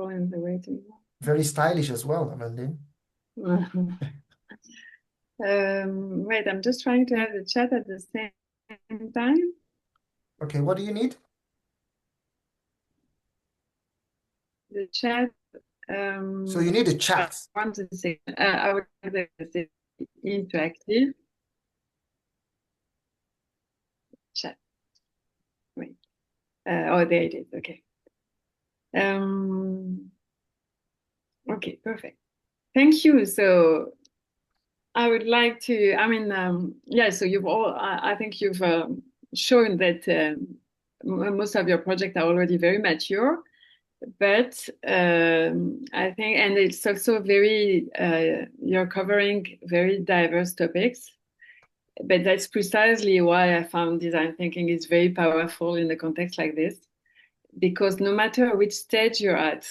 people in the waiting Very stylish as well, Amandine. room. Wait, I'm just trying to have the chat at the same time. Okay, what do you need? The chat. So you need a I chat. want to say, I would like to say interactive chat. Wait. Oh, there it is. Okay. Um, okay, perfect. Thank you. So I would like to, yeah, so you've all, I think you've shown that most of your projects are already very mature, but I think, and it's also very, you're covering very diverse topics. But that's precisely why I found design thinking is very powerful in a context like this, because no matter which stage you're at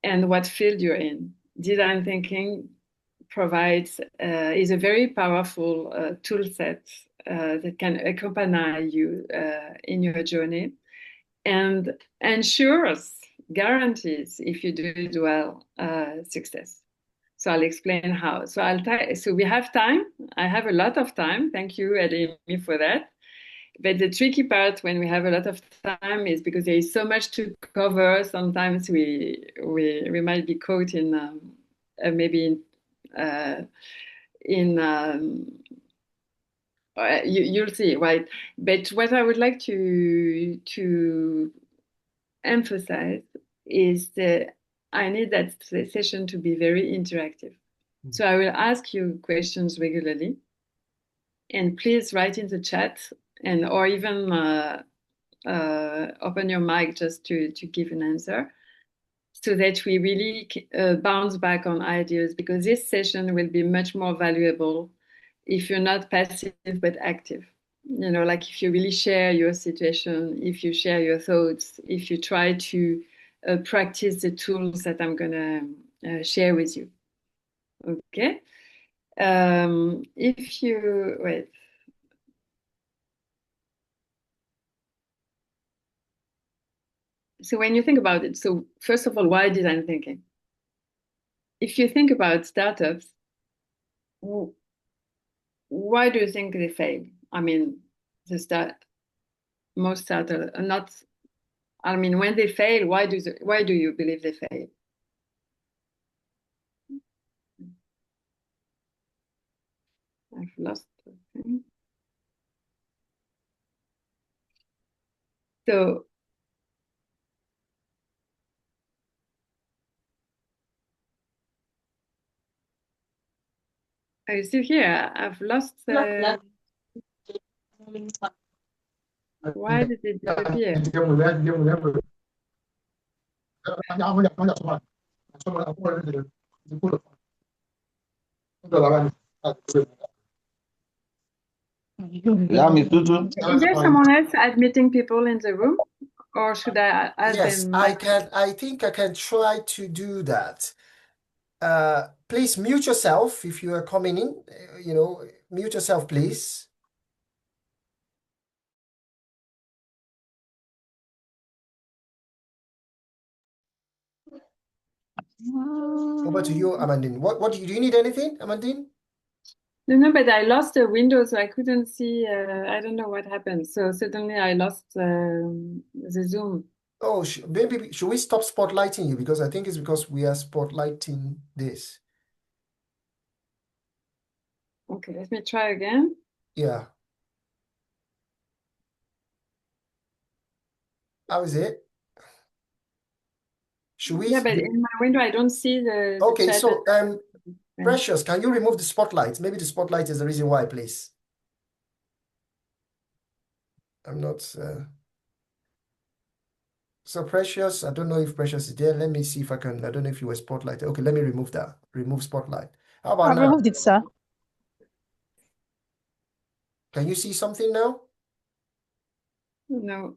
and what field you're in, design thinking provides is a very powerful tool set that can accompany you in your journey and ensures, guarantees, if you do it well, success. So I'll explain how. So we have time. I have a lot of time. Thank you, Adeyemi, for that. But the tricky part when we have a lot of time is because there is so much to cover. Sometimes we might be caught in maybe in you'll see, right? But what I would like to emphasize is that I need that session to be very interactive. So I will ask you questions regularly, and please write in the chat and or even open your mic just to give an answer so that we really bounce back on ideas because this session will be much more valuable if you're not passive but active. You know, like if you really share your situation, if you share your thoughts, if you try to practice the tools that I'm going to share with you. Okay. If you, wait. So when you think about it, so first of all, why design thinking? If you think about startups, why do you think they fail? I mean, most startups are not. I mean, when they fail, why do you believe they fail? I've lost. Okay. So are you still here? I've lost. Why did it disappear? Yeah, Miss Tutu. Is there someone else admitting people in the room, or should I ask Yes, them? I can. I think I can try to do that. Please mute yourself if you are coming in. Mute yourself, please. Over to you, Amandine. What do you need anything, Amandine? No, but I lost the window, so I couldn't see. I don't know what happened. So suddenly I lost the Zoom. Oh, maybe should we stop spotlighting you? Because I think it's because we are spotlighting this. Okay, let me try again. Yeah. How is it? Should we? Yeah, but in my window I don't see the Okay, chat. so Precious, can you remove the spotlight? Maybe the spotlight is the reason why, please. I'm not. So Precious, I don't know if Precious is there. Let me see if I can. I don't know if you were spotlighted. Okay, let me remove that. Remove spotlight. How about I've now? removed it, sir. Can you see something now? No.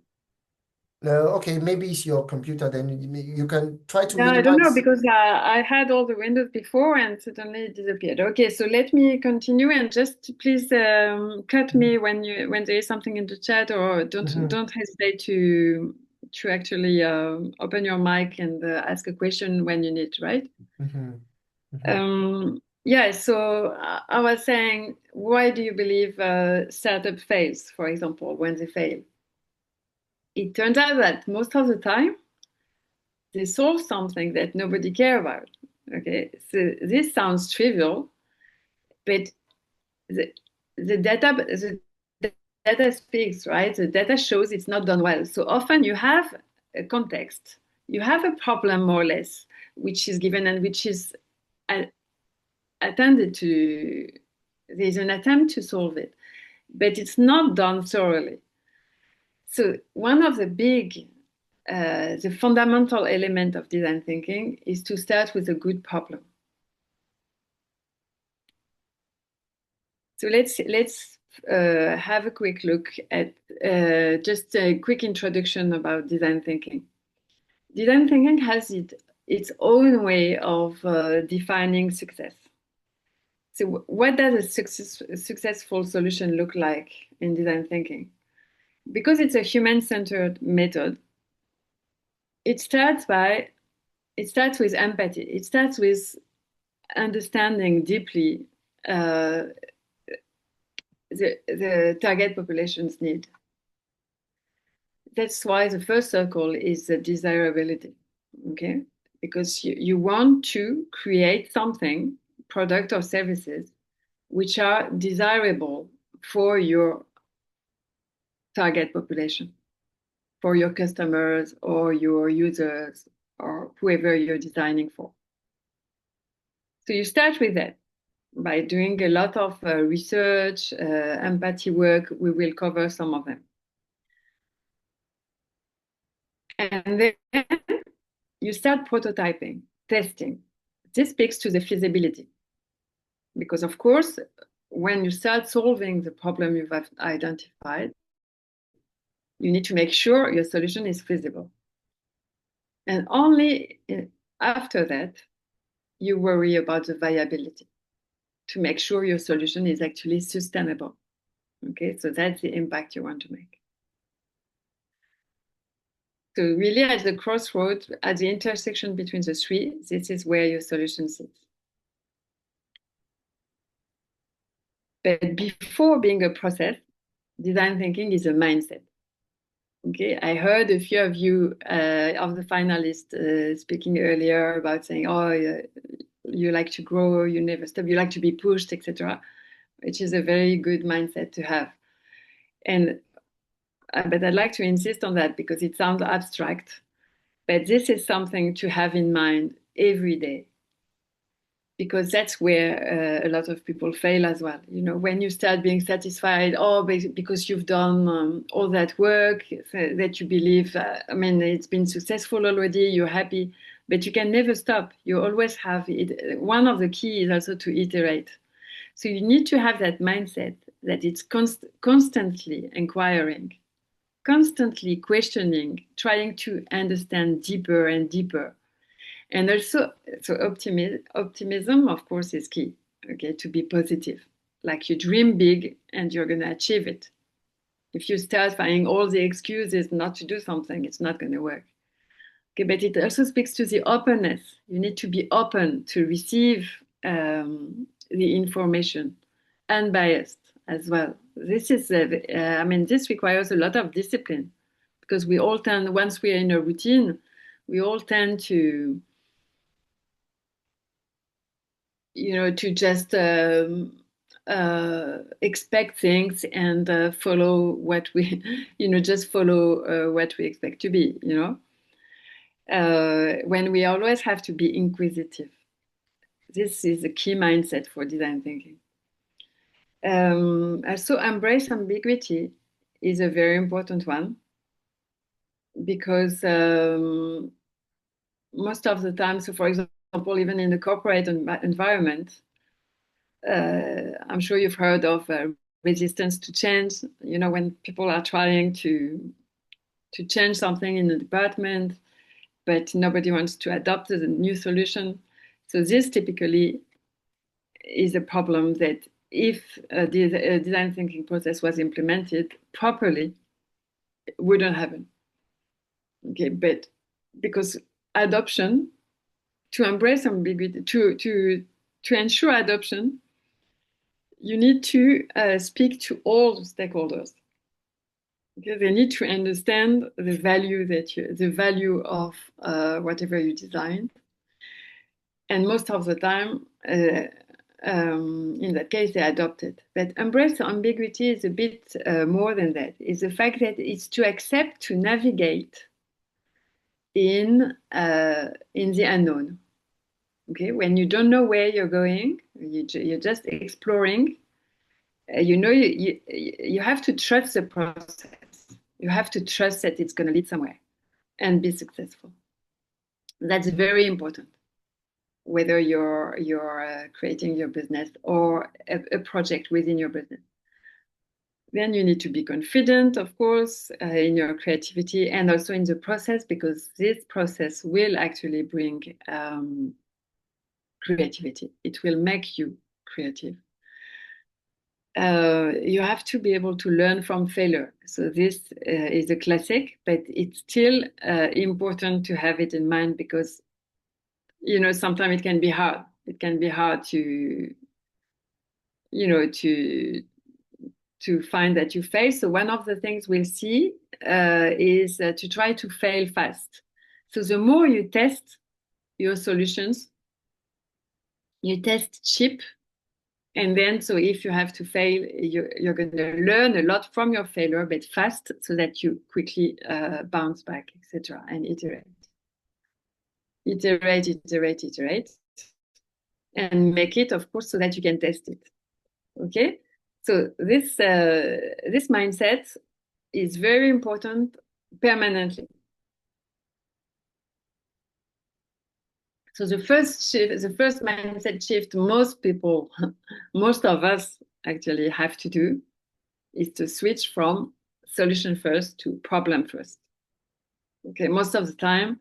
No. Okay, maybe it's your computer. Then you can try to Yeah, I don't know minimize. because I had all the windows before and suddenly it disappeared. Okay, so let me continue and just please cut me when there is something in the chat or don't hesitate to actually open your mic and ask a question when you need, right? Yeah, so I was saying, why do you believe startup fails, for example, when they fail? It turns out that most of the time, they solve something that nobody cares about. Okay, so this sounds trivial, but the, the data speaks, right? The data shows it's not done well. So often you have a context, you have a problem more or less, which is given and which is attended to. There's an attempt to solve it, but it's not done thoroughly. So one of the fundamental element of design thinking is to start with a good problem. So let's have a quick look at just a quick introduction about design thinking. Design thinking has its own way of defining success. So what does a successful solution look like in design thinking? Because it's a human-centered method, it starts with empathy. It starts with understanding deeply the target population's need. That's why the first circle is the desirability, okay? Because you want to create something, product or services, which are desirable for your target population, for your customers or your users or whoever you're designing for. So you start with that by doing a lot of research, empathy work. We will cover some of them. And then you start prototyping, testing. This speaks to the feasibility. Because of course, when you start solving the problem you've identified, you need to make sure your solution is feasible. And only after that, you worry about the viability to make sure your solution is actually sustainable. Okay, so that's the impact you want to make. So really at the crossroads, at the intersection between the three, this is where your solution sits. But before being a process, design thinking is a mindset. Okay, I heard a few of you, of the finalists, speaking earlier about saying, "Oh, you like to grow, you never stop, you like to be pushed, etc." Which is a very good mindset to have. And but I'd like to insist on that because it sounds abstract. But this is something to have in mind every day, because that's where a lot of people fail as well. You know, when you start being satisfied, because you've done all that work that you believe, it's been successful already, you're happy, but you can never stop. You always have it. One of the keys is also to iterate. So you need to have that mindset that it's constantly inquiring, constantly questioning, trying to understand deeper and deeper. And also, so optimism, of course, is key, okay, to be positive. Like you dream big and you're going to achieve it. If you start finding all the excuses not to do something, it's not going to work. Okay, but it also speaks to the openness. You need to be open to receive the information, unbiased as well. This is, this requires a lot of discipline because we all tend, once we are in a routine, we all tend to to just expect things and follow what we, just follow what we expect to be, when we always have to be inquisitive. This is a key mindset for design thinking. Also, embrace ambiguity is a very important one because most of the time, so for example, even in the corporate environment, I'm sure you've heard of resistance to change. When people are trying to change something in the department, but nobody wants to adopt the new solution. So this typically is a problem that if the design thinking process was implemented properly, it wouldn't happen. Okay, but because adoption, to embrace ambiguity, to ensure adoption, you need to speak to all the stakeholders. Okay, they need to understand the value of whatever you design, and most of the time, in that case, they adopt it. But embrace ambiguity is a bit more than that. It's the fact that it's to accept to navigate in the unknown. Okay, when you don't know where you're going, you're just exploring. You have to trust the process. You have to trust that it's going to lead somewhere and be successful. That's very important, whether you're creating your business or a project within your business. Then you need to be confident, of course, in your creativity and also in the process, because this process will actually bring creativity. It will make you creative. You have to be able to learn from failure. So this is a classic, but it's still important to have it in mind because, sometimes it can be hard. It can be hard to find that you fail. So one of the things we'll see is to try to fail fast. So the more you test your solutions, you test cheap. And then, so if you have to fail, you're going to learn a lot from your failure, but fast, so that you quickly bounce back, etc., and iterate, and make it, of course, so that you can test it. Okay, so this mindset is very important permanently. So the first mindset shift most of us actually have to do is to switch from solution first to problem first. Okay, most of the time,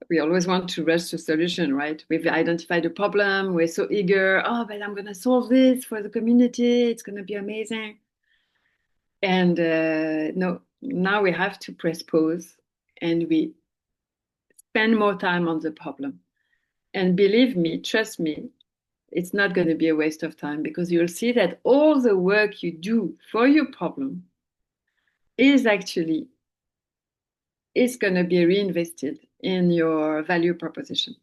we always want to rush to solution, right? We've identified a problem. We're so eager. Oh, but I'm going to solve this for the community. It's going to be amazing. And no, now we have to press pause and we spend more time on the problem. And believe me, trust me, it's not going to be a waste of time, because you'll see that all the work you do for your problem is going to be reinvested in your value proposition.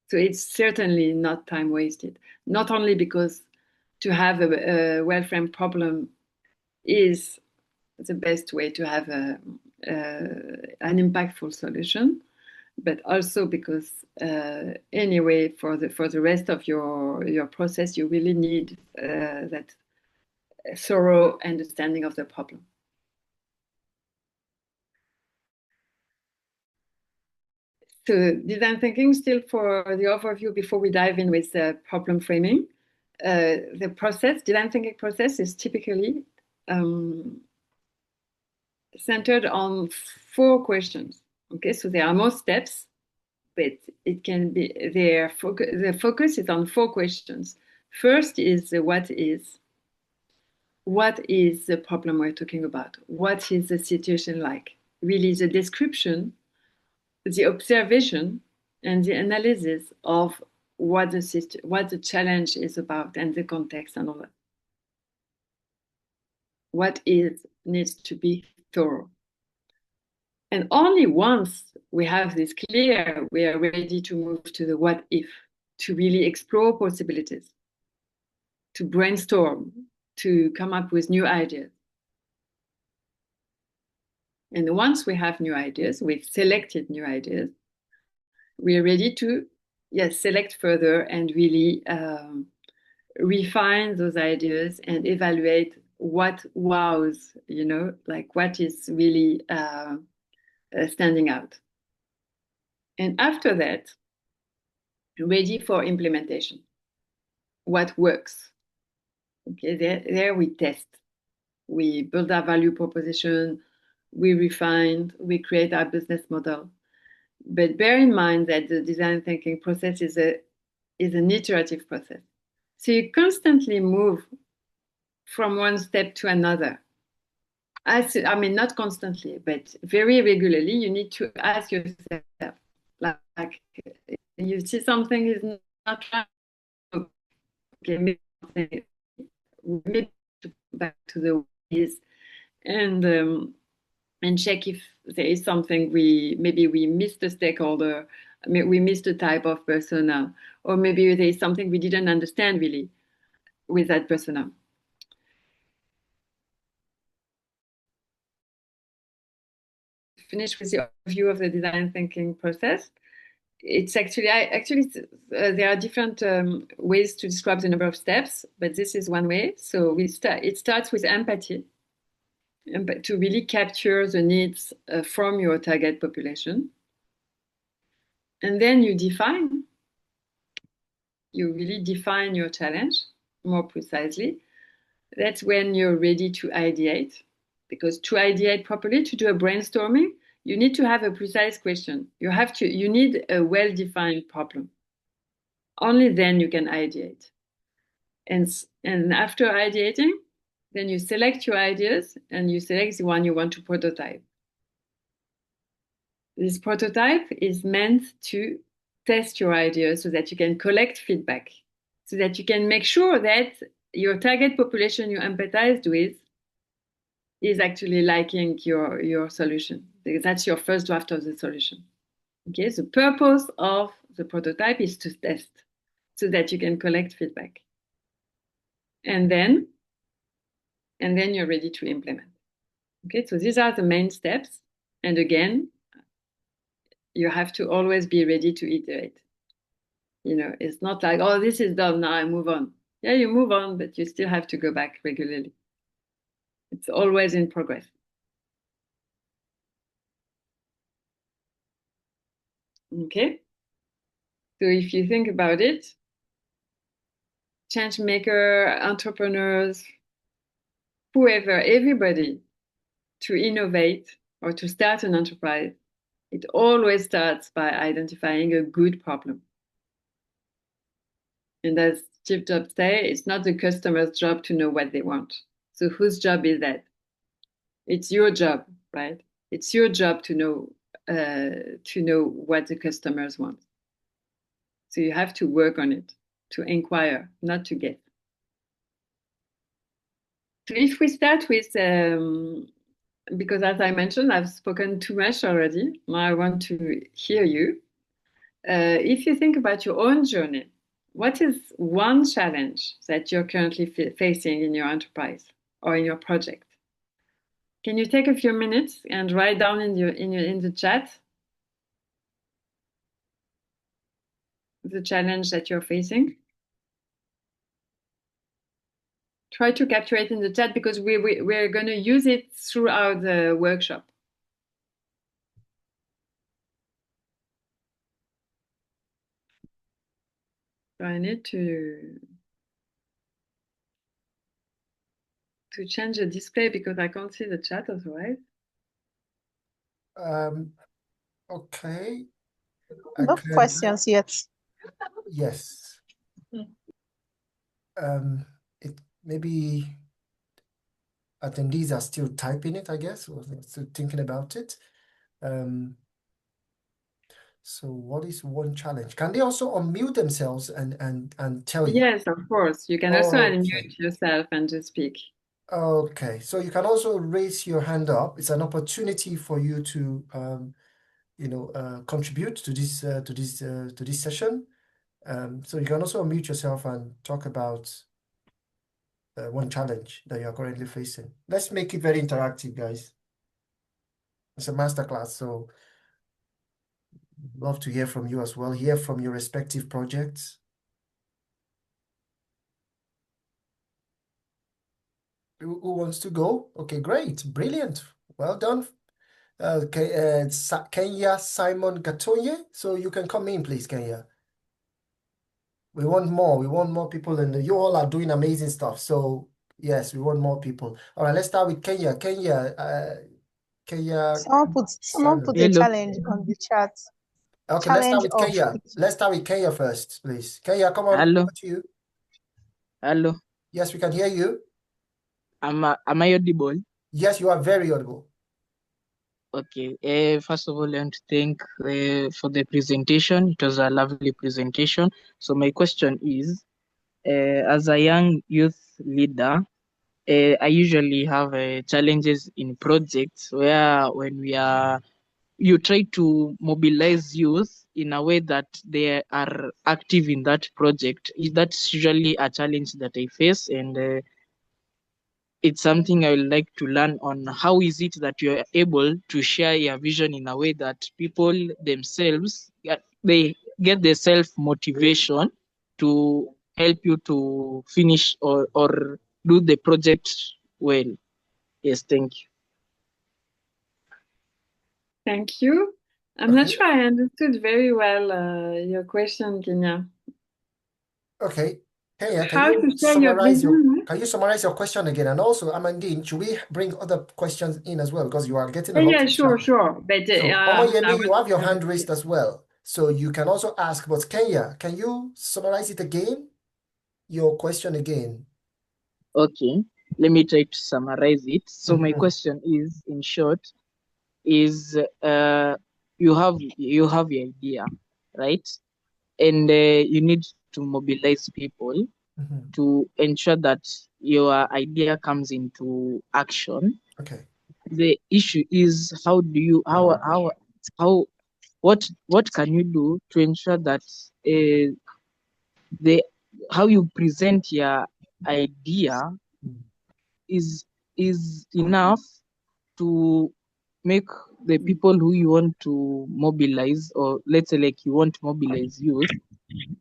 So it's certainly not time wasted, not only because to have a well-framed problem is the best way to have an impactful solution, but also because anyway, for the rest of your process, you really need that thorough understanding of the problem. So design thinking, still for the overview before we dive in with problem framing. The design thinking process is typically centered on 4 questions. Okay, so there are more steps, but it can be the focus is on 4 questions. First is what is. What is the problem we're talking about? What is the situation like? Really, the description, the observation, and the analysis of what the challenge is about and the context and all that. What is needs to be thorough. And only once we have this clear, we are ready to move to the what if, to really explore possibilities, to brainstorm, to come up with new ideas. And once we have new ideas, we've selected new ideas, we are ready to select further and really refine those ideas and evaluate what wows, like what is really standing out. And after that, ready for implementation. What works? Okay, there we test. We build our value proposition, we refine, we create our business model. But bear in mind that the design thinking process is an iterative process. So you constantly move from one step to another. I mean, not constantly, but very regularly, you need to ask yourself, like you see something is not right, okay, maybe to go back to the ways and check if there is something maybe we missed a stakeholder, we missed a type of persona, or maybe there is something we didn't understand really with that persona. Finish with the overview of the design thinking process. It's actually there are different ways to describe the number of steps, but this is one way. So it starts with empathy, to really capture the needs from your target population. And then you really define your challenge more precisely. That's when you're ready to ideate, because to ideate properly, to do a brainstorming, you need to have a precise question. You need a well-defined problem. Only then you can ideate. And after ideating, then you select your ideas and you select the one you want to prototype. This prototype is meant to test your ideas so that you can collect feedback, so that you can make sure that your target population you empathized with is actually liking your solution. That's your first draft of the solution. Okay, the purpose of the prototype is to test so that you can collect feedback. And then you're ready to implement. Okay, so these are the main steps. And again, you have to always be ready to iterate. It's not like, oh, this is done, now I move on. Yeah, you move on, but you still have to go back regularly. It's always in progress. Okay. So if you think about it, change maker, entrepreneurs, whoever, everybody, to innovate or to start an enterprise, it always starts by identifying a good problem. And as Steve Jobs say, it's not the customer's job to know what they want. So whose job is that? It's your job, right? It's your job to know what the customers want. So you have to work on it, to inquire, not to guess. So if we start with, because as I mentioned, I've spoken too much already. Now I want to hear you. If you think about your own journey, what is one challenge that you're currently facing in your enterprise or in your project? Can you take a few minutes and write down in the chat the challenge that you're facing? Try to capture it in the chat because we're going to use it throughout the workshop. So I need to change the display because I can't see the chat otherwise. Okay. No questions yet. Yes. Maybe attendees are still typing it, I guess, or still thinking about it. So what is one challenge? Can they also unmute themselves and tell you? Yes, of course. You can also unmute yourself and just speak. Okay, so you can also raise your hand up. It's an opportunity for you to contribute to this session. So you can also unmute yourself and talk about one challenge that you are currently facing. Let's make it very interactive, guys. It's a masterclass, so love to hear from you as well. Hear from your respective projects. Who wants to go? Okay, great, brilliant, well done. Okay, Kenya Simon Gatonye. So you can come in, please, Kenya. We want more. We want more people, and you all are doing amazing stuff. So yes, we want more people. All right, let's start with Kenya. Kenya. Someone put a challenge on the chat. Okay, let's start with Kenya. Let's start with Kenya first, please. Kenya, come on. Hello. Over to you. Hello. Yes, we can hear you. Am I audible? Yes, you are very audible. Okay. First of all, I want to thank for the presentation. It was a lovely presentation. So my question is, as a young youth leader, I usually have challenges in projects where you try to mobilize youth in a way that they are active in that project. That's usually a challenge that I face, and it's something I would like to learn on. How is it that you're able to share your vision in a way that people themselves they get the self motivation to help you to finish or do the project well? Yes, thank you. Thank you. I'm not sure I understood very well your question, Kenya. Okay. Kenya, How to share your vision? can you summarize your question again? And also, Amandine, should we bring other questions in as well? Because you are getting a lot Yeah, of sure, chat. sure. But So, I mean, Omoyemi, you have your hand raised as well. So you can also ask, but Kenya, can you summarize it again? Your question again. Okay, let me try to summarize it. So my question is, in short, is you have your idea, right? And you need to mobilize people to ensure that your idea comes into action. Okay. The issue is what can you do to ensure that the how you present your idea is enough to make the people who you want to mobilize, or let's say like you want to mobilize youth,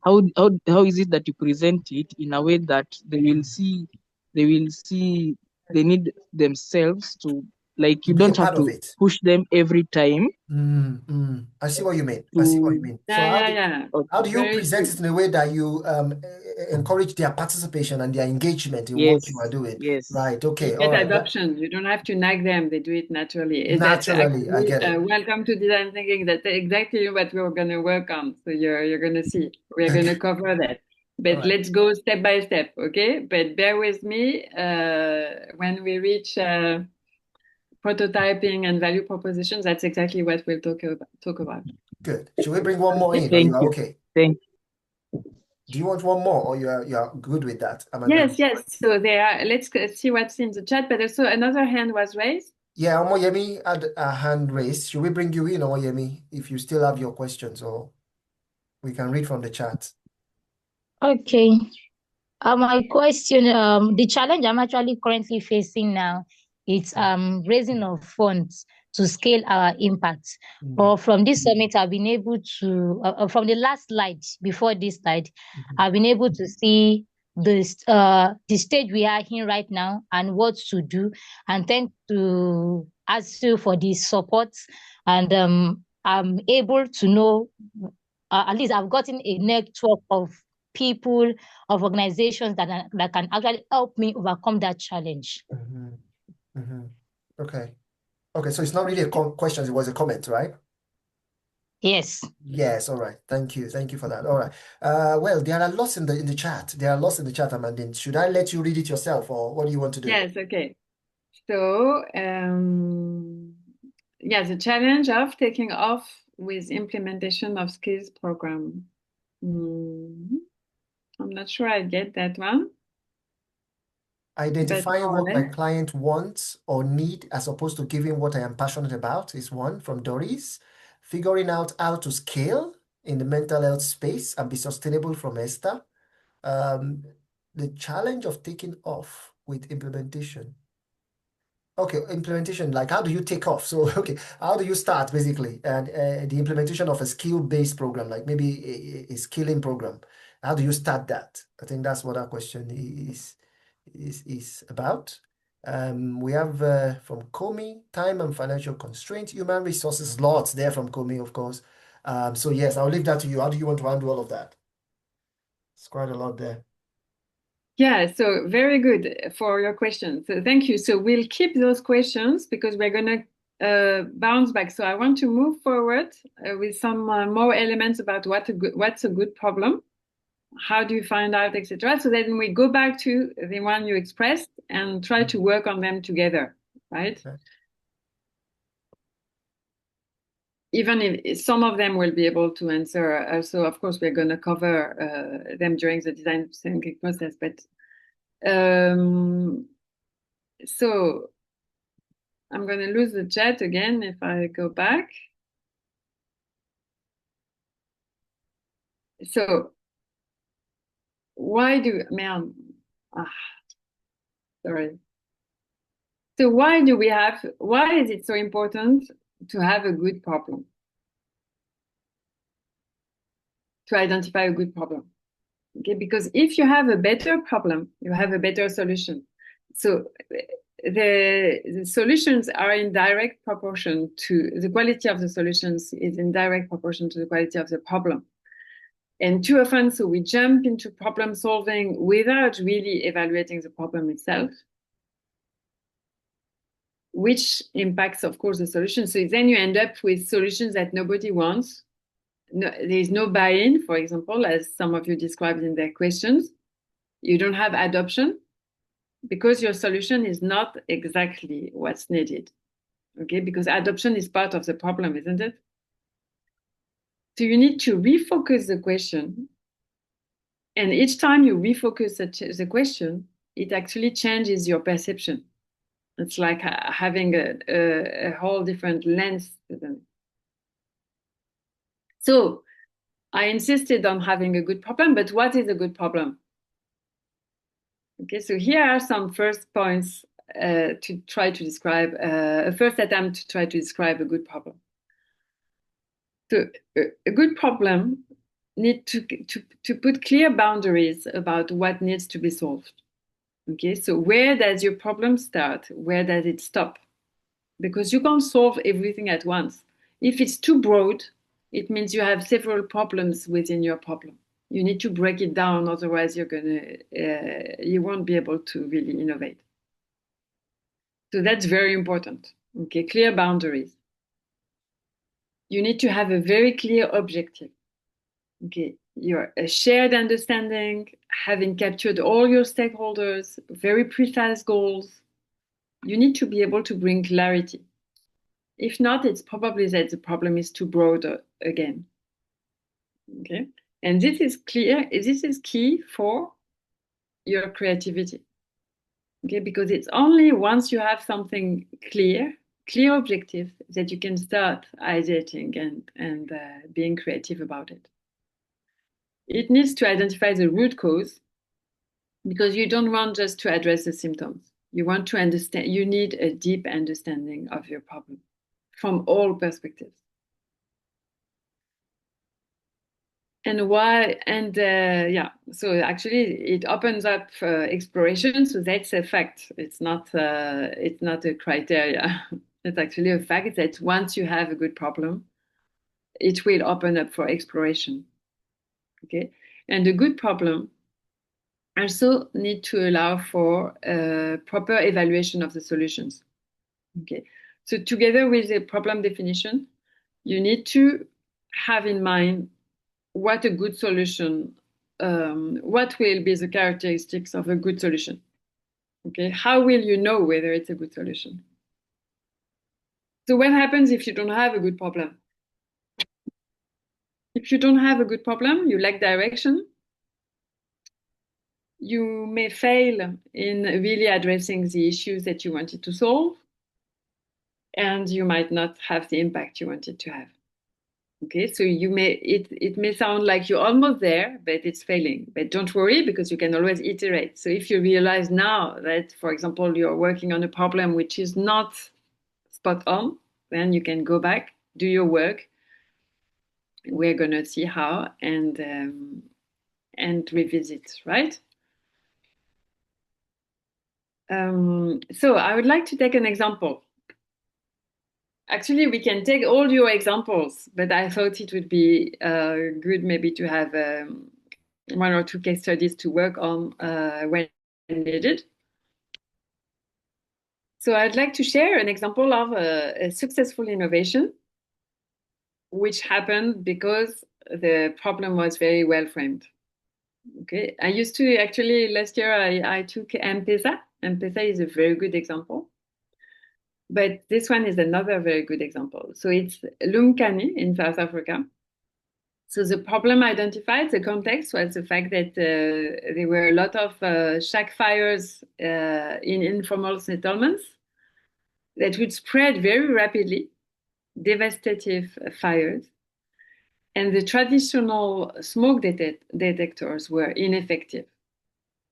how is it that you present it in a way that they will see they need themselves to, like, you be a don't have part of to it. push them every time. I see what you mean. I see what you mean. So how do you Very present true. it in a way that you encourage their participation and their engagement in what you are doing? Yes. Right. Okay. You All get right. adoption. You don't have to nag them. They do it naturally. That's Naturally, I actually get it. welcome to design thinking. That's exactly what we're going to work on. So you're going to see. We're going to cover that. But right. let's go step by step, okay? But bear with me. When we reach prototyping and value propositions, that's exactly what we'll talk about. Good. Should we bring one more in? Thank Or you you. are okay? Thank Do you want one more, or you are good with that, Amanda? Yes. So let's see what's in the chat. But also another hand was raised. Yeah, Omoyemi had a hand raised. Should we bring you in, Omoyemi, if you still have your questions, or we can read from the chat? Okay. My question, the challenge I'm actually currently facing now is raising of funds to scale our impact. But from this summit, I've been able to, from the last slide, before this slide, I've been able to see the stage we are in right now and what to do. And thank to ASEW for the support. And I'm able to know, at least I've gotten a network of people, of organizations that can actually help me overcome that challenge. Okay. Okay, so it's not really a question, it was a comment, right? Yes. Yes, all right. Thank you. Thank you for that. All right. Well, there are lots in the chat. There are lots in the chat, Amandine. Should I let you read it yourself, or what do you want to do? Yes, okay. So, the challenge of taking off with implementation of skills program. I'm not sure I get that one. Identifying what my client wants or need as opposed to giving what I am passionate about is one from Doris. Figuring out how to scale in the mental health space and be sustainable from Esther. The challenge of taking off with implementation. Okay, implementation, like how do you take off? So, okay, how do you start basically? And the implementation of a skill-based program, like maybe a skilling program. How do you start that? I think that's what our question is about. We have from Komi, time and financial constraints, human resources, lots there from Komi, of course. So yes, I'll leave that to you. How do you want to handle all of that? It's quite a lot there. Yeah, so very good for your question. So thank you. So we'll keep those questions because we're going to bounce back. So I want to move forward with some more elements about what's a good problem, how do you find out, etc. So then we go back to the one you expressed and try to work on them together. right? Okay. Even if some of them will be able to answer. So of course, we're going to cover them during the design thinking process. But so I'm going to lose the chat again if I go back. So why do, man, sorry. So why is it so important to have a good problem? To identify a good problem? Okay, because if you have a better problem, you have a better solution. So the solutions are in direct proportion to the quality of the solutions is in direct proportion to the quality of the problem. And too often, so we jump into problem solving without really evaluating the problem itself, which impacts, of course, the solution. So then you end up with solutions that nobody wants. No, there's no buy-in, for example, as some of you described in their questions. You don't have adoption because your solution is not exactly what's needed. Okay, because adoption is part of the problem, isn't it? So you need to refocus the question. And each time you refocus the question, it actually changes your perception. It's like having a whole different lens to them. So I insisted on having a good problem, but what is a good problem? Okay, so here are some first points to try to describe, a first attempt to try to describe a good problem. So a good problem needs to put clear boundaries about what needs to be solved. Okay, so where does your problem start? Where does it stop? Because you can't solve everything at once. If it's too broad, it means you have several problems within your problem. You need to break it down, otherwise you won't be able to really innovate. So that's very important. Okay, clear boundaries. You need to have a very clear objective. Okay, a shared understanding, having captured all your stakeholders, very precise goals. You need to be able to bring clarity. If not, it's probably that the problem is too broad again. Okay, and this is clear. This is key for your creativity. Okay, because it's only once you have something clear objective that you can start ideating and being creative about it. It needs to identify the root cause because you don't want just to address the symptoms. You want to understand, you need a deep understanding of your problem from all perspectives. And why? And so actually it opens up exploration. So that's a fact. It's not a criteria. It's actually a fact that once you have a good problem, it will open up for exploration. Okay, and a good problem also need to allow for proper evaluation of the solutions. Okay, so together with the problem definition, you need to have in mind what a good solution, what will be the characteristics of a good solution? Okay, how will you know whether it's a good solution? So what happens if you don't have a good problem? If you don't have a good problem, you lack direction, you may fail in really addressing the issues that you wanted to solve, and you might not have the impact you wanted to have. Okay, so it may sound like you're almost there, but it's failing. But don't worry, because you can always iterate. So if you realize now that, for example, you're working on a problem which is not spot on, then you can go back, do your work. We're gonna see how and revisit, right? So I would like to take an example. Actually, we can take all your examples, but I thought it would be good maybe to have one or two case studies to work on when needed. So I'd like to share an example of a successful innovation which happened because the problem was very well framed. Okay, I used to actually last year I took M-Pesa. M-Pesa is a very good example. But this one is another very good example. So it's Lumkani in South Africa. So the problem identified, the context was the fact that there were a lot of shack fires in informal settlements that would spread very rapidly, devastative fires. And the traditional smoke detectors were ineffective.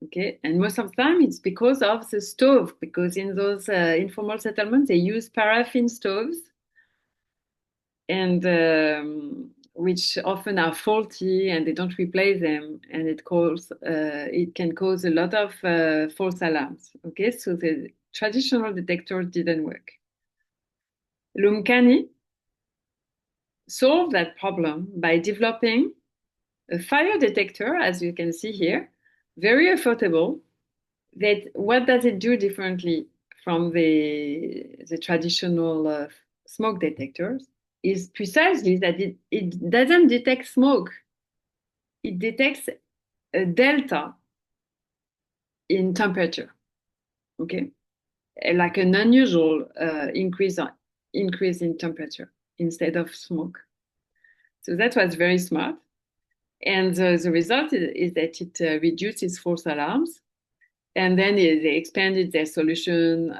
Okay, and most of the time it's because of the stove, because in those informal settlements they use paraffin stoves, and which often are faulty, and they don't replace them, and it can cause a lot of false alarms. Okay, so the traditional detectors didn't work. Lumkani solved that problem by developing a fire detector, as you can see here, very affordable. That what does it do differently from the traditional smoke detectors is precisely that it doesn't detect smoke. It detects a delta in temperature, okay? Like an unusual increase in temperature instead of smoke. So that was very smart. And the result is that it reduces false alarms. And then they expanded their solution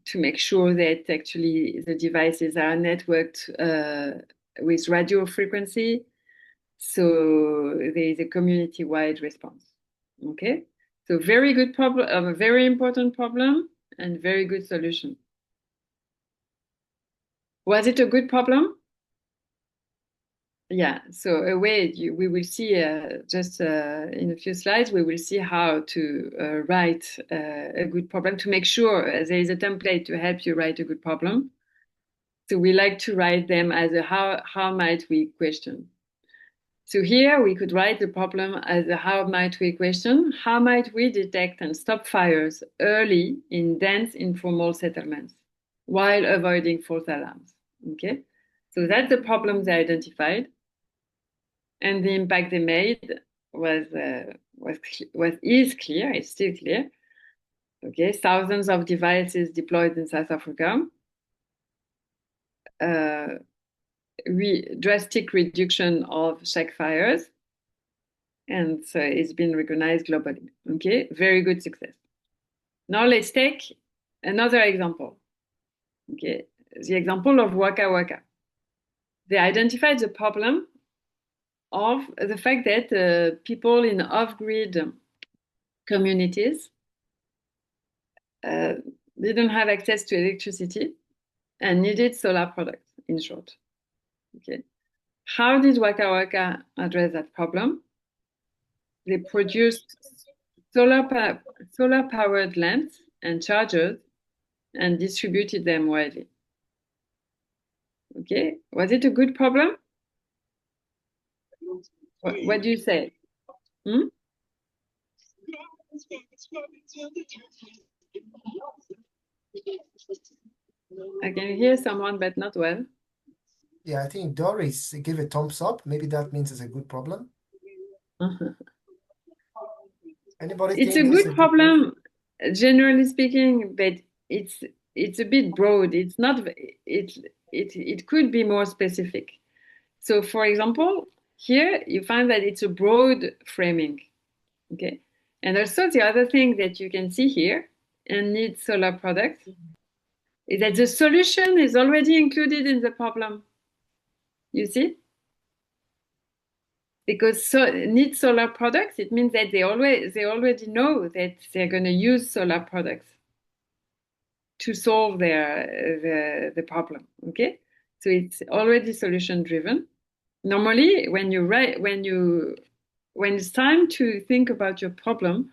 to make sure that actually the devices are networked with radio frequency. So there is a community-wide response. Okay, so very good problem, a very important problem, and very good solution. Was it a good problem? Yeah, so we will see just in a few slides, we will see how to write a good problem to make sure there is a template to help you write a good problem. So we like to write them as a how might we question. So here we could write the problem as a how might we question, how might we detect and stop fires early in dense informal settlements while avoiding false alarms, okay? So that's the problem they identified. And the impact they made is clear. It's still clear. Okay, thousands of devices deployed in South Africa. Drastic reduction of shack fires, and so it's been recognized globally. Okay, very good success. Now let's take another example. Okay, the example of Waka Waka. They identified the problem of the fact that people in off-grid communities didn't have access to electricity and needed solar products, in short. Okay. How did Waka Waka address that problem? They produced solar-powered lamps and chargers and distributed them widely. Okay, was it a good problem? What do you say? Hmm? I can hear someone, but not well. Yeah, I think Doris give a thumbs up. Maybe that means it's a good problem. Anybody It's a think good problem, generally speaking, but it's a bit broad. It's not. It could be more specific. So, for example, here you find that it's a broad framing. Okay, and also the other thing that you can see here and need solar products is that the solution is already included in the problem. You see? Because need solar products, it means that they already know that they're going to use solar products to solve the problem. Okay, so it's already solution driven. Normally, when it's time to think about your problem,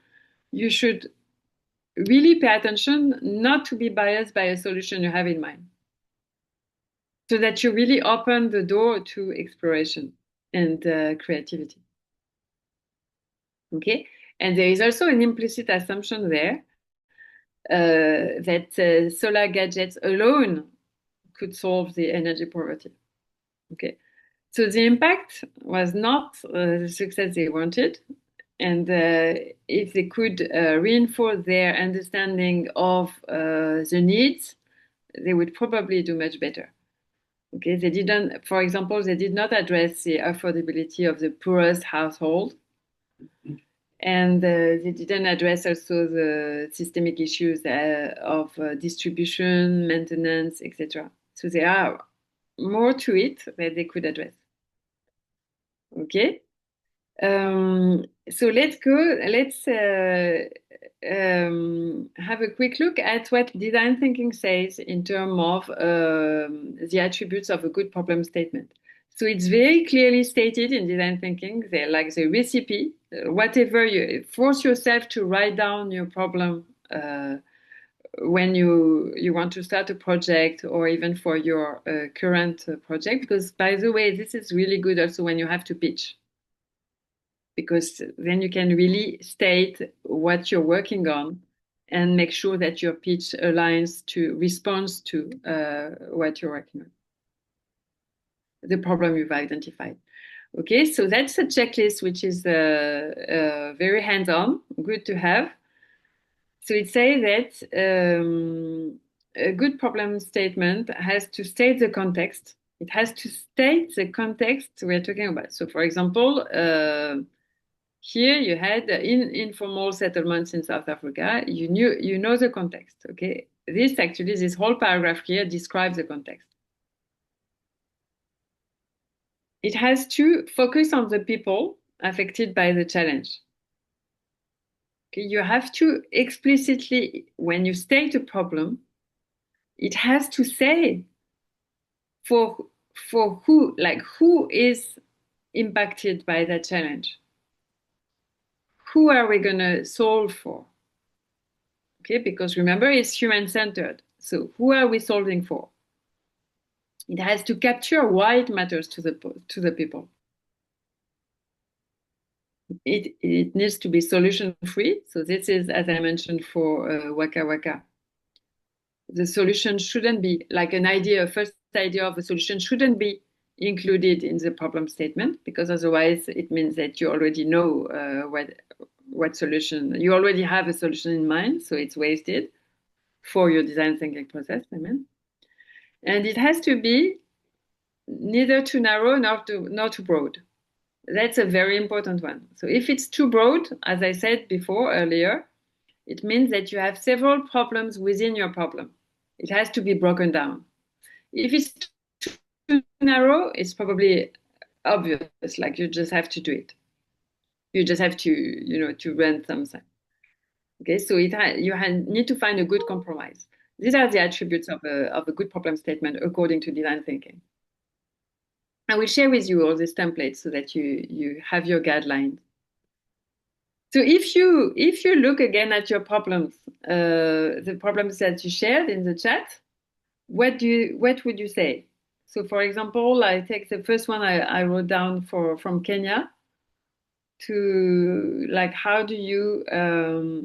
you should really pay attention not to be biased by a solution you have in mind, so that you really open the door to exploration and creativity. Okay, and there is also an implicit assumption there that solar gadgets alone could solve the energy poverty. Okay, so the impact was not the success they wanted, and if they could reinforce their understanding of the needs they would probably do much better. Okay, they didn't, for example, they did not address the affordability of the poorest household. And they didn't address also the systemic issues of distribution, maintenance, etc. So there are more to it that they could address. Okay. So let's have a quick look at what design thinking says in terms of the attributes of a good problem statement. So it's very clearly stated in design thinking, they're like the recipe, whatever you force yourself to write down your problem when you want to start a project or even for your current project, because by the way, this is really good also when you have to pitch, because then you can really state what you're working on and make sure that your pitch aligns to responds to what you're working on, the problem you've identified. Okay, so that's a checklist which is very hands-on, good to have. So it says that a good problem statement has to state the context. It has to state the context we're talking about. So for example, here you had informal settlements in South Africa. You know the context, okay? This whole paragraph here describes the context. It has to focus on the people affected by the challenge. Okay, you have to explicitly, when you state a problem, it has to say for who, like who is impacted by that challenge. Who are we going to solve for? Okay, because remember, it's human-centered. So who are we solving for? It has to capture why it matters to the people. It needs to be solution-free. So this is, as I mentioned, for Waka Waka. The solution shouldn't be like a first idea of a solution shouldn't be included in the problem statement, because otherwise it means that you already know what solution, you already have a solution in mind, so it's wasted for your design thinking process, I mean. And it has to be neither too narrow nor too broad. That's a very important one. So if it's too broad, as I said before earlier, it means that you have several problems within your problem. It has to be broken down. If it's too narrow, it's probably obvious, like you just have to do it. You just have to, to run something. Okay, so you need to find a good compromise. These are the attributes of a good problem statement according to design thinking. I will share with you all these templates so that you have your guidelines. So if you look again at your problems, the problems that you shared in the chat, what would you say? So for example, I take the first one I wrote down from Kenya, to like, how do you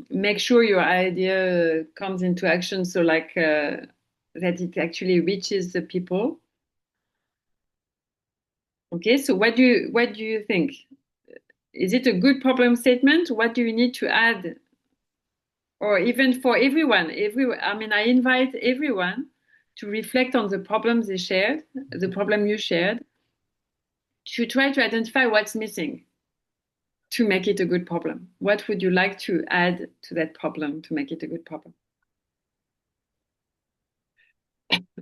make sure your idea comes into action, so like that it actually reaches the people. Okay, so what do you think? Is it a good problem statement? What do you need to add? Or even for everyone, I invite everyone to reflect on the problems they shared, the problem you shared, to try to identify what's missing to make it a good problem. What would you like to add to that problem to make it a good problem?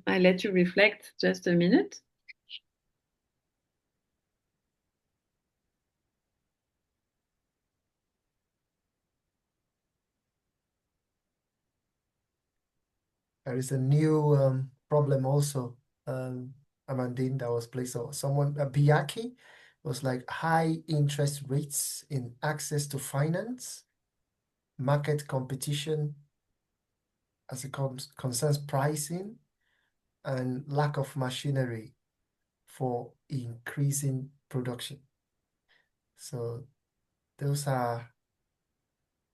I let you reflect just a minute. There is a new problem also, Amandine, that was placed on someone, Biaki, was like high interest rates in access to finance, market competition as it concerns pricing, and lack of machinery for increasing production. So those are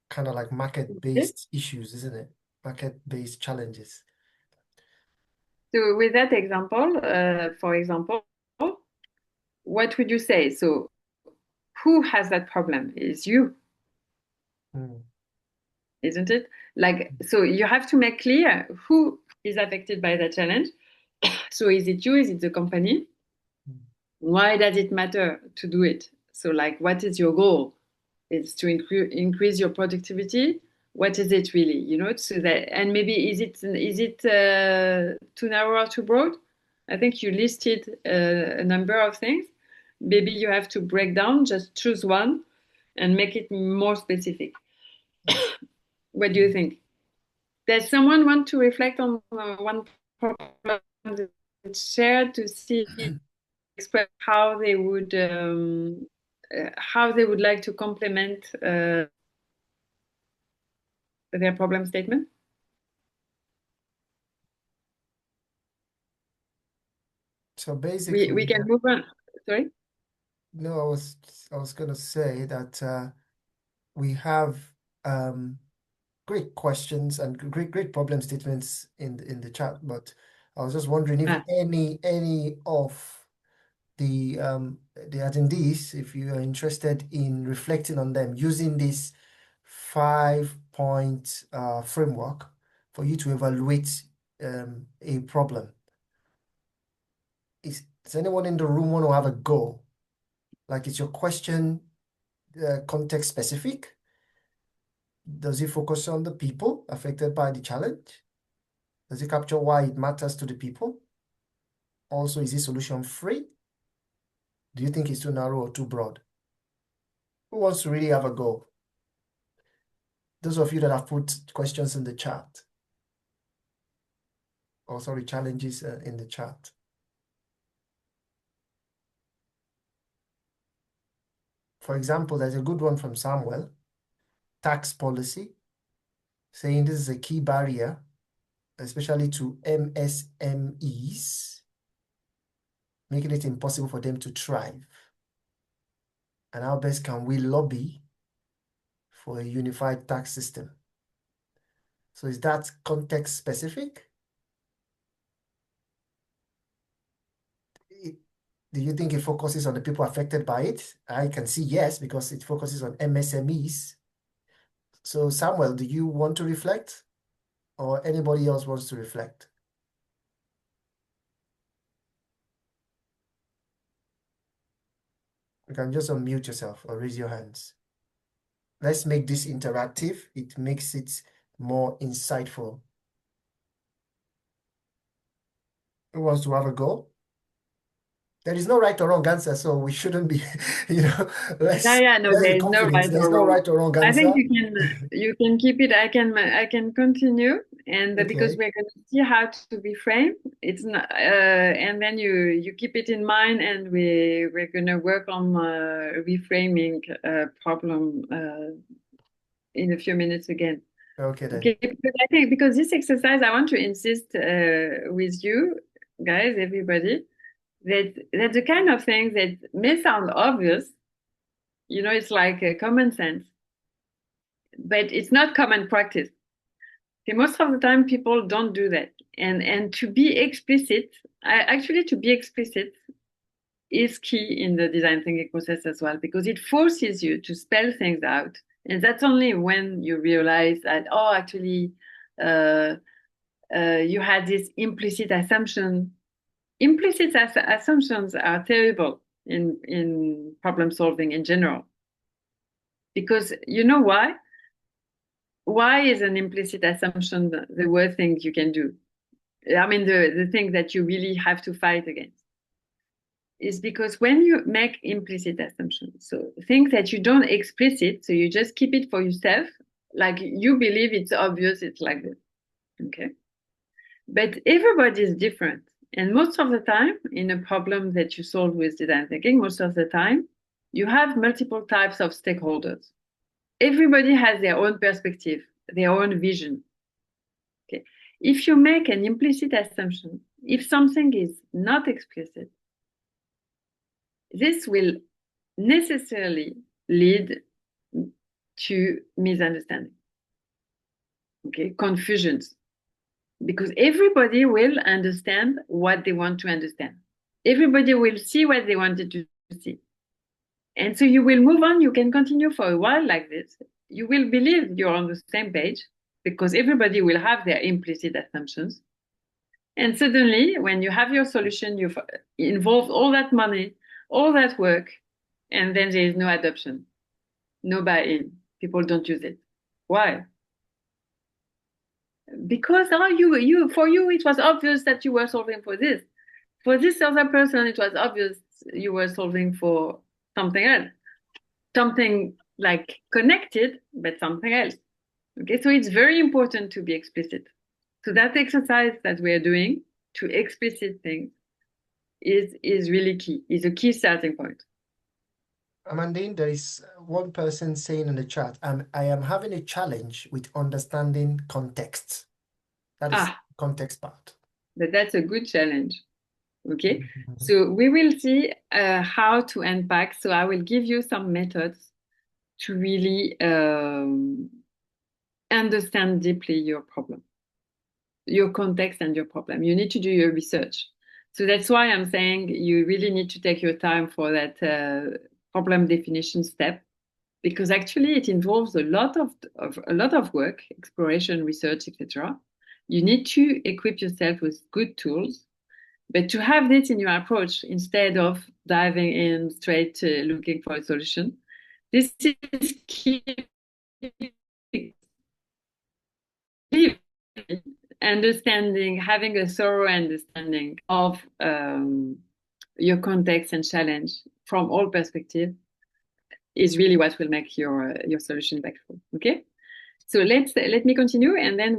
kind of like market-based issues, isn't it? Market-based challenges. So with that example, for example, what would you say? So who has that problem? Is you. Mm. isn't it? Like, so you have to make clear who is affected by the challenge. So is it you? Is it the company? Why does it matter to do it? So like, what is your goal? It's to increase your productivity. What is it really? You know, so that, and maybe is it too narrow or too broad? I think you listed a number of things. Maybe you have to break down, just choose one and make it more specific. What do you think? Does someone want to reflect on one problem that's shared to see express how they would like to complement their problem statement? So basically, We can move on. Sorry? no, I was gonna say that we have great questions and great problem statements in the chat, but I was just wondering if any of the attendees, if you are interested in reflecting on them using this 5-point framework for you to evaluate a problem. Does anyone in the room want to have a go? Like, is your question context specific? Does it focus on the people affected by the challenge? Does it capture why it matters to the people? Also, is it solution free? Do you think it's too narrow or too broad? Who wants to really have a go? Those of you that have put questions in the chat. Or sorry, challenges in the chat. For example, there's a good one from Samuel. Tax policy, saying this is a key barrier, especially to MSMEs, making it impossible for them to thrive. And how best can we lobby for a unified tax system? So is that context specific? Do you think it focuses on the people affected by it? I can see yes, because it focuses on MSMEs. So Samuel, do you want to reflect? Or anybody else wants to reflect? You can just unmute yourself or raise your hands. Let's make this interactive. It makes it more insightful. Who wants to have a go? There is no right or wrong answer, so we shouldn't be, let's No, be there is no confident. right There's or no wrong. right or wrong answer. I think you can keep it. I can continue, and because we're going to see how to reframe. It's not, and then you keep it in mind, and we're going to work on reframing problem in a few minutes again. Okay then. Okay, because I think because this exercise, I want to insist with you guys, everybody, that the kind of things that may sound obvious, it's like common sense, but it's not common practice. Okay, most of the time, people don't do that, and to be explicit, to be explicit is key in the design thinking process as well, because it forces you to spell things out, and that's only when you realize that you had this implicit assumption. Implicit assumptions are terrible in problem solving in general. Because you know why? Why is an implicit assumption the worst thing you can do? I mean, the thing that you really have to fight against is because when you make implicit assumptions, so things that you don't explicit, so you just keep it for yourself, like you believe it's obvious, it's like this, okay? But everybody is different. And most of the time, in a problem that you solve with design thinking, most of the time, you have multiple types of stakeholders. Everybody has their own perspective, their own vision. Okay. If you make an implicit assumption, if something is not explicit, this will necessarily lead to misunderstanding, okay, confusions. Because everybody will understand what they want to understand. Everybody will see what they wanted to see. And so you will move on. You can continue for a while like this. you will believe you're on the same page because everybody will have their implicit assumptions. And suddenly, when you have your solution, you've involved all that money, all that work, and then there is no adoption, no buy-in. People don't use it. Why? Because for you, it was obvious that you were solving for this. For this other person, it was obvious you were solving for something else, something like connected, but something else. Okay, so it's very important to be explicit. So that exercise that we are doing to explicit things is really key, is a key starting point. Amandine, there is one person saying in the chat, I am having a challenge with understanding context. That is context part. But that's a good challenge. Okay, so we will see how to unpack. So I will give you some methods to really understand deeply your problem, your context and your problem. You need to do your research. So that's why I'm saying you really need to take your time for that problem definition step, because actually it involves a lot of work, exploration, research, etc. You need to equip yourself with good tools, but to have this in your approach instead of diving in straight to looking for a solution, this is key. Understanding, having a thorough understanding of your context and challenge from all perspectives is really what will make your solution impactful. Okay, so let me continue, and then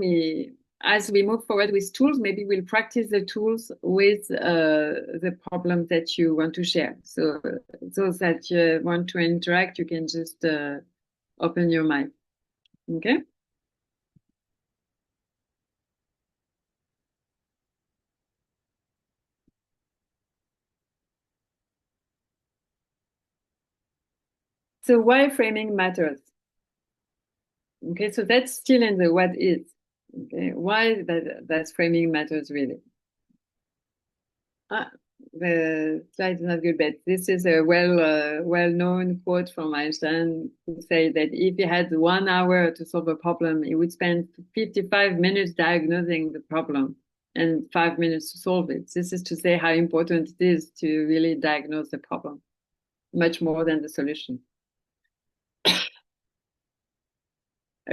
as we move forward with tools, maybe we'll practice the tools with the problem that you want to share. So those that you want to interact, you can just open your mic. Okay. So why framing matters? Okay, so that's still in the what is. Okay, why that framing matters really? The slide is not good, but this is a well-known quote from Einstein, who say that if he had 1 hour to solve a problem, he would spend 55 minutes diagnosing the problem and 5 minutes to solve it. This is to say how important it is to really diagnose the problem, much more than the solution.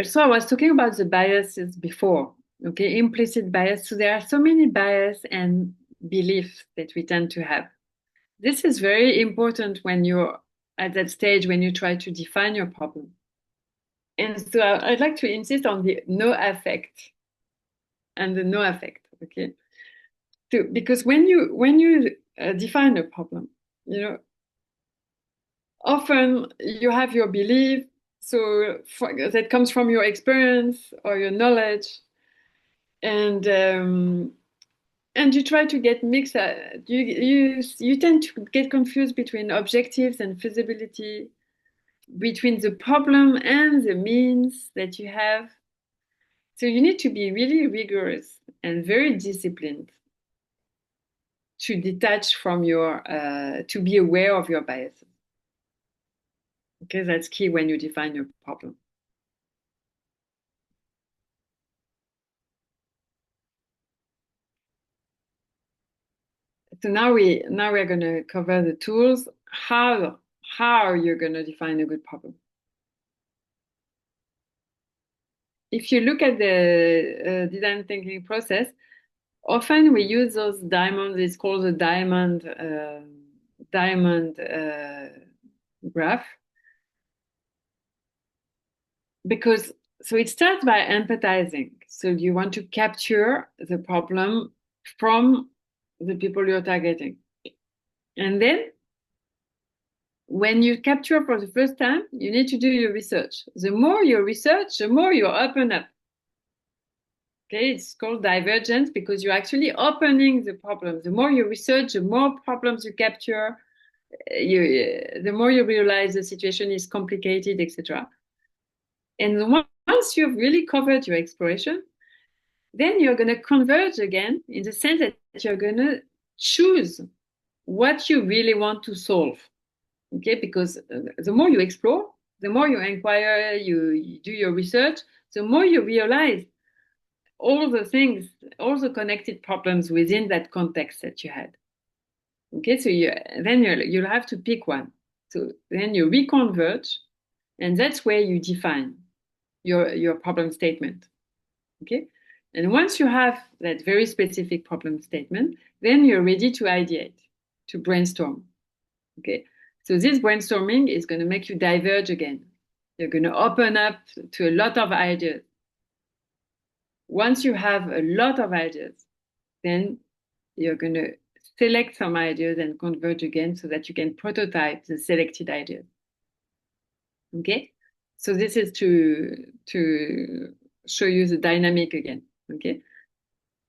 So I was talking about the biases before, okay, implicit bias. So there are so many bias and beliefs that we tend to have. This is very important when you're at that stage when you try to define your problem. And so I'd like to insist on the no affect and the no affect, okay? So, because when you define a problem, often you have your belief, so that comes from your experience or your knowledge, and you try to get mixed. You tend to get confused between objectives and feasibility, between the problem and the means that you have. So you need to be really rigorous and very disciplined to detach from to be aware of your biases. Okay, that's key when you define your problem. So now we're going to cover the tools. How you're going to define a good problem. If you look at the design thinking process, often we use those diamonds. It's called the diamond graph. Because so it starts by empathizing. So you want to capture the problem from the people you're targeting. And then when you capture for the first time, you need to do your research. The more you research, the more you open up. Okay, it's called divergence because you're actually opening the problem. The more you research, the more problems you capture, the more you realize the situation is complicated, etc. And once you've really covered your exploration, then you're going to converge again in the sense that you're going to choose what you really want to solve. Okay, because the more you explore, The more you inquire, you do your research, the more you realize all the things, all the connected problems within that context that you had. Okay, so then you'll have to pick one. So then you reconverge, and that's where you define your problem statement. Okay, and once you have that very specific problem statement, then you're ready to ideate, to brainstorm. Okay, so this brainstorming is going to make you diverge again. You're going to open up to a lot of ideas. Once you have a lot of ideas, then you're going to select some ideas and converge again so that you can prototype the selected ideas. Okay, so this is to show you the dynamic again. Okay,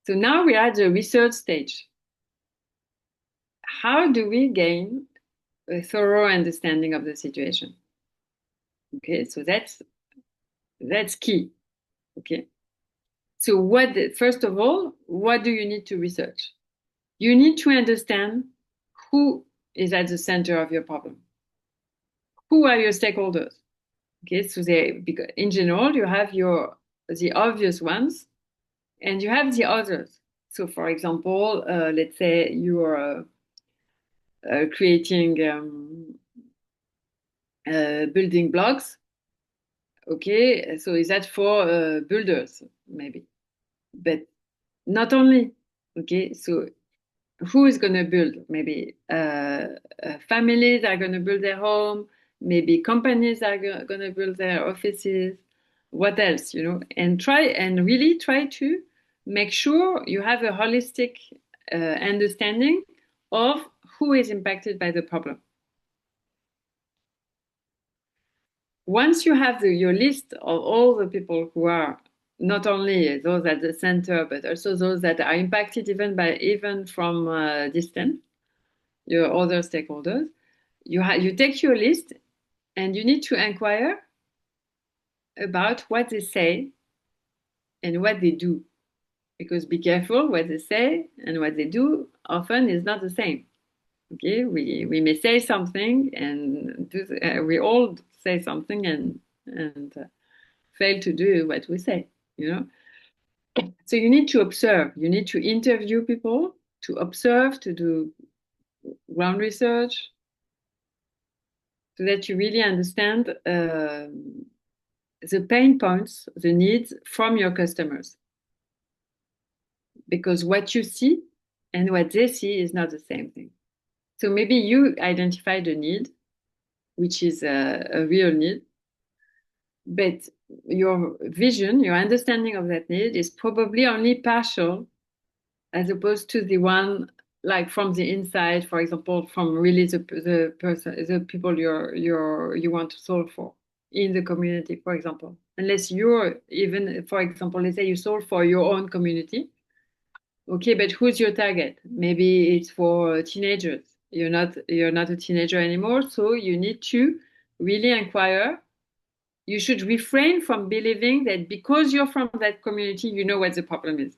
so now we are at the research stage. How do we gain a thorough understanding of the situation? Okay, so that's key. Okay, so first of all, what do you need to research? You need to understand who is at the center of your problem. Who are your stakeholders? Okay, so in general, you have the obvious ones, and you have the others. So, for example, let's say you are creating building blocks. Okay, so is that for builders, maybe? But not only. Okay, so who is going to build? Maybe families are going to build their home. Maybe companies are going to build their offices. What else, and really try to make sure you have a holistic understanding of who is impacted by the problem. Once you have your list of all the people who are not only those at the center, but also those that are impacted even from distance, your other stakeholders, you take your list and you need to inquire about what they say and what they do. Because be careful, what they say and what they do often is not the same. Okay, we may say something and we all say something and fail to do what we say, So you need to observe. You need to interview people, to observe, to do ground research, so that you really understand the pain points, the needs from your customers. Because what you see and what they see is not the same thing. So maybe you identified a need, which is a real need, but your vision, your understanding of that need is probably only partial, as opposed to the one like from the inside, for example, from really the people you want to solve for in the community, for example. Unless you're even, for example, let's say you solve for your own community. Okay, but who's your target? Maybe it's for teenagers. You're not a teenager anymore, so you need to really inquire. You should refrain from believing that because you're from that community, you know what the problem is.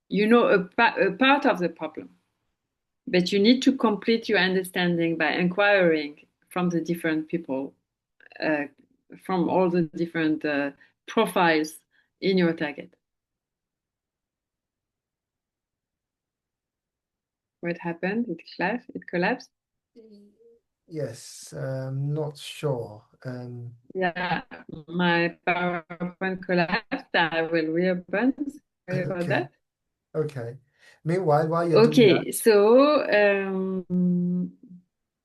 You know a part of the problem, but you need to complete your understanding by inquiring from the different people, from all the different profiles in your target. What happened? It collapsed? Yes, not sure. Yeah, my PowerPoint collapsed. I will reopen. Sorry about that. Okay. Meanwhile, while you're doing that. Okay, so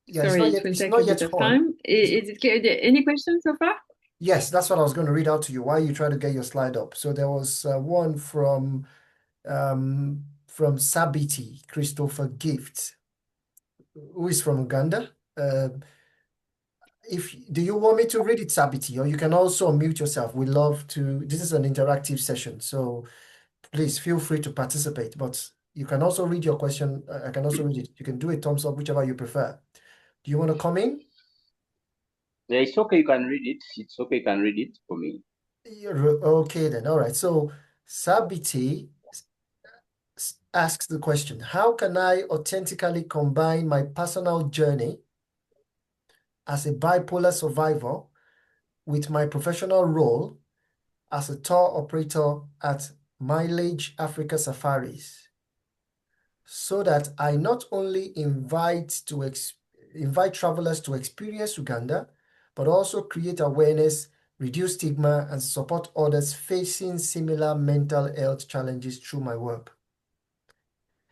yeah, sorry, it will take a bit of time. Is it any questions so far? Yes, that's what I was going to read out to you while you try to get your slide up. So there was one from Sabiti Christopher Gift, who is from Uganda. Do you want me to read it, Sabiti, or you can also unmute yourself? We love to. This is an interactive session, so please feel free to participate. But you can also read your question. I can also read it. You can do a thumbs up, whichever you prefer. Do you want to come in? Yeah, it's okay. You can read it. It's okay. You can read it for me. Okay, then. All right. So Sabiti asks the question, how can I authentically combine my personal journey as a bipolar survivor with my professional role as a tour operator at Mileage Africa Safaris, so that I not only invite travelers to experience Uganda, but also create awareness, reduce stigma, and support others facing similar mental health challenges through my work.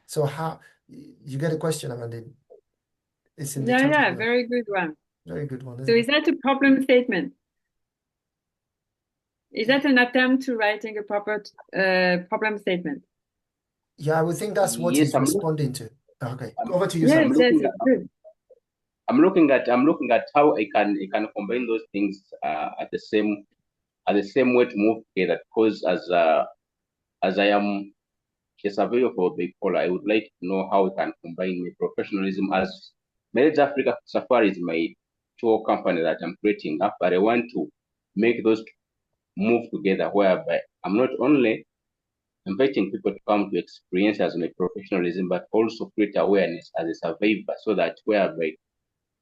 So how, you get a question, Amandine? It's in the chat. Yeah, very good one. Very good one. So is that a problem statement? Is that an attempt to writing a proper problem statement? Yeah, I would think that's what Yes, he's responding to. Okay, over to you, Yes, Sam. yes, it's good. I'm looking at how I can combine those things at the same way to move together. Because as I am a surveyor for bipolar, I would like to know how we can combine my professionalism as Marriage Africa Safari is my tour company that I'm creating up, but I want to make those move together, whereby I'm not only inviting people to come to experience as my professionalism, but also create awareness as a survivor, so that whereby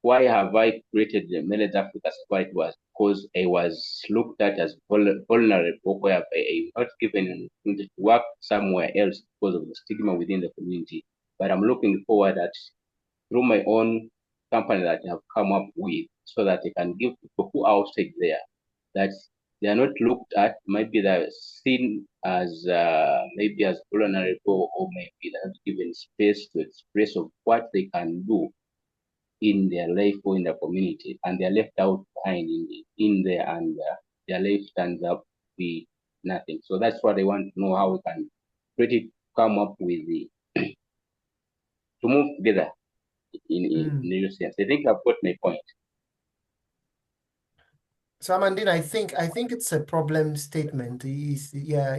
why have I created the Marriage Africa Safari was because I was looked at as vulnerable, whereby I was not given an opportunity to work somewhere else because of the stigma within the community. But I'm looking forward that through my own company that I have come up with, so that I can give people who are outside there that they are not looked at, maybe they're seen as maybe as vulnerable, or maybe they're not given space to express of what they can do in their life or in the community, and they're left out behind in there, and their life stands up to be nothing. So that's what I want to know, how we can pretty come up with the to move together in your sense. I think I've got my point. So Amandine, I think it's a problem statement. Yes. Yeah.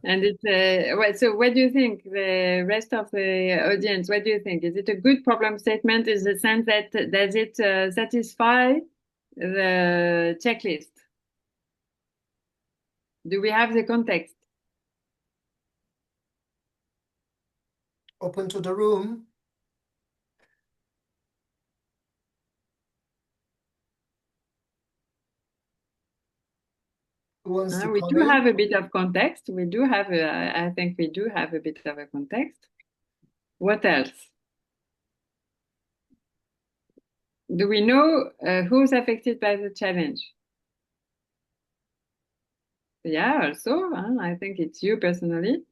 And it's so what do you think, the rest of the audience? What do you think? Is it a good problem statement in the sense that does it satisfy the checklist? Do we have the context? Open to the room. Who wants to We come do in? have a bit of context. We do have, I think we do have a bit of a context. What else? Do we know who's affected by the challenge? Yeah, also, I think it's you personally.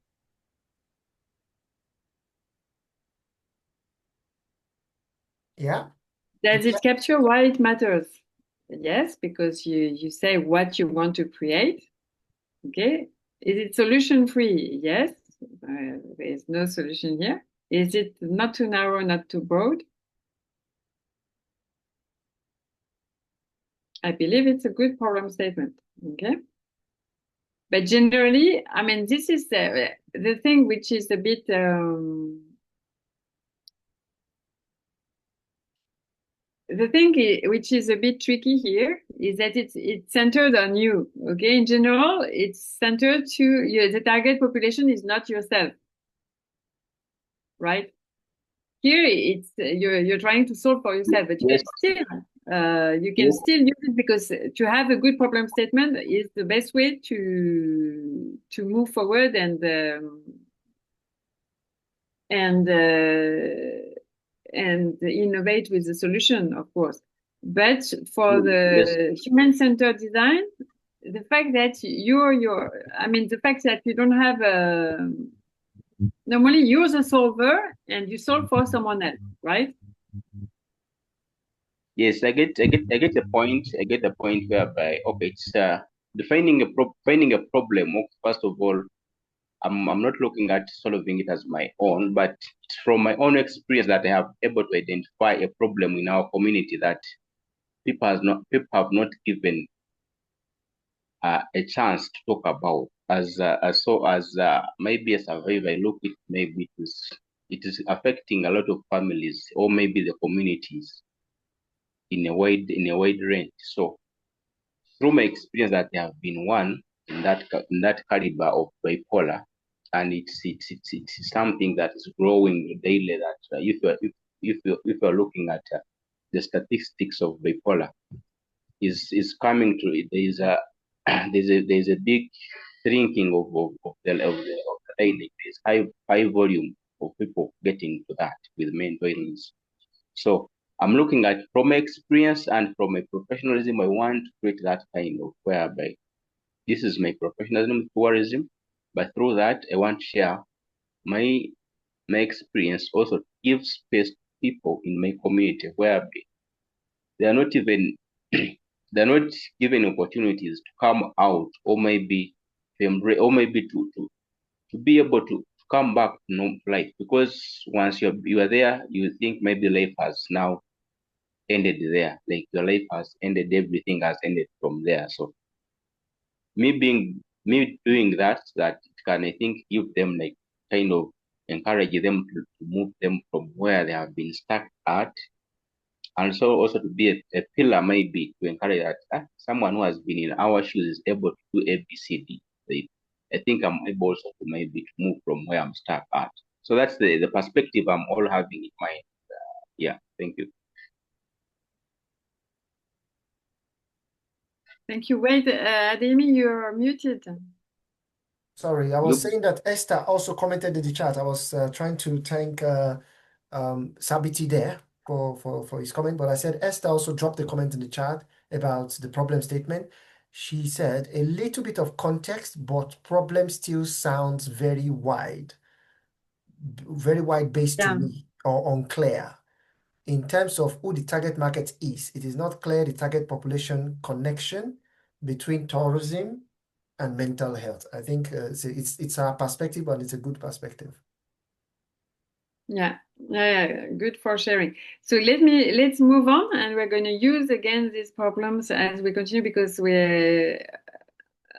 Yeah. Does it capture why it matters? Yes, because you say what you want to create. Okay. Is it solution free? Yes. There is no solution here. Is it not too narrow, not too broad? I believe it's a good problem statement. Okay. But generally, I mean, this is the thing which is a bit the thing which is a bit tricky here is that it's centered on you. Okay, in general, it's centered to you. The target population is not yourself, right? Here, it's you're trying to solve for yourself, but you Yes. can still use it, because to have a good problem statement is the best way to move forward and innovate with the solution, of course. But for the human-centered design, the fact that the fact that you don't have normally you're the solver and you solve for someone else, right? Yes, I get the point. I get the point whereby, okay, it's defining a problem. First of all, I'm not looking at solving it as my own, but from my own experience that I have able to identify a problem in our community that people have not given a chance to talk about. As maybe a survivor, I look at maybe it is affecting a lot of families, or maybe the communities in a wide range. So through my experience that I have been one in that caliber of bipolar, and it's something that is growing daily. That if you're looking at the statistics of bipolar, is coming to it. There's a big shrinking of the dining. There's high volume of people getting to that with main toilets. So I'm looking at from experience and from a professionalism, I want to create that kind of whereby this is my professionalism tourism, but through that I want to share my experience, also to give space to people in my community whereby they are not even they're not given opportunities to come out, or maybe or maybe to be able to come back to normal life, because once you are there, you think maybe life has now ended there, like your life has ended, everything has ended from there. So me doing that can, I think, give them, like, kind of encourage them to move them from where they have been stuck at, and so also to be a pillar, maybe to encourage that someone who has been in our shoes is able to do ABCD. I think I'm able also to maybe to move from where I'm stuck at. So that's the perspective I'm all having in mind. Yeah, thank you. Thank you. Wait, Adeyemi, you're muted. Sorry, I was saying that Esther also commented in the chat. I was trying to thank Sabiti there for his comment, but I said Esther also dropped a comment in the chat about the problem statement. She said a little bit of context, but problem still sounds very wide based to me, or unclear. In terms of who the target market is, it is not clear the target population connection between tourism and mental health. I think it's our perspective, and it's a good perspective. Yeah, good for sharing. So let's move on, and we're going to use again these problems as we continue, because I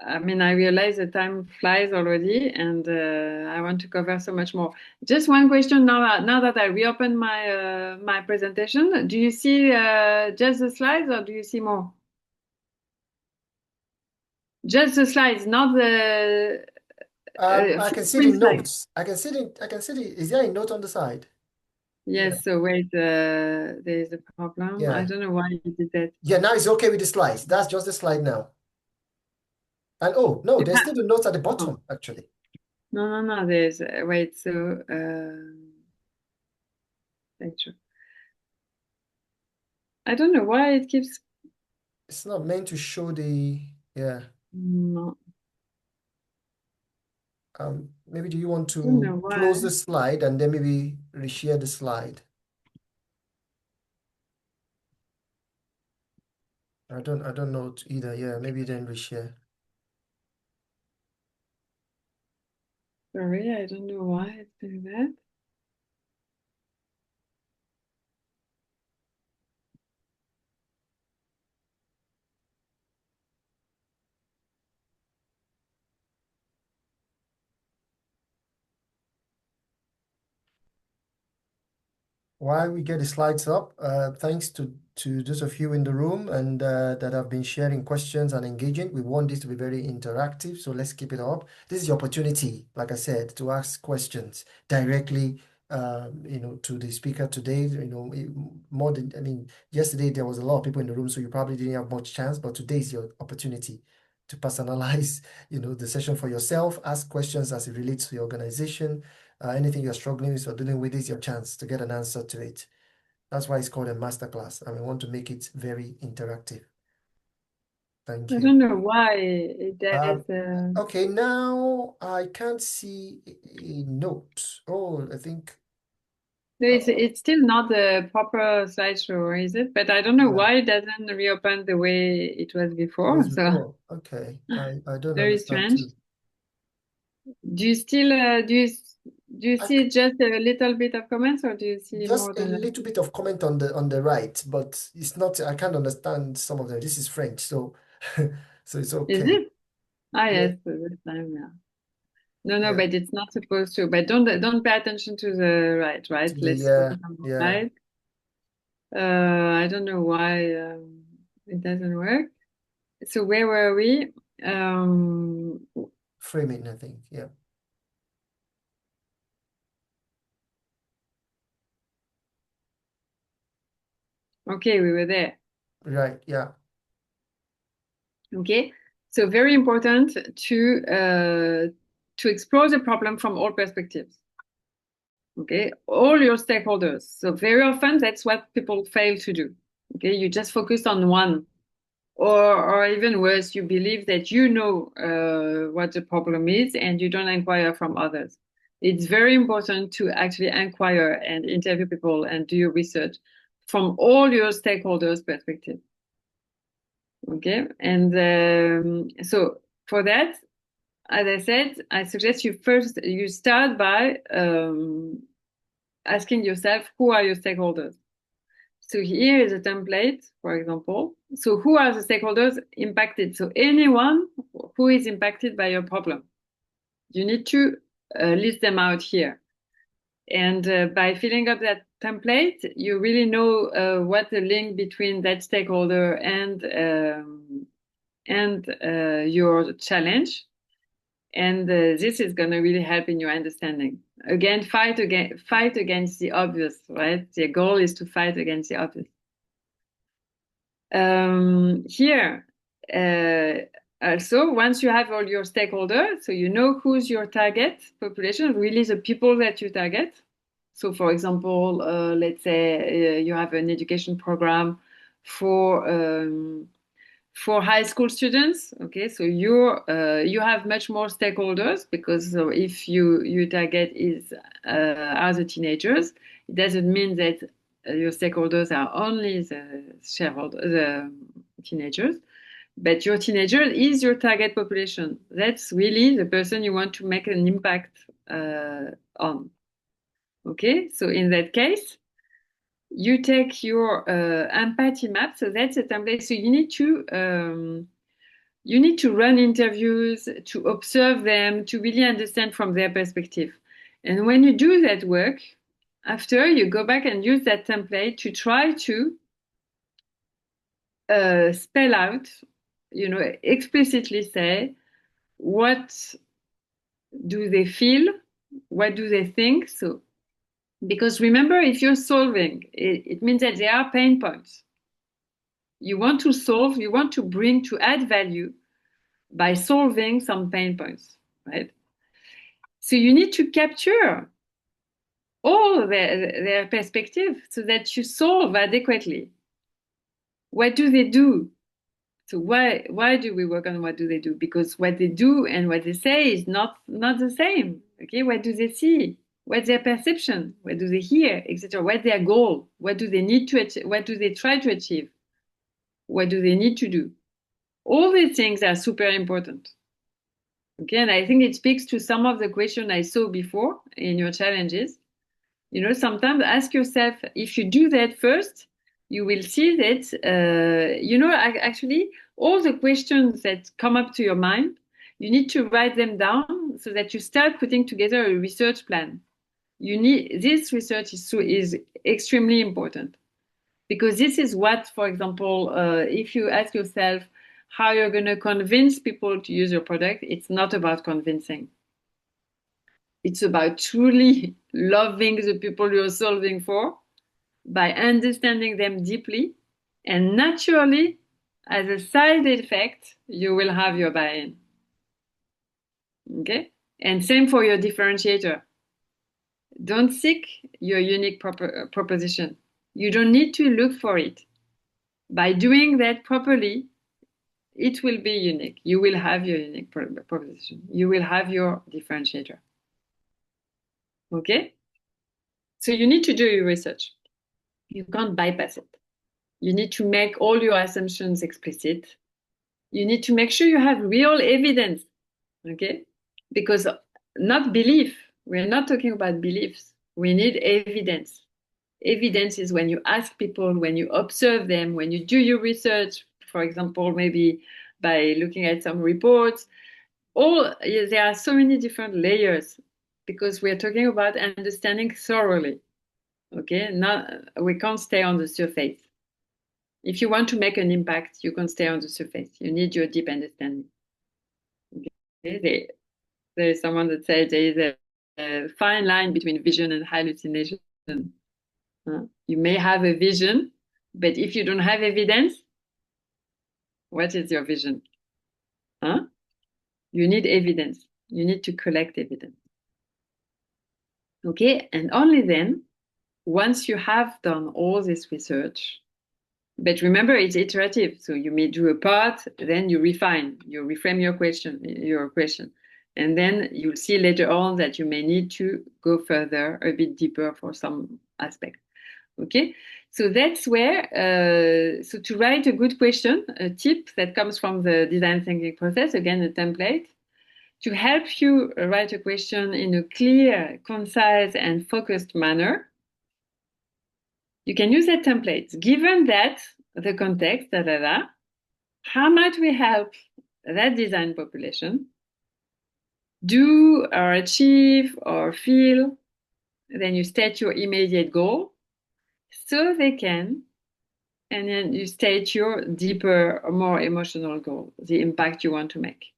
realize the time flies already, and I want to cover so much more. Just one question now that I reopen my my presentation. Do you see just the slides, or do you see more? Just the slides, not the. I can see the notes. I can see the. Is there a note on the side? Yes. Yeah. So wait, there is a problem. Yeah. I don't know why you did that. Yeah, now it's okay with the slides. That's just the slide now. And oh no, there's still the notes at the bottom, actually. No. There's wait. So I don't know why it keeps. It's not meant to show the No. Maybe do you want to close the slide and then maybe reshare the slide? I don't know either. Yeah, maybe then reshare. Sorry, I don't know why it's doing that. While we get the slides up, thanks to those of you in the room and that have been sharing questions and engaging. We want this to be very interactive, so let's keep it up. This is the opportunity, like I said, to ask questions directly, to the speaker today. More than, yesterday there was a lot of people in the room, so you probably didn't have much chance, but today is your opportunity to personalize, the session for yourself, ask questions as it relates to your organization. Anything you're struggling with or dealing with, is your chance to get an answer to it. That's why it's called a masterclass, and we want to make it very interactive. Thank you. I don't know why it does. Okay, now I can't see a note. Oh, I think it's still not the proper slideshow, is it? But I don't know why it doesn't reopen the way it was before. Okay, I don't very understand strange. too. Do you still do you see just a little bit of comments, or do you see just more a than that? little bit of comment on the right, but it's not. I can't understand some of them. This is French, so so it's okay. Is it? Yes, this time, yeah. No, but it's not supposed to. But don't pay attention to the right. Let's focus on the right. I don't know why it doesn't work. So where were we? Framing, I think. Yeah. Okay, we were there. Right. Yeah. Okay, so very important to explore the problem from all perspectives. Okay, all your stakeholders. So very often that's what people fail to do. Okay, you just focus on one, or even worse, you believe that you know what the problem is and you don't inquire from others. It's very important to actually inquire and interview people and do your research from all your stakeholders' perspective. Okay, and so for that, as I said, I suggest you start by asking yourself, who are your stakeholders? So here is a template, for example. So who are the stakeholders impacted? So anyone who is impacted by your problem. You need to list them out here. And by filling up that template, you really know what the link between that stakeholder and your challenge. And this is going to really help in your understanding. Again, fight against the obvious, right? The goal is to fight against the obvious. Here, also, once you have all your stakeholders, so you know who's your target population, really the people that you target. So, for example, let's say you have an education program for high school students. Okay, so you have much more stakeholders because if your target is are the teenagers, it doesn't mean that your stakeholders are only the teenagers, but your teenager is your target population. That's really the person you want to make an impact on. Okay, so in that case, you take your empathy map. So that's a template. So you need to run interviews, to observe them, to really understand from their perspective. And when you do that work, after you go back and use that template to try to spell out, explicitly say, what do they feel? What do they think? So, because remember, if you're solving, it means that there are pain points. You want to solve, you want to add value by solving some pain points, right? So you need to capture all their perspective so that you solve adequately. What do they do? So why do we work on what do they do? Because what they do and what they say is not the same. Okay, what do they see? What's their perception? What do they hear, etc.? What's their goal? What do they need to achieve? What do they try to achieve? What do they need to do? All these things are super important. Okay, and I think it speaks to some of the questions I saw before in your challenges. Sometimes ask yourself, if you do that first, you will see that, actually, all the questions that come up to your mind, you need to write them down so that you start putting together a research plan. This research is extremely important because this is what, for example, if you ask yourself how you're going to convince people to use your product, it's not about convincing. It's about truly loving the people you're solving for by understanding them deeply. And naturally, as a side effect, you will have your buy-in. Okay? And same for your differentiator. Don't seek your unique proposition. You don't need to look for it. By doing that properly, it will be unique. You will have your unique proposition. You will have your differentiator. Okay? So you need to do your research. You can't bypass it. You need to make all your assumptions explicit. You need to make sure you have real evidence. Okay? Because not belief. We're not talking about beliefs. We need evidence. Evidence is when you ask people, when you observe them, when you do your research, for example, maybe by looking at some reports. There are so many different layers because we're talking about understanding thoroughly. Okay, we can't stay on the surface. If you want to make an impact, you can't stay on the surface. You need your deep understanding. Okay? There is someone that said there is a fine line between vision and hallucination. You may have a vision, but if you don't have evidence, what is your vision? Huh? You need evidence. You need to collect evidence. Okay, and only then, once you have done all this research, but remember it's iterative. So you may do a part, then you refine, you reframe your question. And then you'll see later on that you may need to go further, a bit deeper for some aspect. Okay, so that's where, so to write a good question, a tip that comes from the design thinking process, again, a template, to help you write a question in a clear, concise, and focused manner. You can use that template. Given that, the context, how might we help that design population do or achieve or feel? Then you state your immediate goal so they can, and then you state your deeper, more emotional goal, the impact you want to make.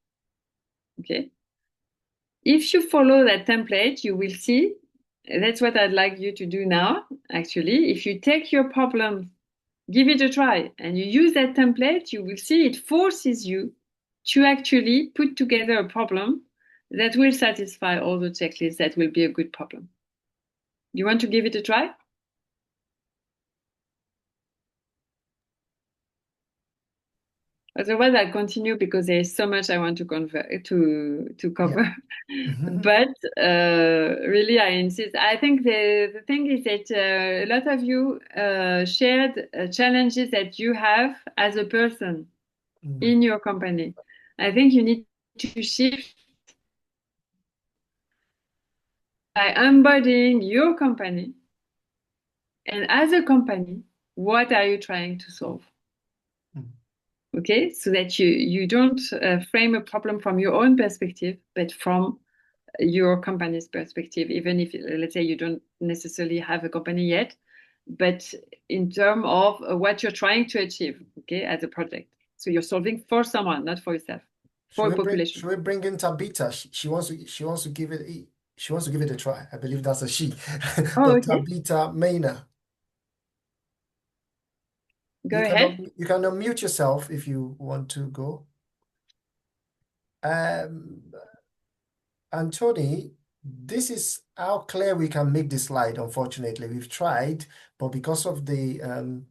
Okay. If you follow that template, you will see, that's what I'd like you to do now, actually. If you take your problem, give it a try, and you use that template, you will see it forces you to actually put together a problem that will satisfy all the checklists, that will be a good problem. You want to give it a try? Otherwise, I'll continue because there is so much I want to cover. Yeah. But really, I insist. I think the thing is that a lot of you shared challenges that you have as a person in your company. I think you need to shift by embodying your company. And as a company, what are you trying to solve? Okay, so that you don't frame a problem from your own perspective, but from your company's perspective, even if, let's say, you don't necessarily have a company yet, but in terms of what you're trying to achieve, okay, as a project. So you're solving for someone, not for yourself, for a population. Should we bring in Tabitha? She wants to give it a try. I believe that's a she. Oh, okay. Tabitha Maina. Go ahead. You can unmute yourself if you want to go. Anthony, this is how clear we can make this slide. Unfortunately, we've tried, but because of the notes on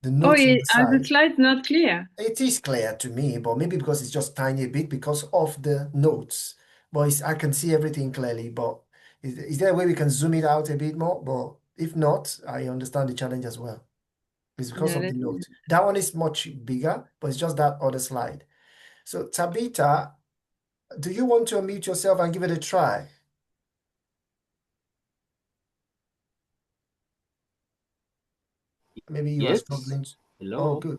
the Are the side, slides not clear? it is clear to me, but maybe because it's just tiny a bit because of the notes. But I can see everything clearly. But is there a way we can zoom it out a bit more? But if not, I understand the challenge as well. It's because of the note. That one is much bigger, but it's just that other slide. So Tabitha, do you want to unmute yourself and give it a try? Maybe you are struggling. Hello. Oh, good.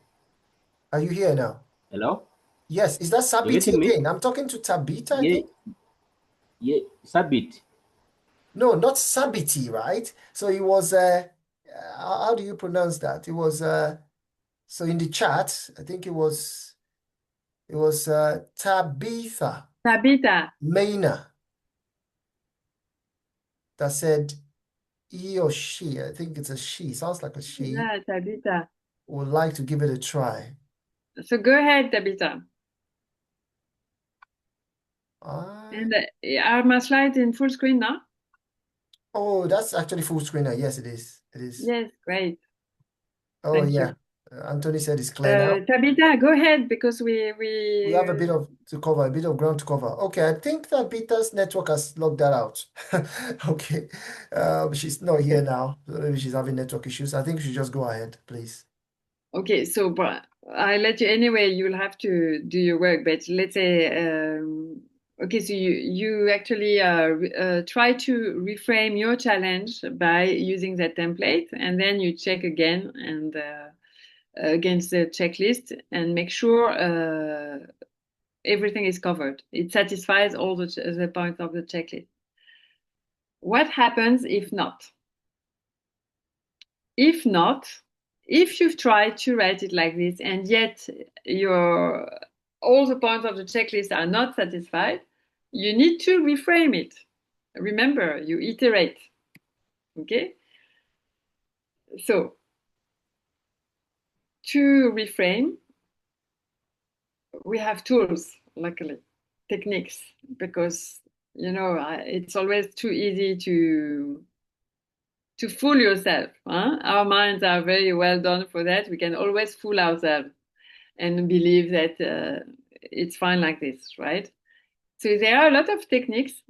Are you here now? Hello. Yes. Is that Sabiti again? I'm talking to Tabitha, I think. Yeah, Sabit. No, not Sabiti, right? So it was how do you pronounce that? It was so in the chat, I think it was Tabitha Maina that said he or she, I think it's a she, sounds like a she. Yeah, Tabitha. Would like to give it a try. So go ahead, Tabitha. And are my slides in full screen now? Oh, that's actually full screen now. Yes, it is. It is. Yes, great. Oh, Thank yeah. you. Anthony said it's clear now. Tabitha, go ahead because we have a bit of ground to cover. Okay, I think that Peter's network has locked that out. Okay, she's not here now. So maybe she's having network issues. I think we should just go ahead, please. Okay, so but I'll let you anyway. You'll have to do your work, but let's say, okay, so you actually try to reframe your challenge by using that template, and then you check again and against the checklist and make sure everything is covered. It satisfies all the points of the checklist. What happens if not? If not, if you've tried to write it like this and yet all the points of the checklist are not satisfied, you need to reframe it. Remember, you iterate. Okay? So, to reframe, we have tools, luckily, techniques, because it's always too easy to fool yourself. Huh? Our minds are very well done for that. We can always fool ourselves and believe that it's fine like this, right? So there are a lot of techniques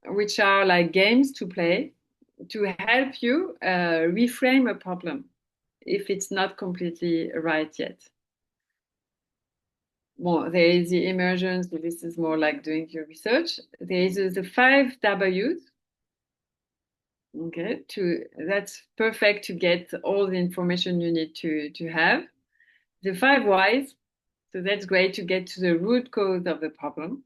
which are like games to play to help you reframe a problem if it's not completely right yet. Well, there is the immersion, so this is more like doing your research. There is the 5 W's. Okay, that's perfect to get all the information you need to have. The 5 whys, so that's great to get to the root cause of the problem.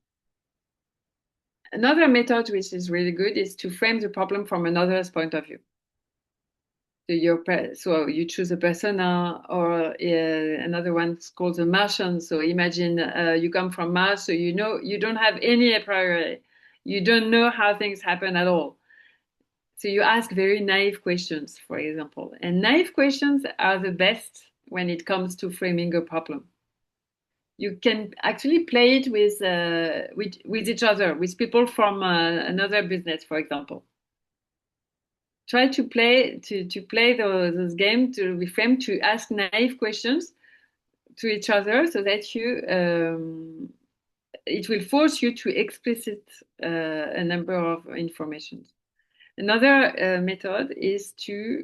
Another method which is really good is to frame the problem from another's point of view. So you choose a persona, or another one's called the Martian. So imagine you come from Mars, so you don't have any a priori. You don't know how things happen at all. So you ask very naive questions, for example. And naive questions are the best when it comes to framing a problem. You can actually play it with each other, with people from another business, for example. Try to play those games, to reframe, to ask naive questions to each other, so that it will force you to explicit a number of information. Another method is to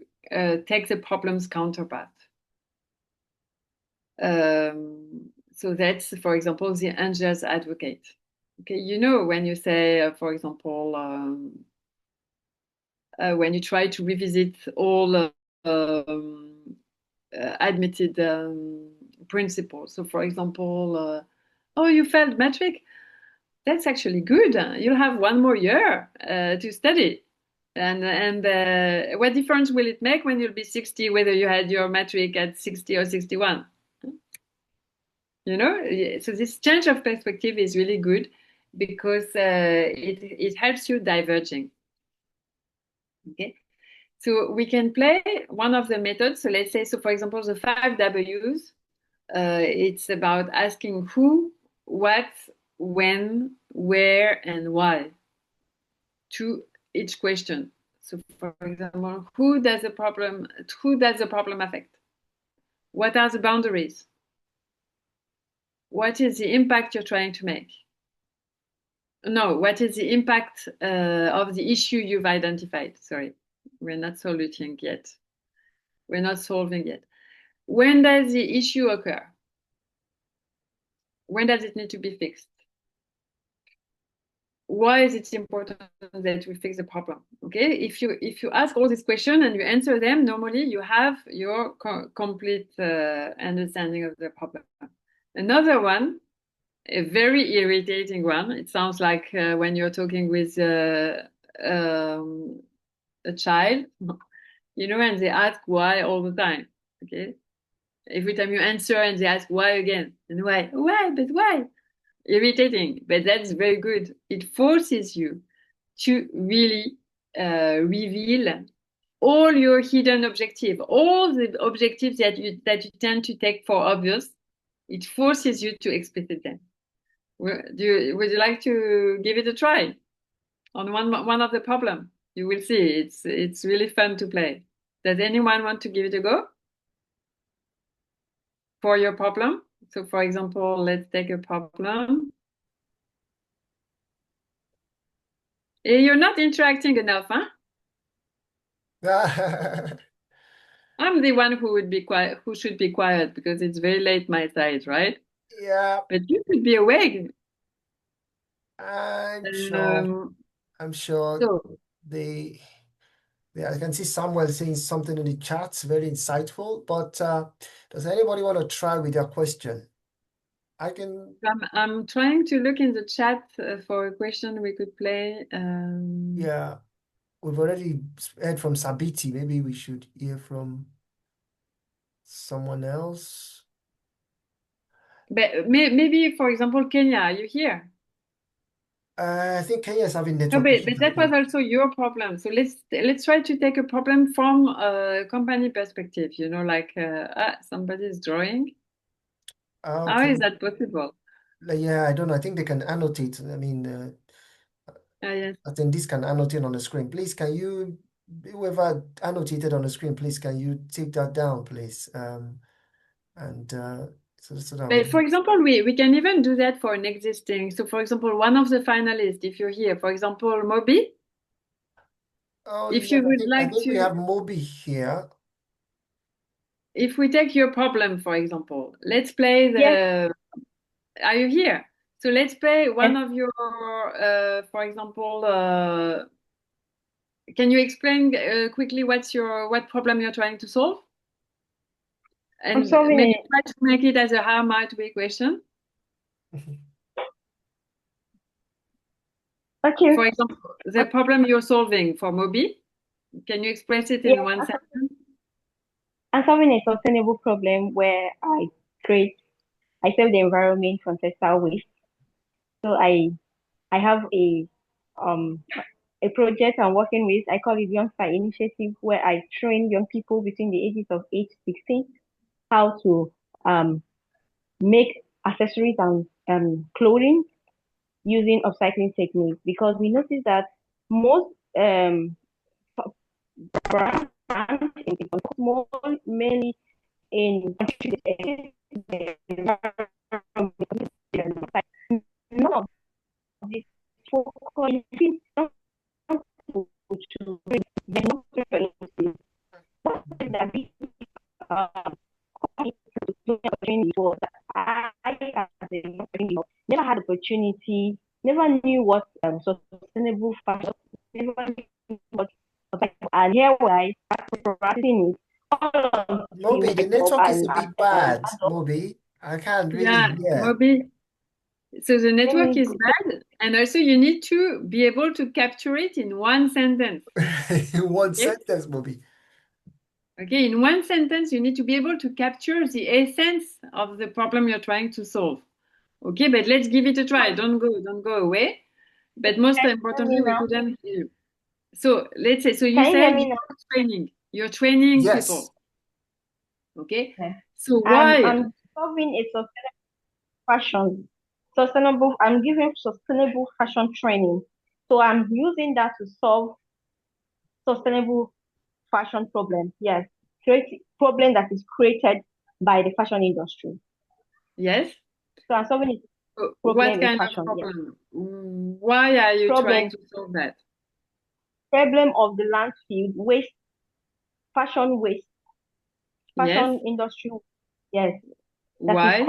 take the problem's counterpart. So that's, for example, the angel's advocate. Okay, when you say, for example, when you try to revisit all admitted principles. So, for example, oh, you failed metric? That's actually good. You'll have 1 more year to study. And what difference will it make when you'll be 60, whether you had your metric at 60 or 61? So this change of perspective is really good, because it helps you diverging. Okay, so we can play one of the methods. So let's say, so for example, the 5 W's, it's about asking who, what, when, where, and why to each question. So for example, who does the problem affect? What are the boundaries? What is the impact you're trying to make? No, what is the impact of the issue you've identified? Sorry, we're not solving yet. We're not solving yet. When does the issue occur? When does it need to be fixed? Why is it important that we fix the problem? Okay, if you ask all these questions and you answer them, normally you have your complete understanding of the problem. Another one, a very irritating one. It sounds like when you're talking with a child, and they ask why all the time. Okay, every time you answer and they ask why again, and why, but why? Irritating, but that's very good. It forces you to really reveal all your hidden objectives, all the objectives that you tend to take for obvious. It forces you to explicit them. Would you like to give it a try on one of the problem? You will see it's really fun to play. Does anyone want to give it a go for your problem? So for example, let's take a problem. You're not interacting enough, huh? I'm the one who would be quiet, who should be quiet, because it's very late my side, right? Yeah. But you could be awake. I'm sure. So, I can see Samuel saying something in the chat, very insightful. But does anybody want to try with their question? I'm trying to look in the chat for a question we could play. Yeah, we've already heard from Sabiti. Maybe we should hear from someone else. But maybe, for example, Kenya, are you here? I think Kenya is having network No, but issues. that was also your problem. So let's try to take a problem from a company perspective. Like somebody is drawing. Okay. How is that possible? Yeah, I don't know. I think they can annotate. I mean, Yes. I think this can annotate on the screen. Please, can you, whoever annotated on the screen, please, can you take that down, please? And so that But for example, we can even do that for an existing. So for example, one of the finalists, if you're here, for example, Moby, if yeah, you would I like think we to, have Moby here. if we take your problem, for example, let's play the, Yes. Are you here? So let's play one of your, for example, can you explain quickly what problem you're trying to solve? I'm And solving maybe it. try to make it as a how might we question. Okay. For example, the problem you're solving for Moby, can you express it in one sentence? I'm solving a sustainable problem where I save the environment from textile waste. So I have a project I'm working with. I call it Young Star Initiative, where I train young people between the ages of 8 to 16 how to make accessories and clothing using upcycling techniques, because we notice that most brands more mainly in countries none of this focus to bring never had opportunity, never knew what sustainable fashion, never knew what, and here I practicing it. Moby, the network is a bit bad. Moby, I can't really hear. Moby. So the network is bad, and also you need to be able to capture it in one sentence. In one sentence, Moby. Okay, in one sentence, you need to be able to capture the essence of the problem you're trying to solve. Okay, but let's give it a try. Don't go away. But most importantly, we couldn't hear you. So let's say, so you said you're training people. Okay. So why? I'm solving a I'm giving sustainable fashion training. So I'm using that to solve sustainable fashion problem. Yes. Create problem that is created by the fashion industry. Yes. So I'm solving it. What kind of problem? Yes. Why are you trying to solve that? Problem of the landfill waste, fashion waste, fashion industry. Yes. That Why?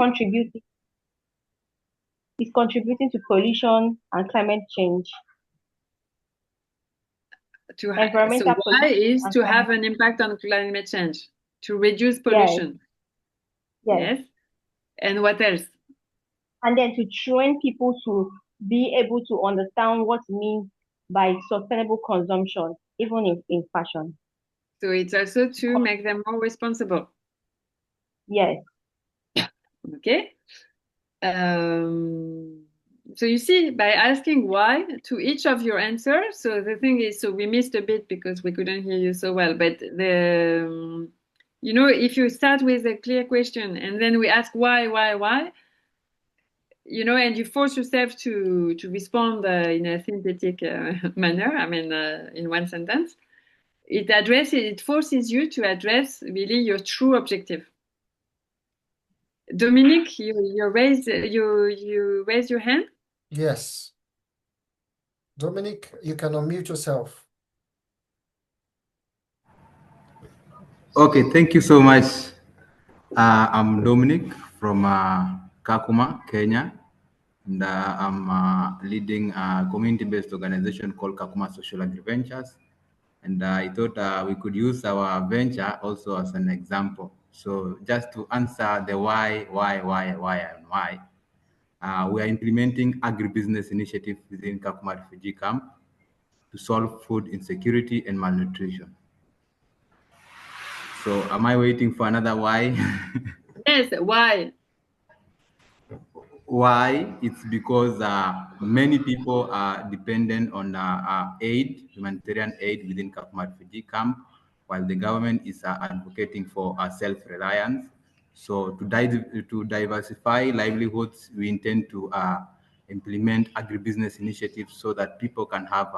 Is contributing to pollution and climate change. So why is to have an impact on climate change, to reduce pollution. Yes. And what else? And then to train people to be able to understand what it means by sustainable consumption, even in fashion. So it's also to make them more responsible. Yes. Okay. So you see, by asking why to each of your answers, so the thing is, so we missed a bit because we couldn't hear you so well, but you know, if you start with a clear question and then we ask why, you know, and you force yourself to respond in a synthetic manner, I mean, in one sentence, it forces you to address really your true objective. Dominic, you raise your hand? Yes. Dominic, you can unmute yourself. Okay, thank you so much. I'm Dominic from Kakuma, Kenya, and I'm leading a community-based organization called Kakuma Social Agri Ventures. And I thought we could use our venture also as an example. So just to answer the why, and why, we are implementing agribusiness initiative within Kakuma refugee camp to solve food insecurity and malnutrition. So am I waiting for another why? Yes, why? Why? It's because many people are dependent on aid, humanitarian aid within Kakuma refugee camp, while the government is advocating for self-reliance. So to diversify livelihoods, we intend to implement agribusiness initiatives so that people can have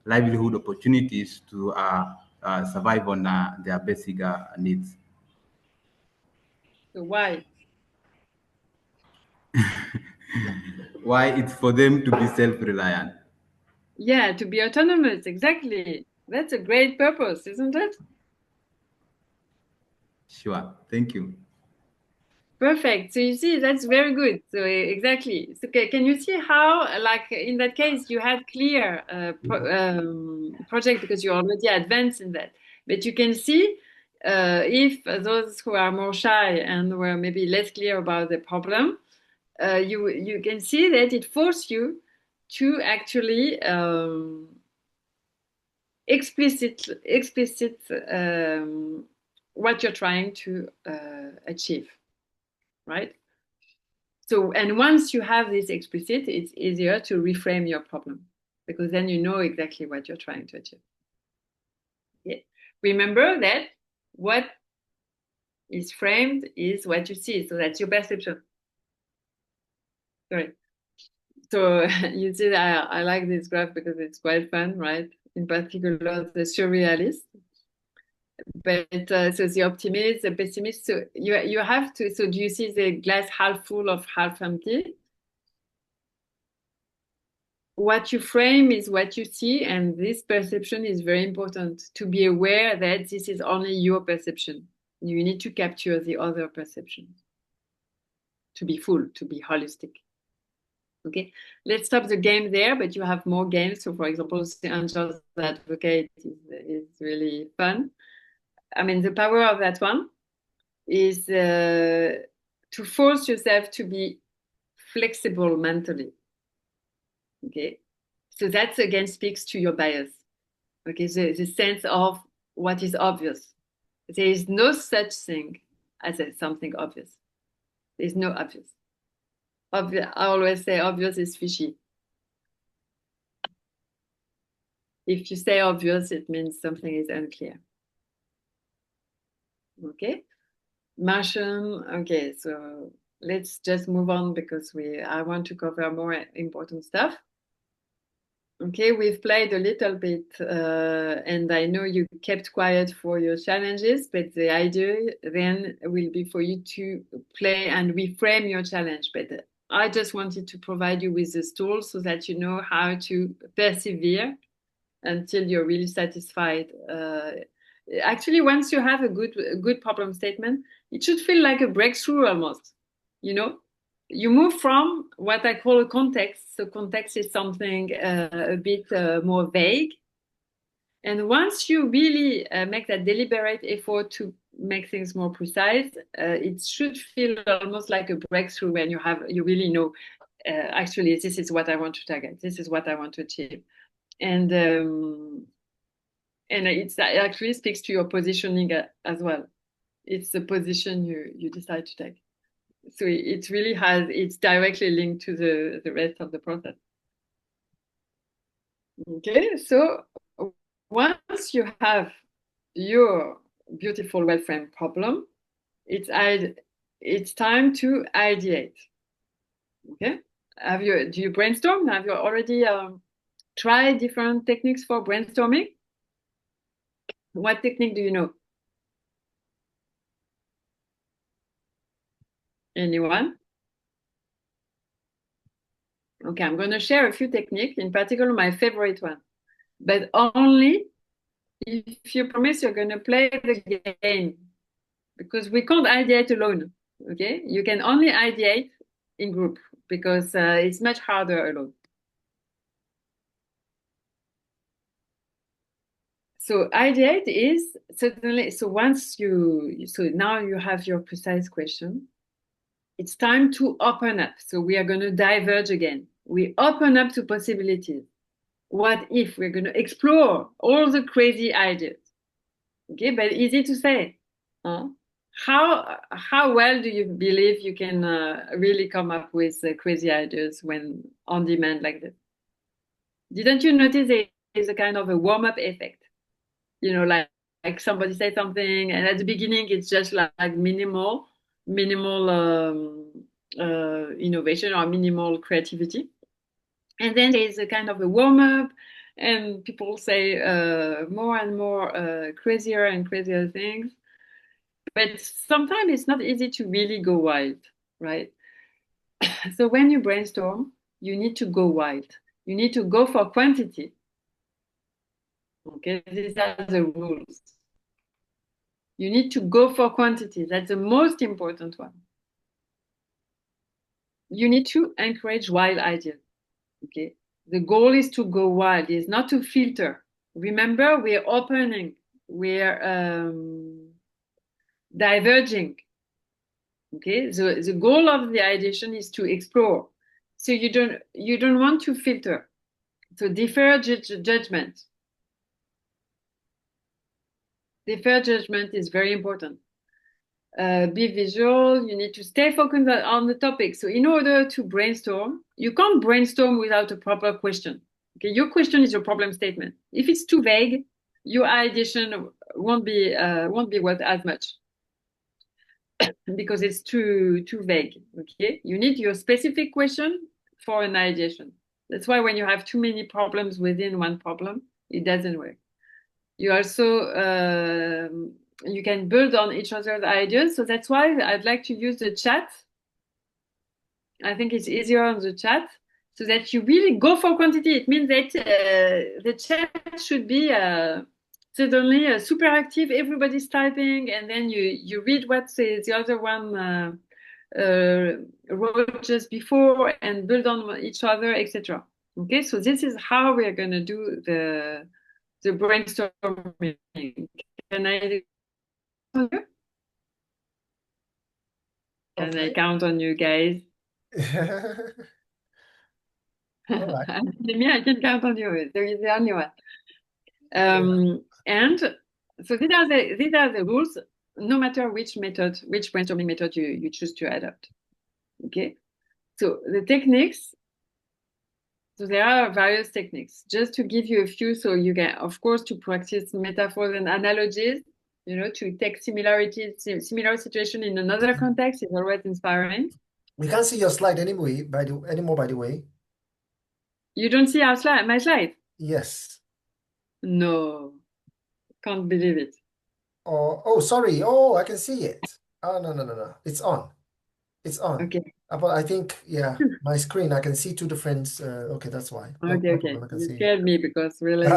livelihood opportunities to survive on their basic needs. So why? Why? It's for them to be self-reliant. Yeah, to be autonomous, exactly. That's a great purpose, isn't it? Sure, thank you. Perfect. So you see, that's very good. So exactly. So can you see how, like in that case, you had clear project because you're already advanced in that. But you can see if those who are more shy and were maybe less clear about the problem, you can see that it forces you to actually explicit what you're trying to achieve, right? So, and once you have this explicit, it's easier to reframe your problem because then you know exactly what you're trying to achieve. Yeah. Remember that what is framed is what you see. So that's your perception. Sorry. So you see, I like this graph because it's quite fun, right? In particular, the surrealist. But so the optimist, the pessimist. So you have to. So do you see the glass half full or half empty? What you frame is what you see, and this perception is very important to be aware that this is only your perception. You need to capture the other perception to be full, to be holistic. Okay, let's stop the game there, but you have more games. So, for example, the Angel's Advocate is really fun. I mean, the power of that one is to force yourself to be flexible mentally. Okay, so that again speaks to your bias. Okay, the sense of what is obvious. There is no such thing as something obvious. There is no obvious. I always say obvious is fishy. If you say obvious, it means something is unclear. Okay, Martian. Okay, so let's just move on because I want to cover more important stuff. Okay, we've played a little bit, and I know you kept quiet for your challenges, but the idea then will be for you to play and reframe your challenge. But I just wanted to provide you with this tool so that you know how to persevere until you're really satisfied. Actually, once you have a good problem statement, it should feel like a breakthrough almost, you know? You move from what I call a context. So context is something a bit more vague. And once you really make that deliberate effort to make things more precise, it should feel almost like a breakthrough when you really know, actually, this is what I want to target. This is what I want to achieve. And it actually speaks to your positioning as well. It's the position you decide to take. So it really it's directly linked to the rest of the process. Okay, so once you have your beautiful well-framed problem, it's time to ideate. Okay, do you brainstorm? Have you already tried different techniques for brainstorming? What technique do you know? Anyone? Okay, I'm going to share a few techniques, in particular my favorite one, but only if you promise you're going to play the game, because we can't ideate alone. Okay, you can only ideate in group because it's much harder alone. So ideate is certainly, so now you have your precise question. It's time to open up. So we are going to diverge again. We open up to possibilities. What if we're going to explore all the crazy ideas? Okay, but easy to say. Huh? How well do you believe you can really come up with crazy ideas when on demand like this? Didn't you notice there is a kind of a warm-up effect? You know, like somebody says something, and at the beginning it's just like minimal, minimal innovation or minimal creativity. And then there's a kind of a warm-up, and people say more and more crazier and crazier things. But sometimes it's not easy to really go wild, right? So when you brainstorm, you need to go wild. You need to go for quantity. Okay, these are the rules. You need to go for quantity. That's the most important one. You need to encourage wild ideas. Okay, the goal is to go wild. It's not to filter. Remember, we're opening. We're diverging. Okay, so the goal of the ideation is to explore. So you don't want to filter. So defer judgment. Defer judgment is very important. Be visual. You need to stay focused on the topic. So in order to brainstorm, you can't brainstorm without a proper question. Okay, your question is your problem statement. If it's too vague, your ideation won't be worth as much because it's too vague. Okay, you need your specific question for an ideation. That's why when you have too many problems within one problem, it doesn't work. You also you can build on each other's ideas. So that's why I'd like to use the chat. I think it's easier on the chat so that you really go for quantity. It means that the chat should be suddenly super active. Everybody's typing, and then you read what the other one wrote just before and build on each other, etc. Okay, so this is how we are going to do the brainstorming. Can I Can I count on you guys? All right. I can count on you. There is the only one. And so these are the rules, no matter which brainstorming method you choose to adopt. Okay. So the techniques. So there are various techniques. Just to give you a few, so you can, of course, to practice metaphors and analogies. You know, to take similar situation in another context is always inspiring. We can't see your slide anymore, by the way. You don't see my slide? Yes. No, can't believe it. Oh, sorry. Oh, I can see it. Oh, no. It's on. It's on. Okay. But I think, yeah, my screen, I can see two different. Okay, that's why. Okay. You scared me because really.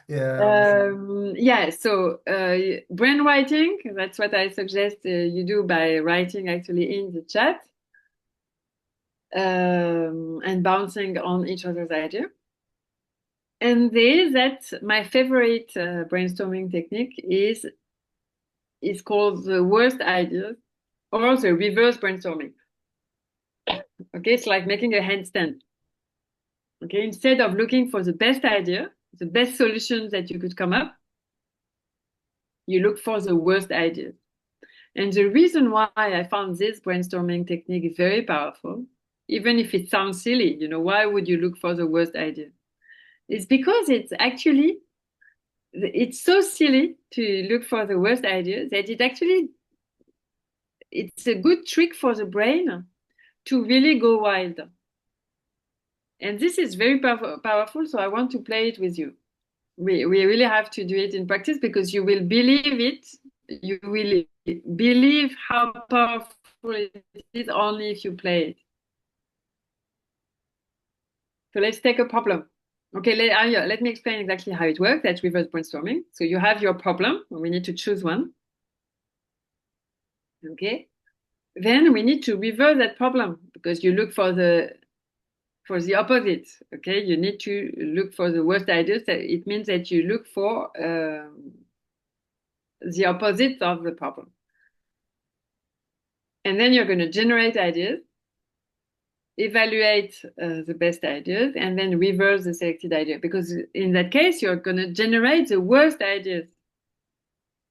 Yeah. So brainwriting, that's what I suggest you do by writing actually in the chat and bouncing on each other's idea. And that's my favorite brainstorming technique is called the worst ideas or the reverse brainstorming. Okay, it's like making a handstand. Okay, instead of looking for the best idea, the best solution that you could come up, you look for the worst ideas. And the reason why I found this brainstorming technique very powerful, even if it sounds silly, you know, why would you look for the worst idea? It's because it's so silly to look for the worst ideas that it's a good trick for the brain to really go wild. And this is very powerful, so I want to play it with you. We really have to do it in practice because you will believe it. You will believe how powerful it is only if you play it. So let's take a problem. Okay, let me explain exactly how it works. That's reverse brainstorming. So you have your problem. We need to choose one. Okay. Then we need to reverse that problem because you look for the opposite. Okay, you need to look for the worst ideas. It means that you look for the opposite of the problem. And then you're going to generate ideas, evaluate the best ideas, and then reverse the selected idea. Because in that case, you're going to generate the worst ideas.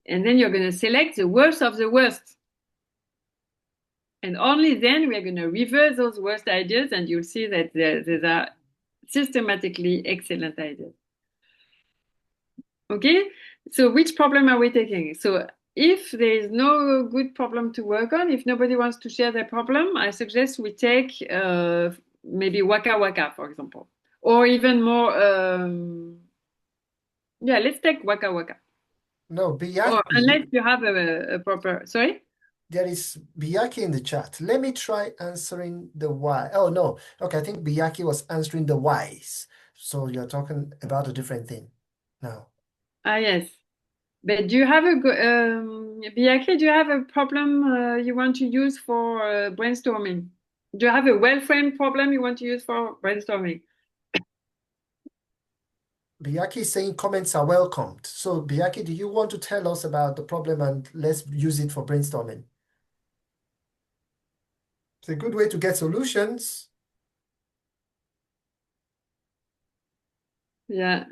And then you're going to select the worst of the worst. And only then we're going to reverse those worst ideas, and you'll see that there are systematically excellent ideas. Okay, so which problem are we taking? So if there is no good problem to work on, if nobody wants to share their problem, I suggest we take maybe Waka Waka, for example, or even more. Yeah, let's take Waka Waka. No, Biyaki. Or unless you have a proper. Sorry. There is Biyaki in the chat. Let me try answering the why. Oh no. Okay, I think Biyaki was answering the whys. So you're talking about a different thing now. Ah yes. But do you have Biyaki, do you have a problem you want to use for brainstorming? Do you have a well-framed problem you want to use for brainstorming? Biyaki is saying comments are welcomed. So Biyaki, do you want to tell us about the problem and let's use it for brainstorming? It's a good way to get solutions. Yeah.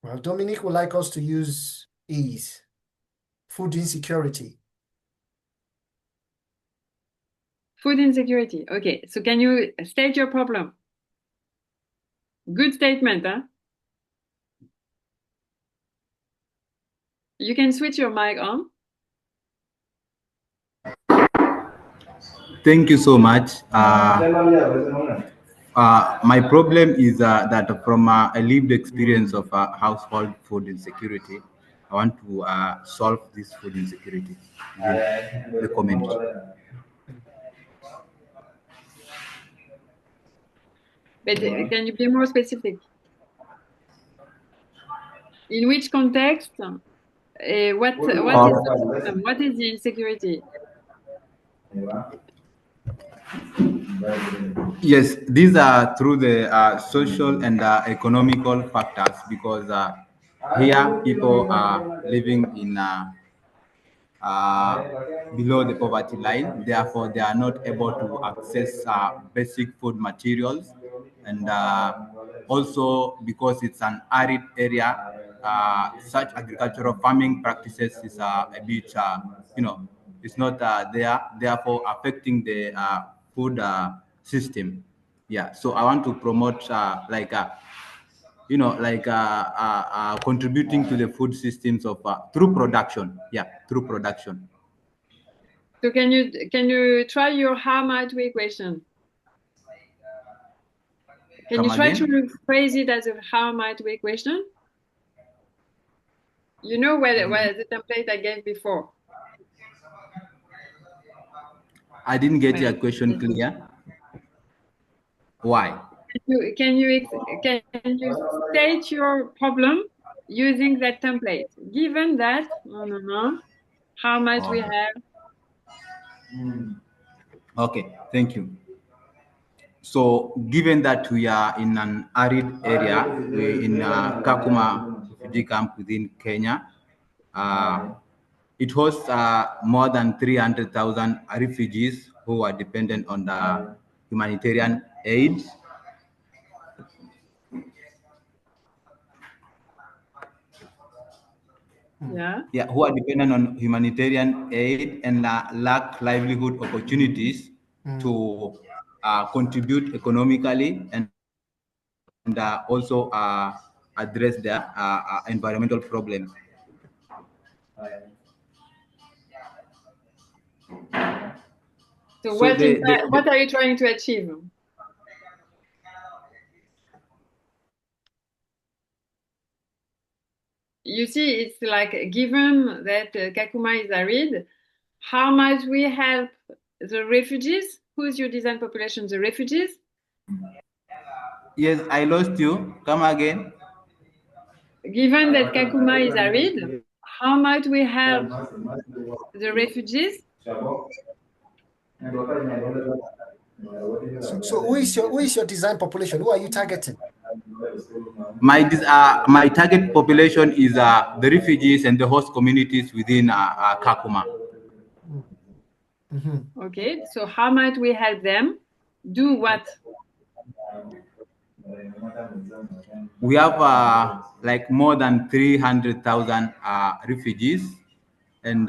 Well, Dominic would like us to use ease, food insecurity. Food insecurity. Okay, so can you state your problem? Good statement, huh? You can switch your mic on. Thank you so much. My problem is that from a lived experience of household food insecurity, I want to solve this food insecurity in the community. But can you be more specific? In which context? What is the problem? What is the insecurity? Yes, these are through the social and economical factors, because here people are living in below the poverty line. Therefore, they are not able to access basic food materials. And also because it's an arid area, such agricultural farming practices is a bit, it's not there, therefore affecting the food system. Yeah, so I want to promote contributing to the food systems of through production. Yeah, through production. So can you try your how might we equation? Can you try to phrase it as a how might we equation? You know where the template I gave before. I didn't get your question clear. Why? Can you state your problem using that template? Given that, how much we have? Okay, thank you. So, given that we are in an arid area, we're in Kakuma refugee camp within Kenya, it hosts more than 300,000 refugees who are dependent on the humanitarian aid. Yeah, who are dependent on humanitarian aid and lack livelihood opportunities to contribute economically and also address their environmental problems. So what are you trying to achieve? You see, it's like, given that Kakuma is arid, how might we help the refugees? Who's your design population? The refugees? Yes, I lost you. Come again. Given that Kakuma is arid, how might we help the refugees? So who is your design population? Who are you targeting? My target population is the refugees and the host communities within Kakuma. Okay, so how might we help them do what? We have like more than 300,000 refugees and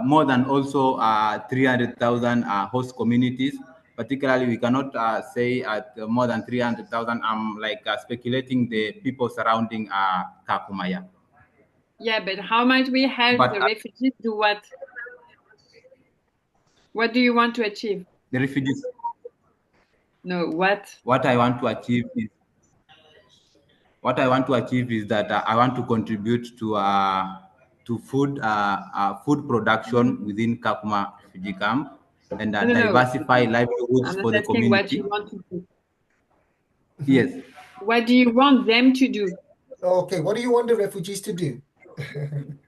more than also 300,000 host communities. particularly we cannot say at more than 300,000. I'm like speculating the people surrounding Kakuma. Yeah, but how might we help But the refugees do what? What do you want to achieve? the refugees. No, what? What I want to achieve is that I want to contribute to food production within Kakuma refugee camp and No. diversify livelihoods I'm for not the asking what community. you want to do. Yes. What do you want them to do? Okay, what do you want the refugees to do?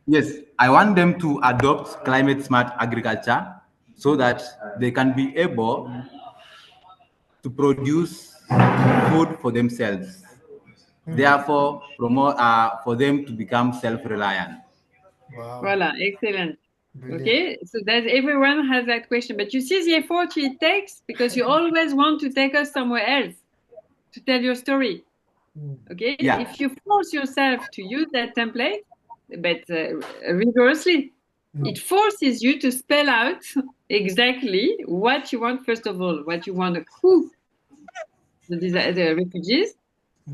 Yes, I want them to adopt climate smart agriculture so that they can be able to produce food for themselves. Therefore, promote for them to become self-reliant. Wow. Voila, excellent. Brilliant. Okay, so that everyone has that question, but you see the effort it takes because you always want to take us somewhere else to tell your story. Okay, Yeah. if you force yourself to use that template, but rigorously, it forces you to spell out exactly what you want. First of all, what you want to who the refugees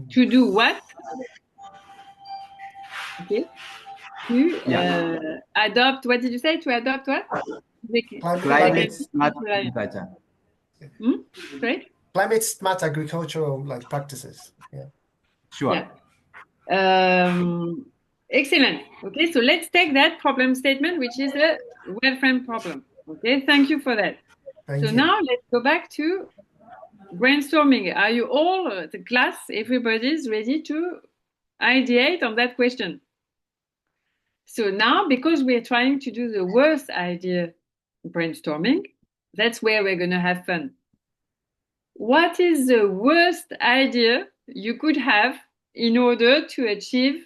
to do what. Okay, to adopt. What did you say? To adopt what? Climate smart agriculture. Sorry? Climate smart agricultural like practices. Yeah. Sure. Yeah. Excellent. Okay, so let's take that problem statement, which is a well-framed problem. Okay, thank you for that. Thank you. Now let's go back to brainstorming. Are you all, the class, everybody's ready to ideate on that question? So now, because we're trying to do the worst idea brainstorming, that's where we're going to have fun. What is the worst idea you could have in order to achieve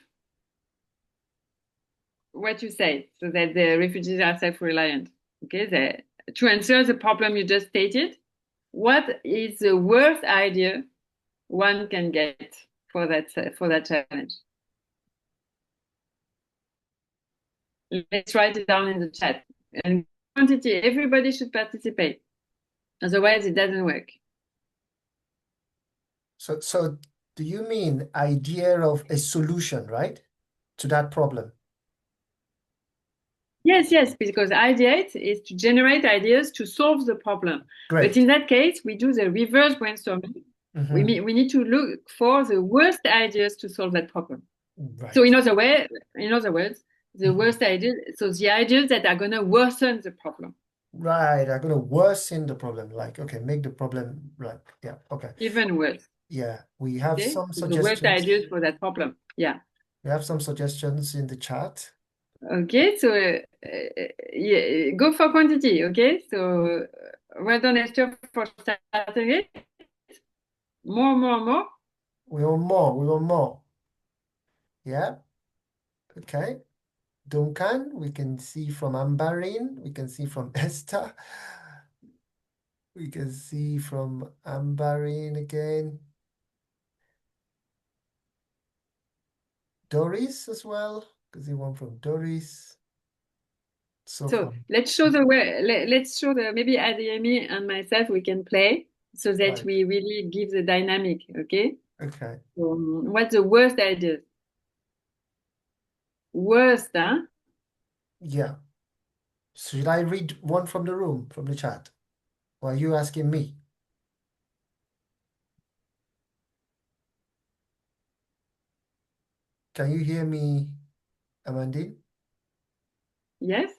what you say, so that the refugees are self-reliant? Okay, to answer the problem you just stated, what is the worst idea one can get for that challenge? Let's write it down in the chat. And quantity, everybody should participate. Otherwise, it doesn't work. So do you mean idea of a solution, right, to that problem? Yes, because ideate is to generate ideas to solve the problem. Great. But in that case, we do the reverse brainstorming. We need to look for the worst ideas to solve that problem. Right. So in other words, the worst ideas, so the ideas that are going to worsen the problem. Right, are going to worsen the problem. Like, okay, make the problem right. Yeah, okay. Even worse. Yeah, we have some So suggestions. the worst ideas for that problem. Yeah. We have some suggestions in the chat. Okay, so yeah, go for quantity. Okay, so well done, Esther, for starting it. More. We want more. Yeah. Okay. Duncan, we can see from Ambarine, we can see from Esther. We can see from Ambarine again. Doris as well. Can see one from Doris. So let's show the way. Let's show the maybe Adeyemi and myself we can play so that we really give the dynamic. Okay. Okay. So, what's the worst idea? Worst, huh? Yeah. Should I read one from the room, from the chat? Or are you asking me? Can you hear me, Amandine? Yes.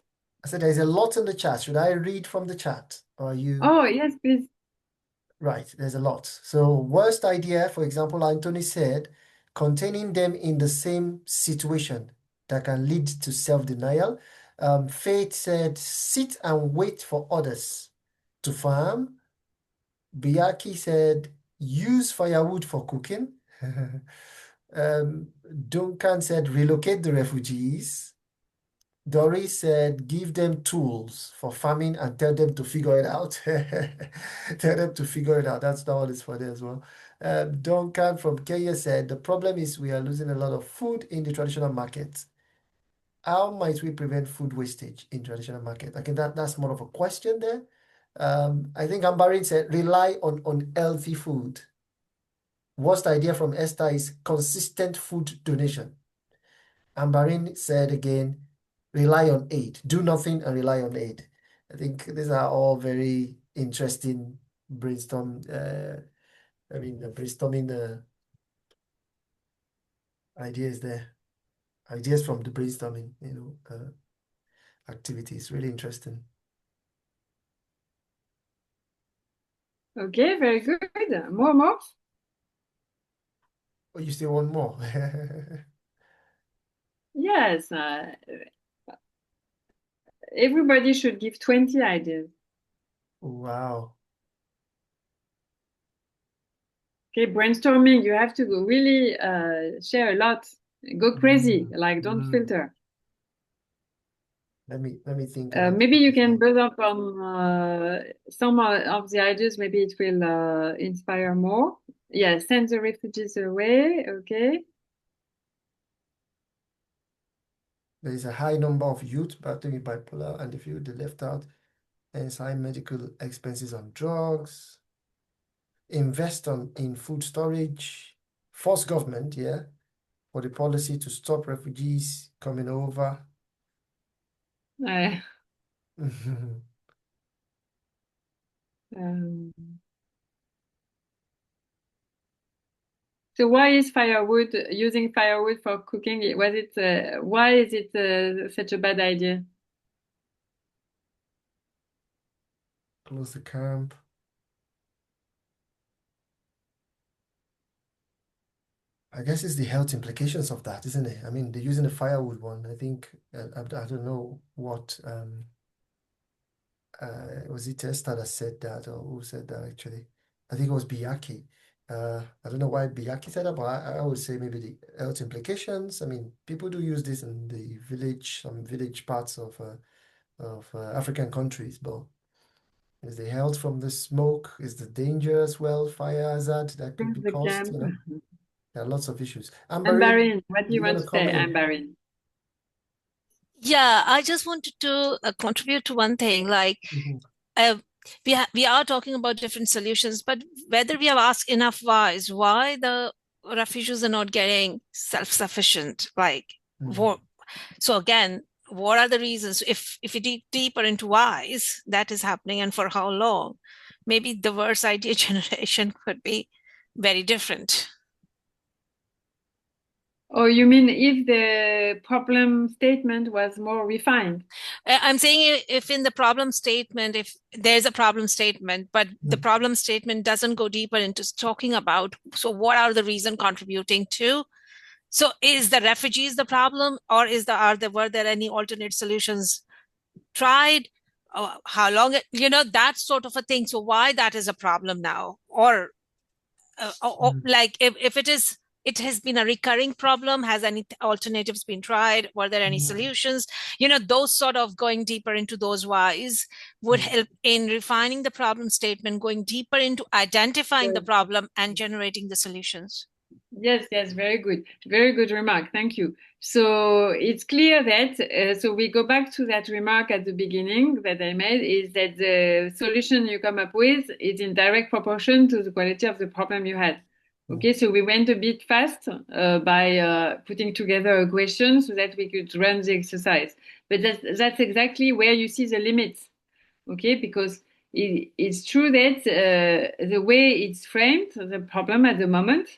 I said there's a lot in the chat. Should I read from the chat? Or are you? Oh, yes, please. Right, there's a lot. So worst idea, for example, Anthony said, containing them in the same situation that can lead to self-denial. Faith said, sit and wait for others to farm. Biaki said, use firewood for cooking. Duncan said, relocate the refugees. Doris said, give them tools for farming and tell them to figure it out. Tell them to figure it out. That's not what it's for there as well. Duncan from Kenya said, the problem is we are losing a lot of food in the traditional market. How might we prevent food wastage in traditional market? I think that's more of a question there. I think Ambarin said rely on healthy food. What's the idea from Esther is consistent food donation. Ambarin said again, rely on aid. Do nothing and rely on aid. I think these are all very interesting brainstorming ideas there. Ideas from the brainstorming, activities. Really interesting. Okay, very good. More. Oh, you still want more? Yes. Everybody should give 20 ideas. Wow. Okay, brainstorming, you have to go really share a lot. Go crazy, like don't filter. Let me think. Maybe you can build up on some of the ideas. Maybe it will inspire more. Yeah, send the refugees away. Okay. There is a high number of youth battling with bipolar, and if you left out, hence high medical expenses on drugs. Invest in food storage. Force government, yeah, for the policy to stop refugees coming over. So why is using firewood for cooking? Why is it such a bad idea? Close the camp. I guess it's the health implications of that, isn't it? I mean, they're using the firewood one. I think I don't know what was it Esther that said that, or who said that actually? I think it was Biyaki. I don't know why Biyaki said that, but I would say maybe the health implications. I mean, people do use this in the some village parts of African countries, but is the health from the smoke? Is the danger as well? Fire hazard that could be The caused, camp. There are lots of issues. Ambarin, what do you want to come say, in? Ambarin? Yeah, I just wanted to contribute to one thing. Like, we are talking about different solutions, but whether we have asked enough whys, why the refugees are not getting self-sufficient, like, so again, what are the reasons? If you dig deeper into whys that is happening and for how long, maybe diverse idea generation could be very different. Or you mean if the problem statement was more refined? I'm saying if in the problem statement, if there's a problem statement, but the problem statement doesn't go deeper into talking about, so what are the reasons contributing to? So is the refugees the problem, or were there any alternate solutions tried? How long, that sort of a thing. So why that is a problem now? Or like if it has been a recurring problem, has any alternatives been tried? Were there any solutions? Those sort of going deeper into those whys would help in refining the problem statement, going deeper into identifying the problem and generating the solutions. Yes, very good. Very good remark. Thank you. So it's clear that, so we go back to that remark at the beginning that I made, is that the solution you come up with is in direct proportion to the quality of the problem you had. Okay, so we went a bit fast by putting together a question so that we could run the exercise. But that's exactly where you see the limits. Okay, because it's true that the way it's framed, the problem at the moment,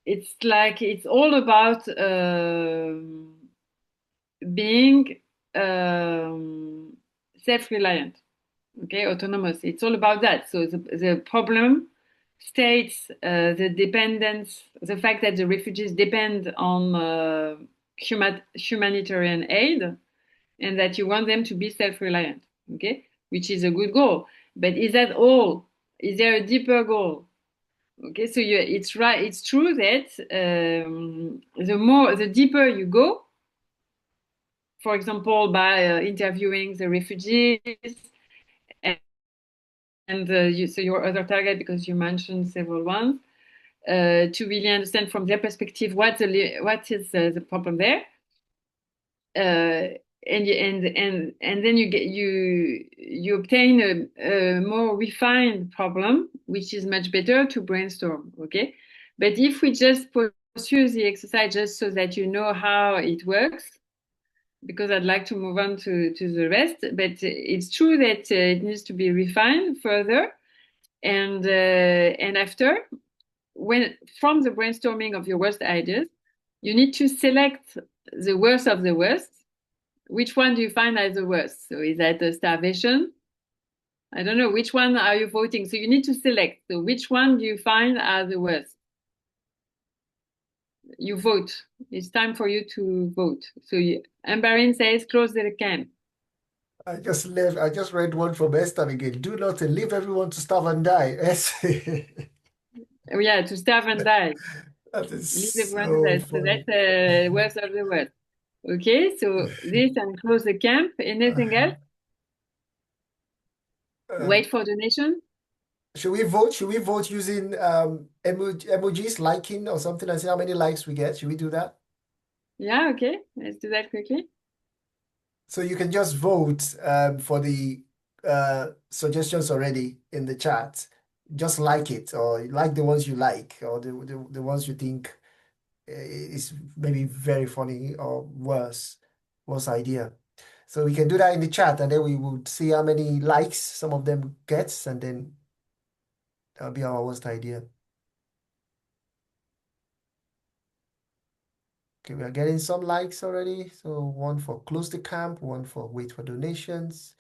it's all about being self-reliant, okay, autonomous. It's all about that. So the problem states the dependence, the fact that the refugees depend on humanitarian aid, and that you want them to be self-reliant, okay, which is a good goal. But is that all? Is there a deeper goal? Okay, so it's right. It's true that the deeper you go, for example, by interviewing the refugees and so your other target, because you mentioned several ones, to really understand from their perspective what is the problem there. and then you obtain a more refined problem, which is much better to brainstorm. Okay, but if we just pursue the exercise just so that you know how it works, because I'd like to move on to the rest, but it's true that it needs to be refined further, and after, from the brainstorming of your worst ideas, you need to select the worst of the worst. Which one do you find as the worst? So is that a starvation? I don't know. Which one are you voting? So you need to select. So which one do you find as the worst? You vote. It's time for you to vote. So Amandine says, close the camp. I just read one from Esther again. Do not leave everyone to starve and die. Yeah, to starve and die. That is Leave everyone so that. So funny. that's worst of the worst. Okay, so this and close the camp. Anything else? Wait for donation. Should we vote? Should we vote using emojis, liking or something, and see how many likes we get? Should we do that? Yeah, okay. Let's do that quickly. So you can just vote for the suggestions already in the chat. Just like it, or like the ones you like, or the ones you think is maybe very funny or worse idea. So we can do that in the chat, and then we would see how many likes some of them gets, and then that'll be our worst idea. Okay, we are getting some likes already. So one for close the camp, one for wait for donations.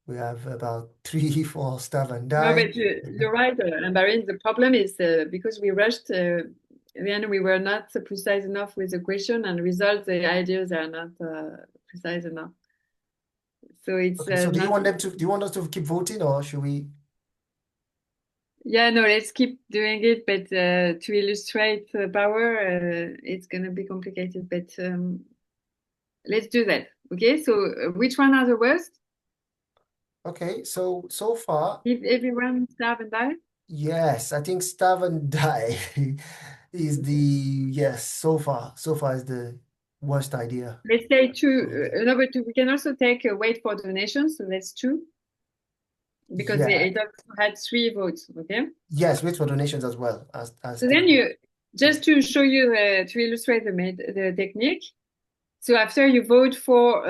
We have about 3 for starve and No, die. but you're right, Amandine. The problem is because we rushed, then we were not precise enough with the question, and result, the ideas are not precise enough. So it's Okay, so do you not. want us to keep voting, or should we? Yeah, no, let's keep doing it, but to illustrate the power, it's gonna be complicated. But let's do that. Okay, so which one are the worst? Okay, so far, If everyone starve and die? yes, I think starve and die is so far is the worst idea. Let's say two. No, but we can also take a wait for donations. So that's two. Because Yeah. it also had 3 votes, okay? Yes, wait for donations as well. So then just to show you, to illustrate the technique. So after you vote for,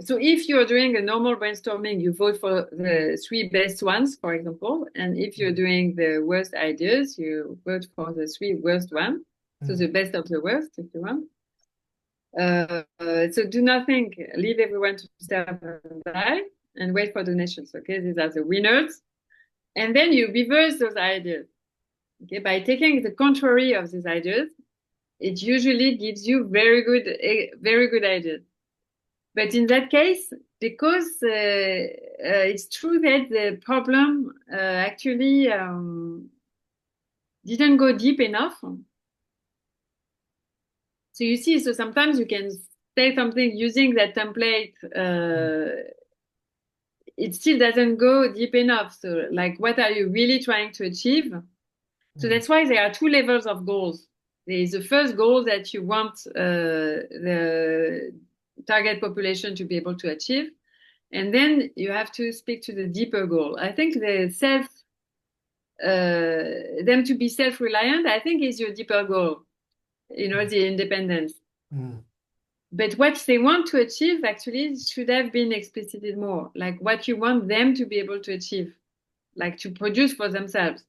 so if you're doing a normal brainstorming, you vote for the 3 best ones, for example. And if you're doing the worst ideas, you vote for the 3 worst ones. So the best of the worst, if you want. So do nothing, leave everyone to starve and die, and wait for donations. Okay, these are the winners. And then you reverse those ideas. Okay, by taking the contrary of these ideas, it usually gives you very good ideas. But in that case, because it's true that the problem actually didn't go deep enough. So you see, so sometimes you can say something using that template, it still doesn't go deep enough. So like, what are you really trying to achieve? So that's why there are 2 levels of goals. There is the first goal that you want the target population to be able to achieve. And then you have to speak to the deeper goal. I think them to be self-reliant, I think is your deeper goal, the independence. But what they want to achieve actually should have been explicited more, like what you want them to be able to achieve, like to produce for themselves,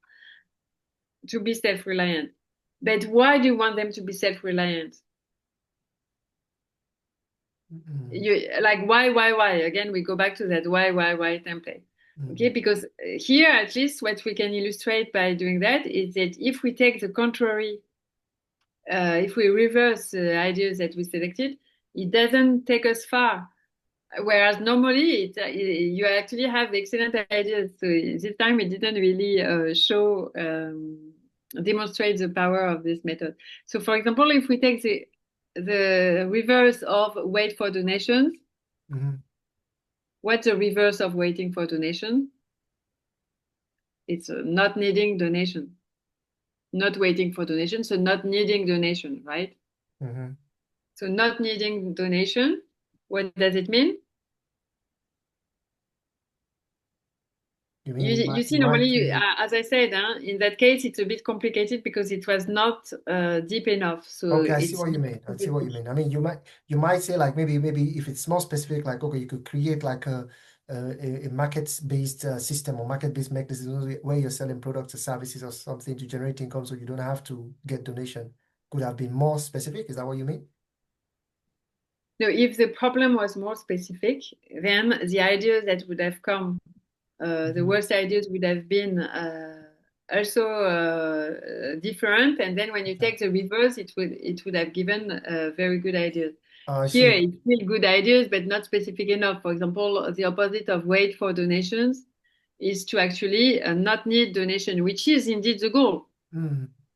to be self-reliant. But why do you want them to be self-reliant? Like why? Again, we go back to that why template. Okay, because here at least what we can illustrate by doing that is that if we take the contrary, if we reverse the ideas that we selected, it doesn't take us far. Whereas normally you actually have excellent ideas. So this time it didn't really demonstrate the power of this method. So for example, if we take the reverse of wait for donations, what's the reverse of waiting for donation? It's not needing donation, not waiting for donation, so not needing donation, right? So not needing donation What does it mean? You mean You see, normally, as I said, in that case, it's a bit complicated because it was not deep enough. So okay, I see it's what you mean. I see what you mean. I mean, you might say like maybe if it's more specific, like okay, you could create like a market-based system or market-based mechanism where you're selling products or services or something to generate income, so you don't have to get donation. Could have been more specific. Is that what you mean? No, if the problem was more specific, then the ideas that would have come, the worst ideas would have been also different. And then when you take the reverse, it would have given very good ideas. Here, it's still good ideas, but not specific enough. For example, the opposite of wait for donations is to actually not need donation, which is indeed the goal.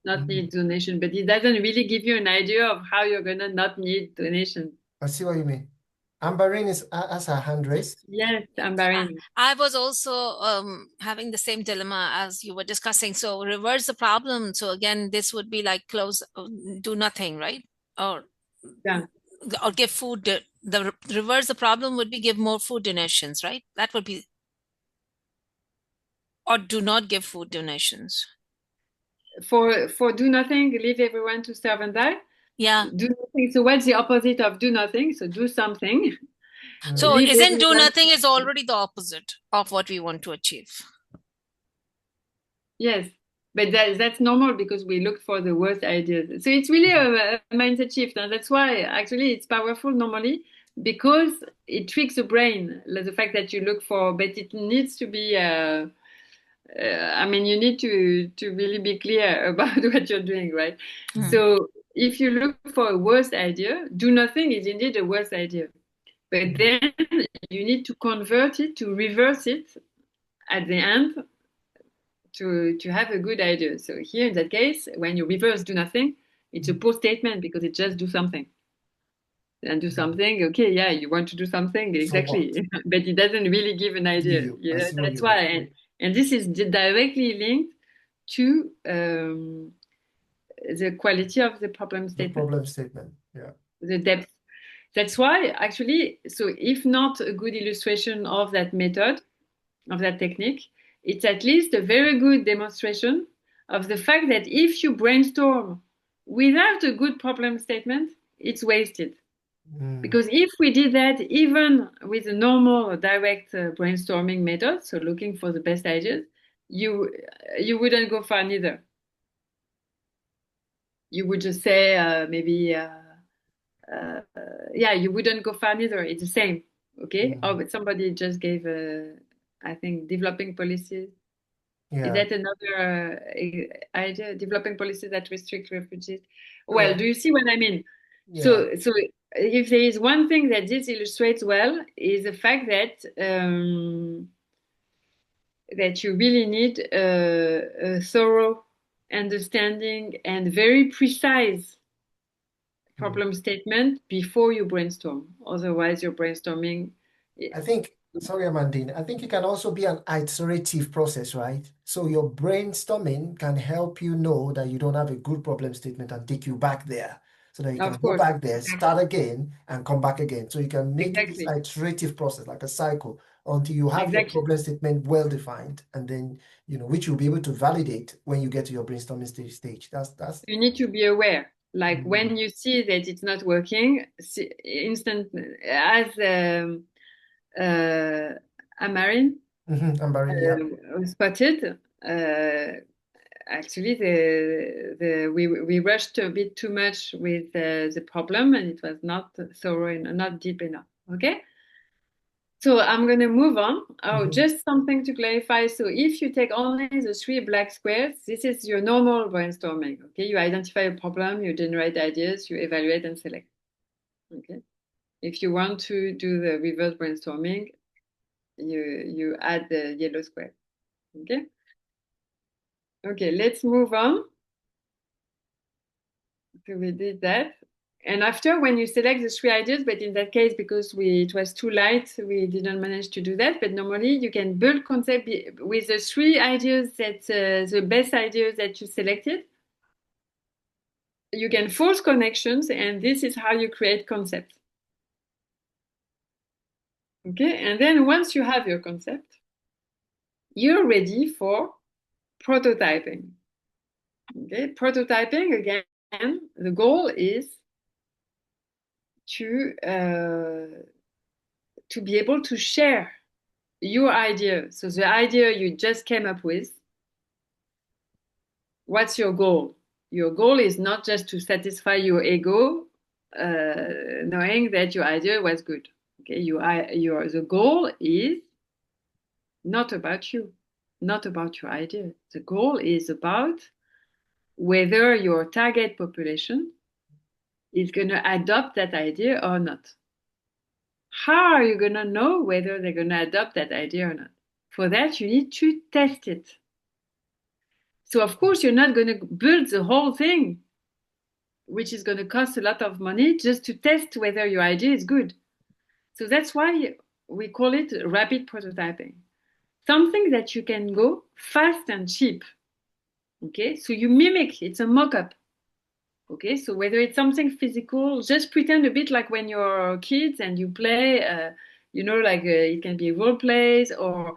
Not need donation, but it doesn't really give you an idea of how you're going to not need donation. I see what you mean. Amberine has her hand raised. Yes, Amberine. I was also having the same dilemma as you were discussing. So reverse the problem. So again, this would be like do nothing, right? Or give food. The reverse the problem would be give more food donations, right? That would be, or do not give food donations. For do nothing, leave everyone to starve and die. Yeah. Do nothing. So what's the opposite of do nothing? So do something. So isn't do nothing is already the opposite of what we want to achieve? Yes, but that's normal because we look for the worst ideas. So it's really a mindset shift, and that's why actually it's powerful normally because it tricks the brain. The fact that you look for, but it needs to be. I mean, you need to really be clear about what you're doing, right? So if you look for a worst idea, do nothing is indeed a worst idea. But then you need to convert it, to reverse it at the end to have a good idea. So here in that case, when you reverse do nothing, it's a poor statement because it just do something. And do something, okay, yeah, you want to do something, exactly. So but it doesn't really give an idea. Yeah, that's why. And this is directly linked to the quality of the problem statement. The problem statement, yeah. The depth. That's why, actually, so if not a good illustration of that method, of that technique, it's at least a very good demonstration of the fact that if you brainstorm without a good problem statement, it's wasted. Because if we did that even with a normal direct brainstorming method, so looking for the best ideas, you wouldn't go far neither. You would just say maybe, yeah, you wouldn't go far neither. It's the same, okay? Oh, but somebody just gave, I think, developing policies. Yeah. Is that another idea? Developing policies that restrict refugees. Well, do you see what I mean? Yeah. So if there is one thing that this illustrates well is the fact that that you really need a thorough understanding and very precise problem statement before you brainstorm. Otherwise, your brainstorming. I think, sorry, Amandine, I think it can also be an iterative process, right? So your brainstorming can help you know that you don't have a good problem statement and take you back there. So that you can go back there, start again, and come back again. So you can make this iterative process, like a cycle, until you have your problem statement well defined, and then which you'll be able to validate when you get to your brainstorming stage. That's. You need to be aware. Like when you see that it's not working, as Amandine spotted. Actually, we rushed a bit too much with the problem, and it was not thorough and not deep enough. Okay, so I'm going to move on. Just something to clarify. So if you take only the 3 black squares, this is your normal brainstorming. Okay, you identify a problem, you generate ideas, you evaluate and select. Okay, if you want to do the reverse brainstorming, you add the yellow square. Okay. Okay, let's move on. So we did that. And after, when you select the 3 ideas, but in that case, because it was too light, we didn't manage to do that. But normally, you can build concept with the 3 ideas that the best ideas that you selected. You can force connections, and this is how you create concepts. Okay, and then once you have your concept, you're ready for prototyping. Okay, prototyping again, the goal is to be able to share your idea. So the idea you just came up with, what's your goal? Your goal is not just to satisfy your ego, knowing that your idea was good. Okay, the goal is not about you, not about your idea. The goal is about whether your target population is going to adopt that idea or not. How are you going to know whether they're going to adopt that idea or not? For that, you need to test it. So, of course, you're not going to build the whole thing, which is going to cost a lot of money just to test whether your idea is good. So that's why we call it rapid prototyping. Something that you can go fast and cheap. Okay, so you mimic, it's a mock-up. Okay, so whether it's something physical, just pretend a bit like when you're kids and you play, it can be role plays, or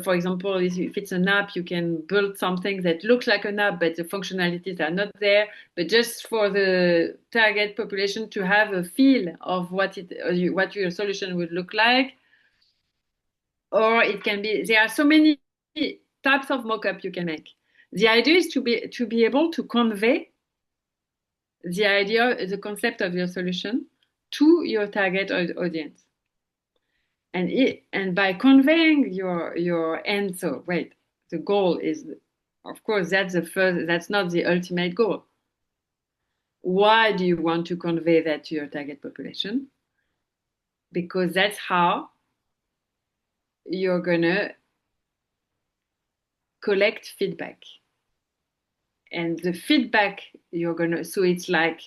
for example, if it's an app, you can build something that looks like an app, but the functionalities are not there, but just for the target population to have a feel of what your solution would look like. Or it can be, there are so many types of mock-up you can make. The idea is to be able to convey the idea, the concept of your solution to your target audience. And by conveying your end, so wait, the goal is, of course, that's not the ultimate goal. Why do you want to convey that to your target population? Because that's how you're gonna collect feedback. And the feedback so it's like,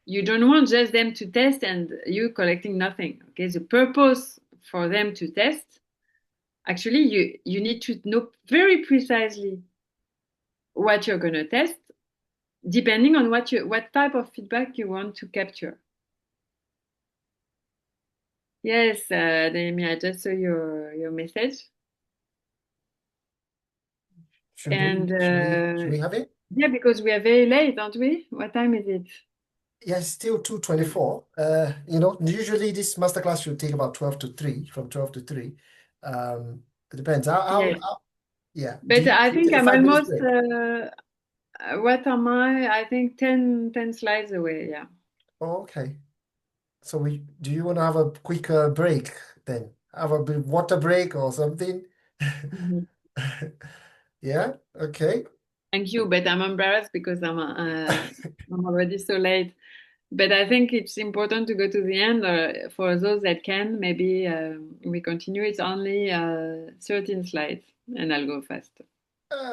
you don't want just them to test and you collecting nothing. Okay, the purpose for them to test, actually, you need to know very precisely what you're going to test, depending on what type of feedback you want to capture. Yes, Adeyemi, I just saw your message. Should we have it? Yeah, because we are very late, aren't we? What time is it? Yeah, it's still 2:24. Usually this masterclass should take about 12 to 3, from 12 to 3. It depends. Yeah. But I think I'm 5 minutes almost, break? what am I? I think 10 slides away, yeah. Oh, okay. So do you want to have a quicker break then? Have a bit water break or something? Mhm. Yeah, okay. Thank you, but I'm embarrassed because I'm already so late. But I think it's important to go to the end. For those that can, maybe we continue. It's only 13 slides, and I'll go faster.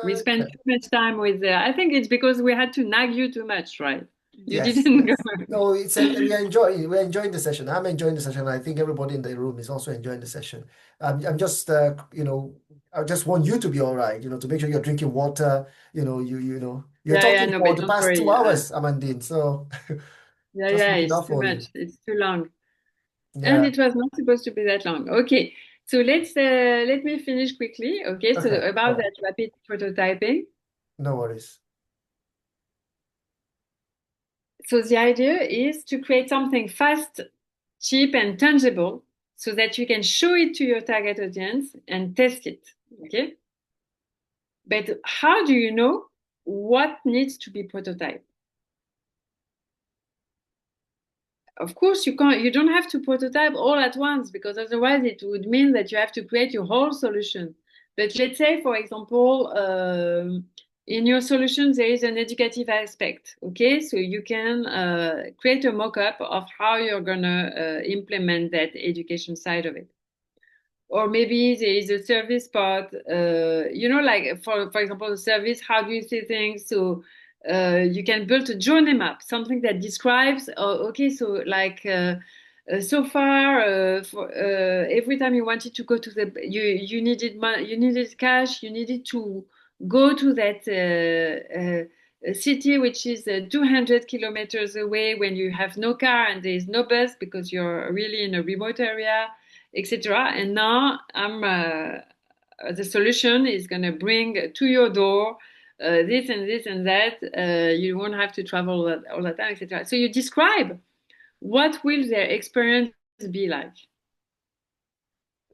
We spent Okay. too much time with. I think it's because we had to nag you too much, right? You Yes, didn't yes. go. No, we're enjoying the session. I'm enjoying the session. I think everybody in the room is also enjoying the session. I'm just I just want you to be all right, to make sure you're drinking water, you're Yeah, talking no, for but the don't past worry. 2 hours, Amandine. So just look it It's up too for much. you. It's too long. And Yeah. it was not supposed to be that long. Okay, so let me finish quickly. Okay, so Okay. about All right. that rapid prototyping. No worries. So the idea is to create something fast, cheap, and tangible so that you can show it to your target audience and test it. Okay, but how do you know what needs to be prototyped? Of course, you don't have to prototype all at once, because otherwise it would mean that you have to create your whole solution. But let's say, for example, in your solution there is an educative aspect. Okay, so you can create a mock-up of how you're gonna implement that education side of it. Or maybe there is a service part, like for example, the service, how do you see things? So you can build a journey map, something that describes, okay, so like so far, for every time you wanted to go to you needed you needed cash, you needed to go to that city which is 200 kilometers away, when you have no car and there is no bus because you're really in a remote area. etc. And now the solution is going to bring to your door this and this and that. You won't have to travel all the time, etc. So you describe what will their experience be like,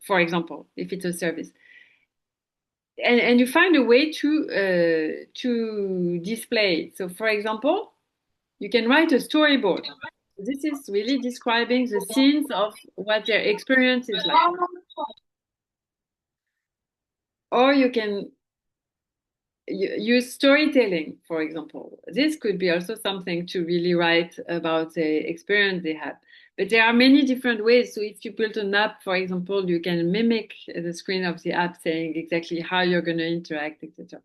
for example, if it's a service. And you find a way to display it. So, for example, you can write a storyboard. This is really describing the scenes of what their experience is like. Or you can use storytelling, for example. This could be also something to really write about the experience they have. But there are many different ways. So if you build an app, for example, you can mimic the screen of the app saying exactly how you're going to interact, etc.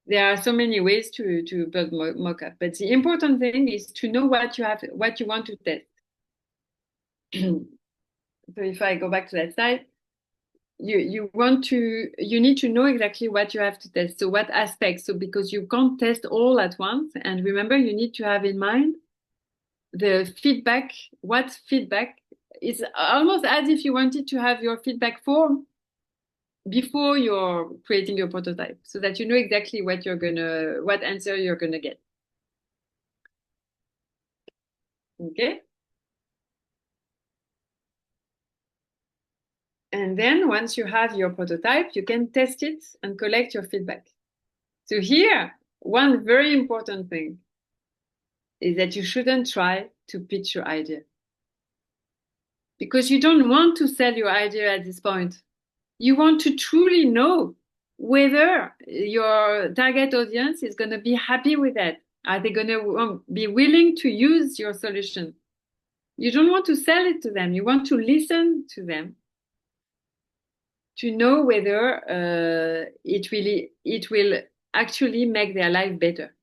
There are so many ways to build mockup. But the important thing is to know what you want to test. So if I go back to that slide, you need to know exactly what you have to test. So what aspects? So because you can't test all at once. And remember, you need to have in mind the feedback. What feedback is almost as if you wanted to have your feedback form before you're creating your prototype, so that you know exactly what answer you're gonna get. Okay. And then once you have your prototype, you can test it and collect your feedback. So here, one very important thing is that you shouldn't try to pitch your idea, because you don't want to sell your idea at this point. You want to truly know whether your target audience is going to be happy with that. Are they going to be willing to use your solution? You don't want to sell it to them. You want to listen to them to know whether it will actually make their life better.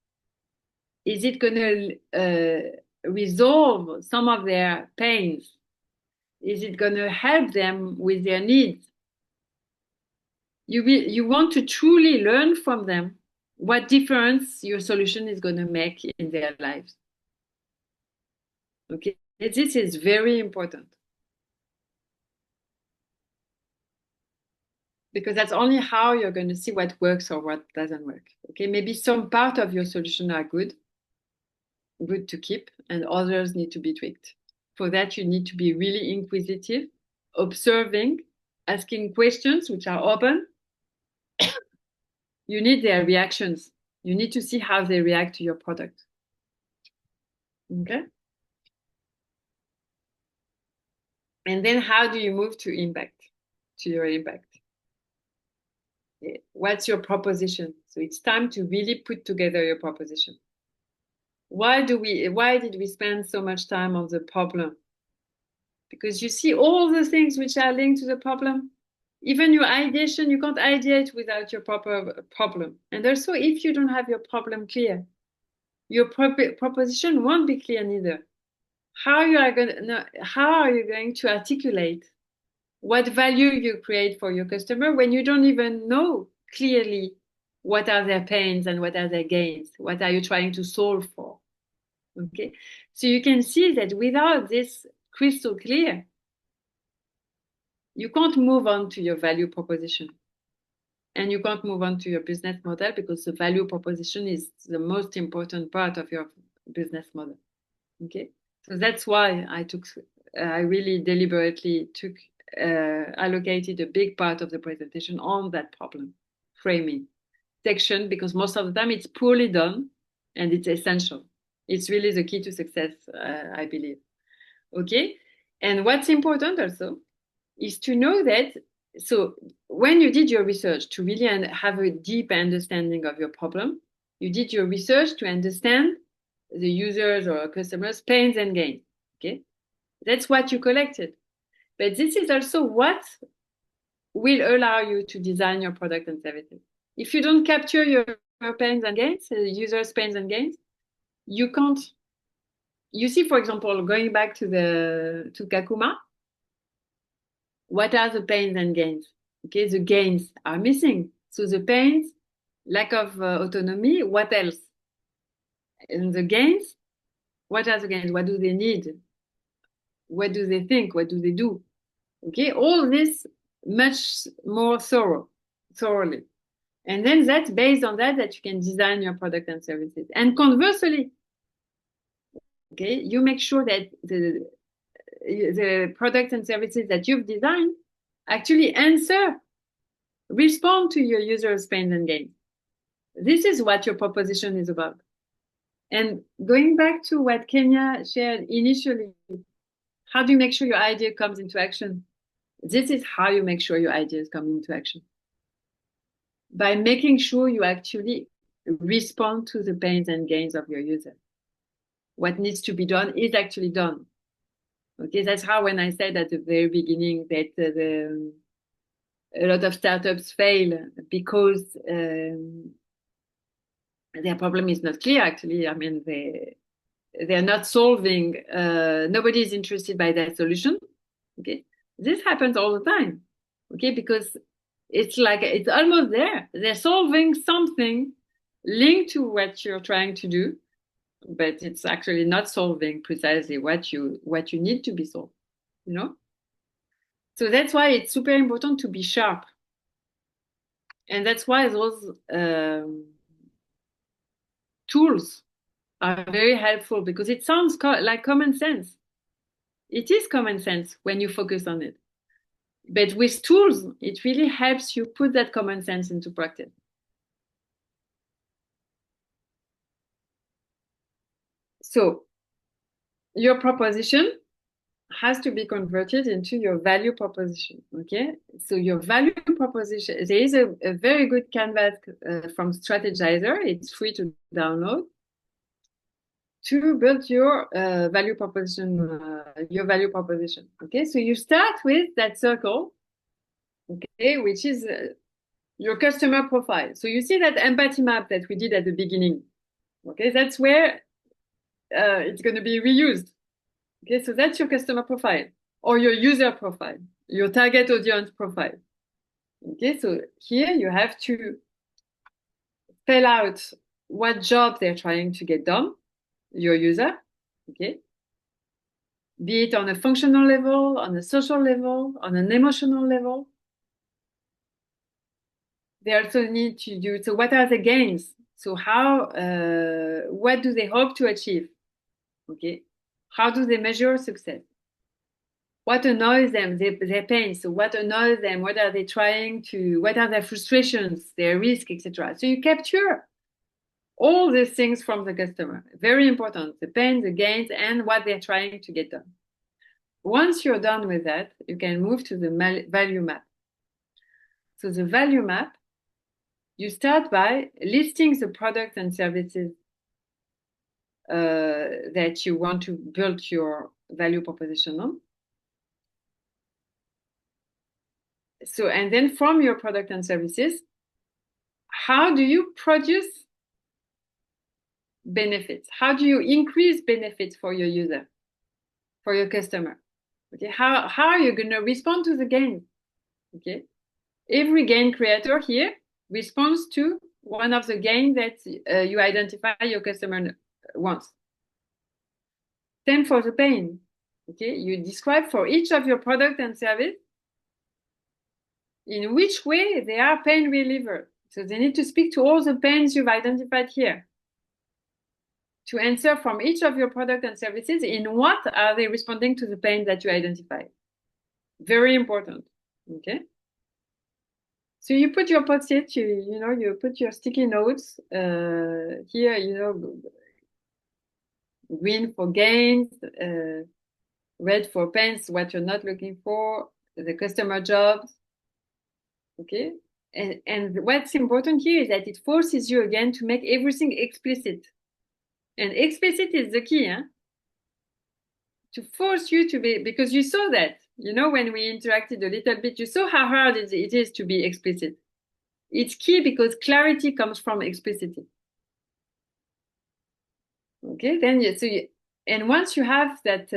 Is it going to resolve some of their pains? Is it going to help them with their needs? You want to truly learn from them what difference your solution is going to make in their lives. Okay, this is very important, because that's only how you're going to see what works or what doesn't work. Okay, maybe some part of your solution are good to keep, and others need to be tweaked. For that, you need to be really inquisitive, observing, asking questions which are open. You need their reactions. You need to see how they react to your product. Okay? And then how do you move to your impact? What's your proposition? So it's time to really put together your proposition. Why did we spend so much time on the problem? Because you see all the things which are linked to the problem. Even your ideation, you can't ideate without your proper problem. And also, if you don't have your problem clear, your proposition won't be clear neither. How are you going to articulate what value you create for your customer when you don't even know clearly what are their pains and what are their gains? What are you trying to solve for? Okay, so you can see that without this crystal clear, you can't move on to your value proposition. And you can't move on to your business model, because the value proposition is the most important part of your business model. Okay, so that's why I really deliberately allocated a big part of the presentation on that problem framing section, because most of the time it's poorly done and it's essential. It's really the key to success, I believe. Okay, and what's important also is to know that, so when you did your research to really have a deep understanding of your problem, you did your research to understand the users or customers' pains and gains. Okay, that's what you collected. But this is also what will allow you to design your product and services. If you don't capture your pains and gains, users' pains and gains, you can't. You see, for example, going back to Kakuma, what are the pains and gains? Okay, the gains are missing. So the pains, lack of autonomy, what else? And the gains, what are the gains? What do they need? What do they think? What do they do? Okay, all this much more thoroughly. And then that's based on that you can design your product and services. And conversely, okay, you make sure that the product and services that you've designed actually respond to your users' pains and gains. This is what your proposition is about. And going back to what Kenya shared initially, how do you make sure your idea comes into action? This is how you make sure your ideas come into action. By making sure you actually respond to the pains and gains of your user. What needs to be done is actually done. Okay, that's how when I said at the very beginning that a lot of startups fail because their problem is not clear, actually. I mean, they're not solving, nobody is interested by their solution. Okay, this happens all the time. Okay, because it's like, it's almost there. They're solving something linked to what you're trying to do, but it's actually not solving precisely what you need to be solved, you know? So that's why it's super important to be sharp. And that's why those tools are very helpful, because it sounds like common sense. It is common sense when you focus on it. But with tools, it really helps you put that common sense into practice. So your proposition has to be converted into your value proposition, okay? So your value proposition, there is a very good canvas from Strategizer. It's free to download to build your value proposition, okay? So you start with that circle, okay, which is your customer profile. So you see that empathy map that we did at the beginning, okay? That's where it's going to be reused. Okay, so that's your customer profile or your user profile, your target audience profile. Okay, so here you have to spell out what job they're trying to get done, your user, okay? Be it on a functional level, on a social level, on an emotional level. They also need to do, so what are the gains? So what do they hope to achieve? Okay, how do they measure success? What annoys them, their pains. So what annoys them? What are they trying to, what are their frustrations, their risk, etc. So you capture all these things from the customer. Very important, the pains, the gains, and what they're trying to get done. Once you're done with that, you can move to the value map. So the value map, you start by listing the products and services that you want to build your value proposition on. So, and then from your product and services, how do you produce benefits? How do you increase benefits for your user, for your customer? Okay, how are you going to respond to the gain? Okay, every gain creator here responds to one of the gains that you identify your customer wants. Same for the pain. Okay, you describe for each of your product and service in which way they are pain reliever. So they need to speak to all the pains you've identified here. To answer from each of your product and services, in what are they responding to the pain that you identified? Very important, okay? So you put your post-it, you put your sticky notes here, green for gains, red for pains, what you're not looking for, the customer jobs, okay? And what's important here is that it forces you again to make everything explicit. And explicit is the key, huh? To force you to be, because you saw that, when we interacted a little bit, you saw how hard it is to be explicit. It's key because clarity comes from explicitity. Okay, then and once you have that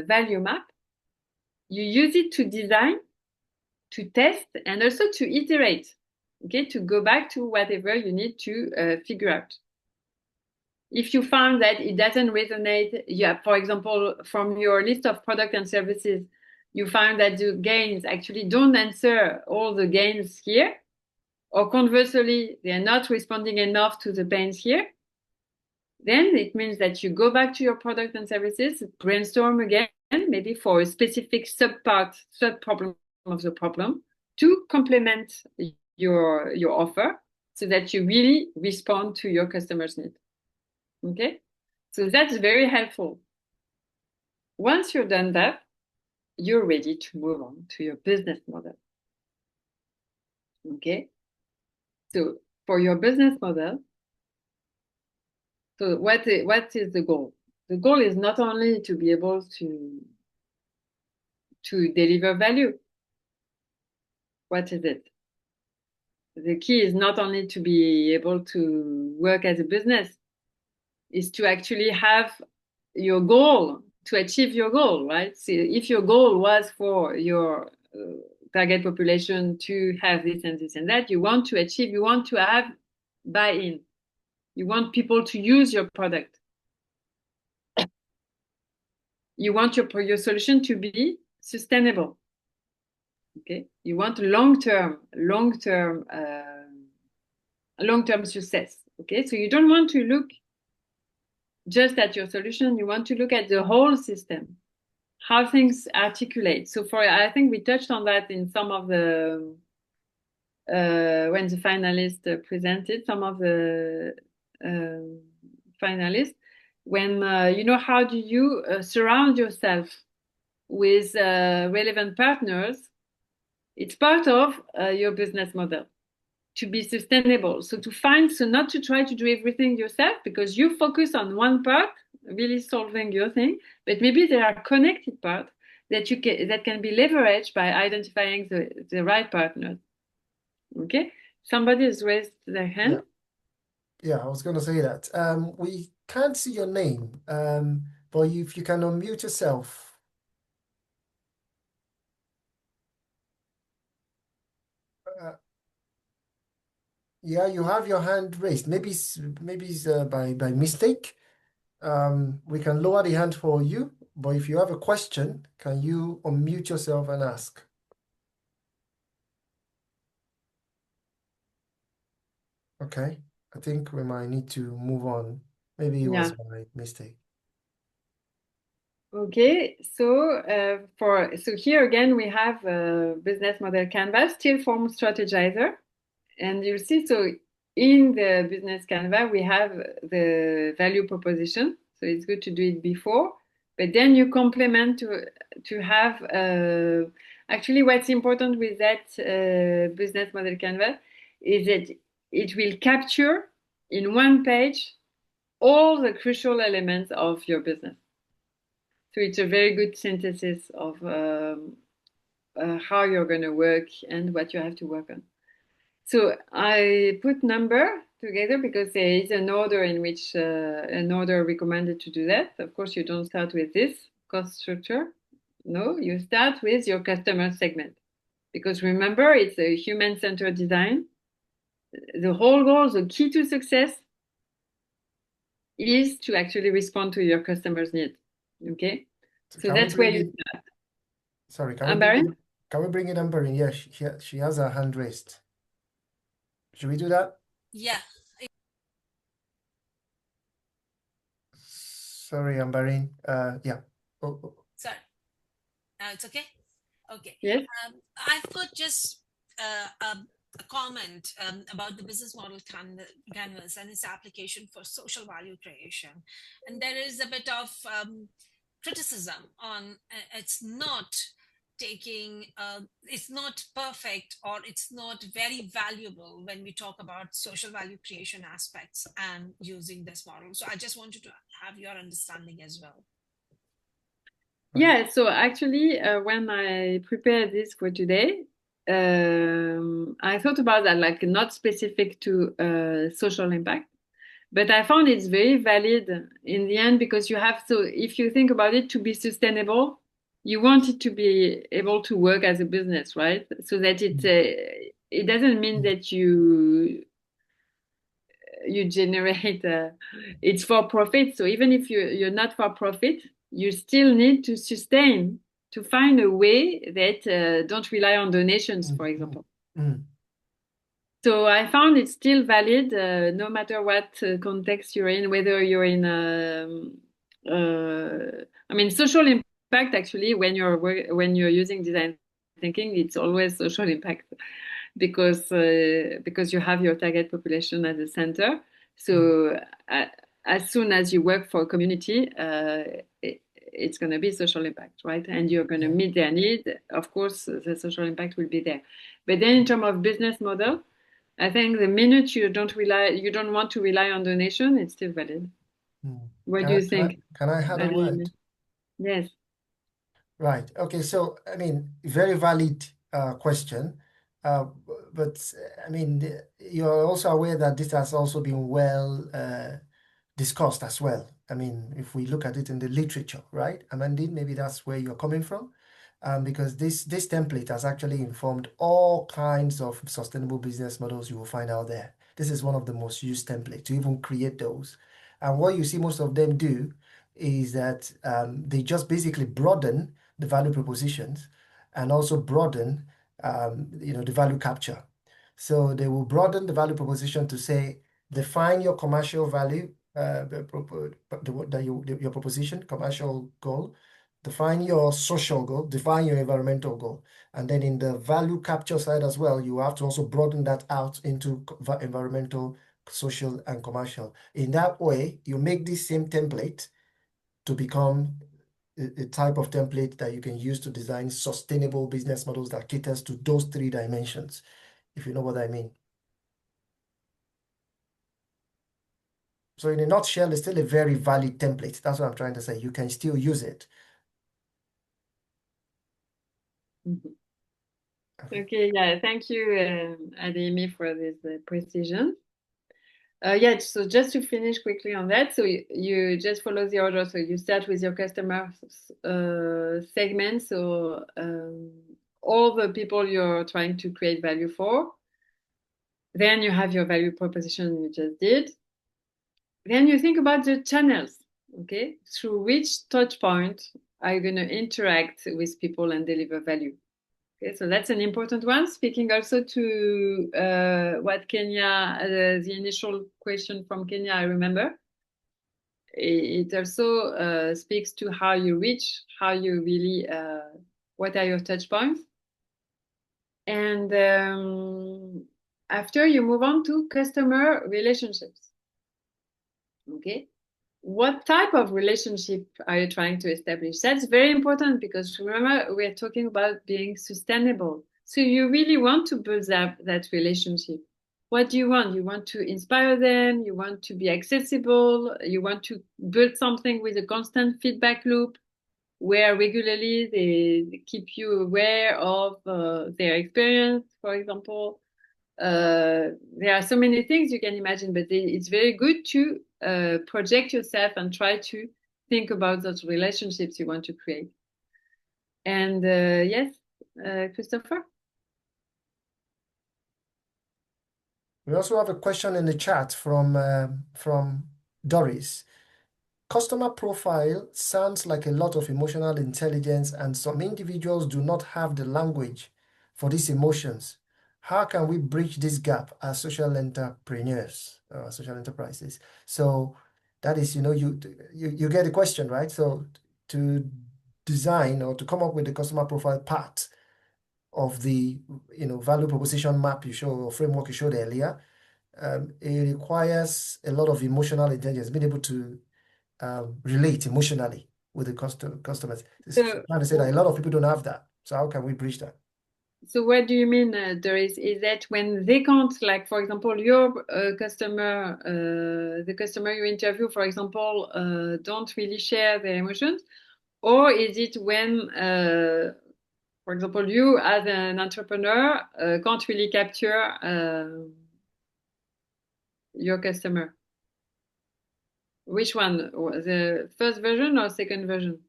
value map, you use it to design, to test, and also to iterate. Okay, to go back to whatever you need to figure out. If you find that it doesn't resonate, for example, from your list of product and services, you find that the gains actually don't answer all the gains here, or conversely, they're not responding enough to the pains here, then it means that you go back to your product and services, brainstorm again, maybe for a specific sub-problem of the problem to complement your offer so that you really respond to your customer's need. Okay? So that's very helpful. Once you've done that, you're ready to move on to your business model. Okay? So for your business model, so what is the goal? The goal is not only to be able to deliver value. What is it? The key is not only to be able to work as a business, is to actually have your goal, to achieve your goal, right? So if your goal was for your target population to have this and this and that, you want to achieve, you want to have buy-in. You want people to use your product. You want your solution to be sustainable. Okay, you want long-term success. Okay, so you don't want to look just at your solution. You want to look at the whole system, how things articulate. So I think we touched on that in some of the when the finalists presented, some of the finalists, when how do you surround yourself with relevant partners. It's part of your business model to be sustainable. So not to try to do everything yourself, because you focus on one part, really solving your thing, but maybe there are connected parts that can be leveraged by identifying the right partners. Okay, somebody has raised their hand. Yeah, I was going to say that. We can't see your name, but if you can unmute yourself. Yeah, you have your hand raised. Maybe it's by mistake. We can lower the hand for you, but if you have a question, can you unmute yourself and ask? Okay, I think we might need to move on. Maybe it was by mistake. Okay, so here again we have a business model canvas, still form strategizer, and you see, so in the business canvas we have the value proposition. So it's good to do it before, but then you complement to have actually what's important with that business model canvas is that it will capture in one page all the crucial elements of your business. So it's a very good synthesis of how you're going to work and what you have to work on. So I put number together because there is an order in which an order recommended to do that. Of course, you don't start with this cost structure. No, you start with your customer segment. Because remember, it's a human-centered design. The whole goal, the key to success is to actually respond to your customer's needs. Okay? So that's where you start. Sorry, can we bring in Amber-in? Yeah, she has her hand raised. Should we do that? Yeah. Sorry, Amber-in. Yeah. Sorry. It's okay? Okay. Yes. I've got just a comment about the business model canvas and its application for social value creation. And there is a bit of criticism on it's not perfect, or it's not very valuable when we talk about social value creation aspects and using this model. So I just wanted to have your understanding as well. Yeah, so actually, when I prepared this for today, I thought about that, like not specific to social impact, but I found it's very valid in the end, because you have to, if you think about it, to be sustainable, you want it to be able to work as a business, right? So that it doesn't mean that you generate it's for profit. So even if you're not for profit, you still need to sustain to find a way that don't rely on donations, for example. So I found it's still valid no matter what context you're in, whether you're in, I mean, social impact actually when you're using design thinking, it's always social impact because you have your target population at the center. So as soon as you work for a community, it's going to be social impact, right? And you're going to meet their need. Of course, the social impact will be there. But then in terms of business model, I think the minute you don't want to rely on donation, it's still valid. What do you think? Can I add a word? Yes. Right. Okay. So, I mean, very valid question. But I mean, you're also aware that this has also been well discussed as well. I mean, if we look at it in the literature, right? Amandine, maybe that's where you're coming from. Because this template has actually informed all kinds of sustainable business models you will find out there. This is one of the most used templates to even create those. And what you see most of them do is that they just basically broaden the value propositions and also broaden the value capture. So they will broaden the value proposition to say, define your commercial value, your proposition, commercial goal, define your social goal, define your environmental goal. And then in the value capture side as well, you have to also broaden that out into environmental, social, and commercial. In that way, you make this same template to become a type of template that you can use to design sustainable business models that caters to those 3 dimensions, if you know what I mean. So in a nutshell, it's still a very valid template. That's what I'm trying to say. You can still use it. Okay, yeah, thank you, Adeyemi, for this precision. Yeah, so just to finish quickly on that, so you just follow the order. So you start with your customer segment, so all the people you're trying to create value for. Then you have your value proposition you just did. Then you think about the channels, okay? Through which touch point are you going to interact with people and deliver value? Okay, so that's an important one. Speaking also to what Kenya, the initial question from Kenya, I remember. It also speaks to how you reach, how you really, what are your touch points. And after you move on to customer relationships. Okay. What type of relationship are you trying to establish? That's very important because remember, we're talking about being sustainable. So you really want to build up that relationship. What do you want? You want to inspire them. You want to be accessible. You want to build something with a constant feedback loop where regularly they keep you aware of their experience, for example. There are so many things you can imagine, but it's very good to project yourself and try to think about those relationships you want to create. And yes, Christopher? We also have a question in the chat from Doris. Customer profile sounds like a lot of emotional intelligence, and some individuals do not have the language for these emotions. How can we bridge this gap as social entrepreneurs, social enterprises? So that is, you get the question, right? So to design or to come up with the customer profile part of the value proposition map you show or framework you showed earlier, it requires a lot of emotional intelligence, being able to relate emotionally with the customers. So, trying to say that a lot of people don't have that. So how can we bridge that? So what do you mean, Doris? Is that when they can't, like, for example, your customer, the customer you interview, for example, don't really share their emotions? Or is it when, for example, you as an entrepreneur can't really capture your customer? Which one? The first version or second version?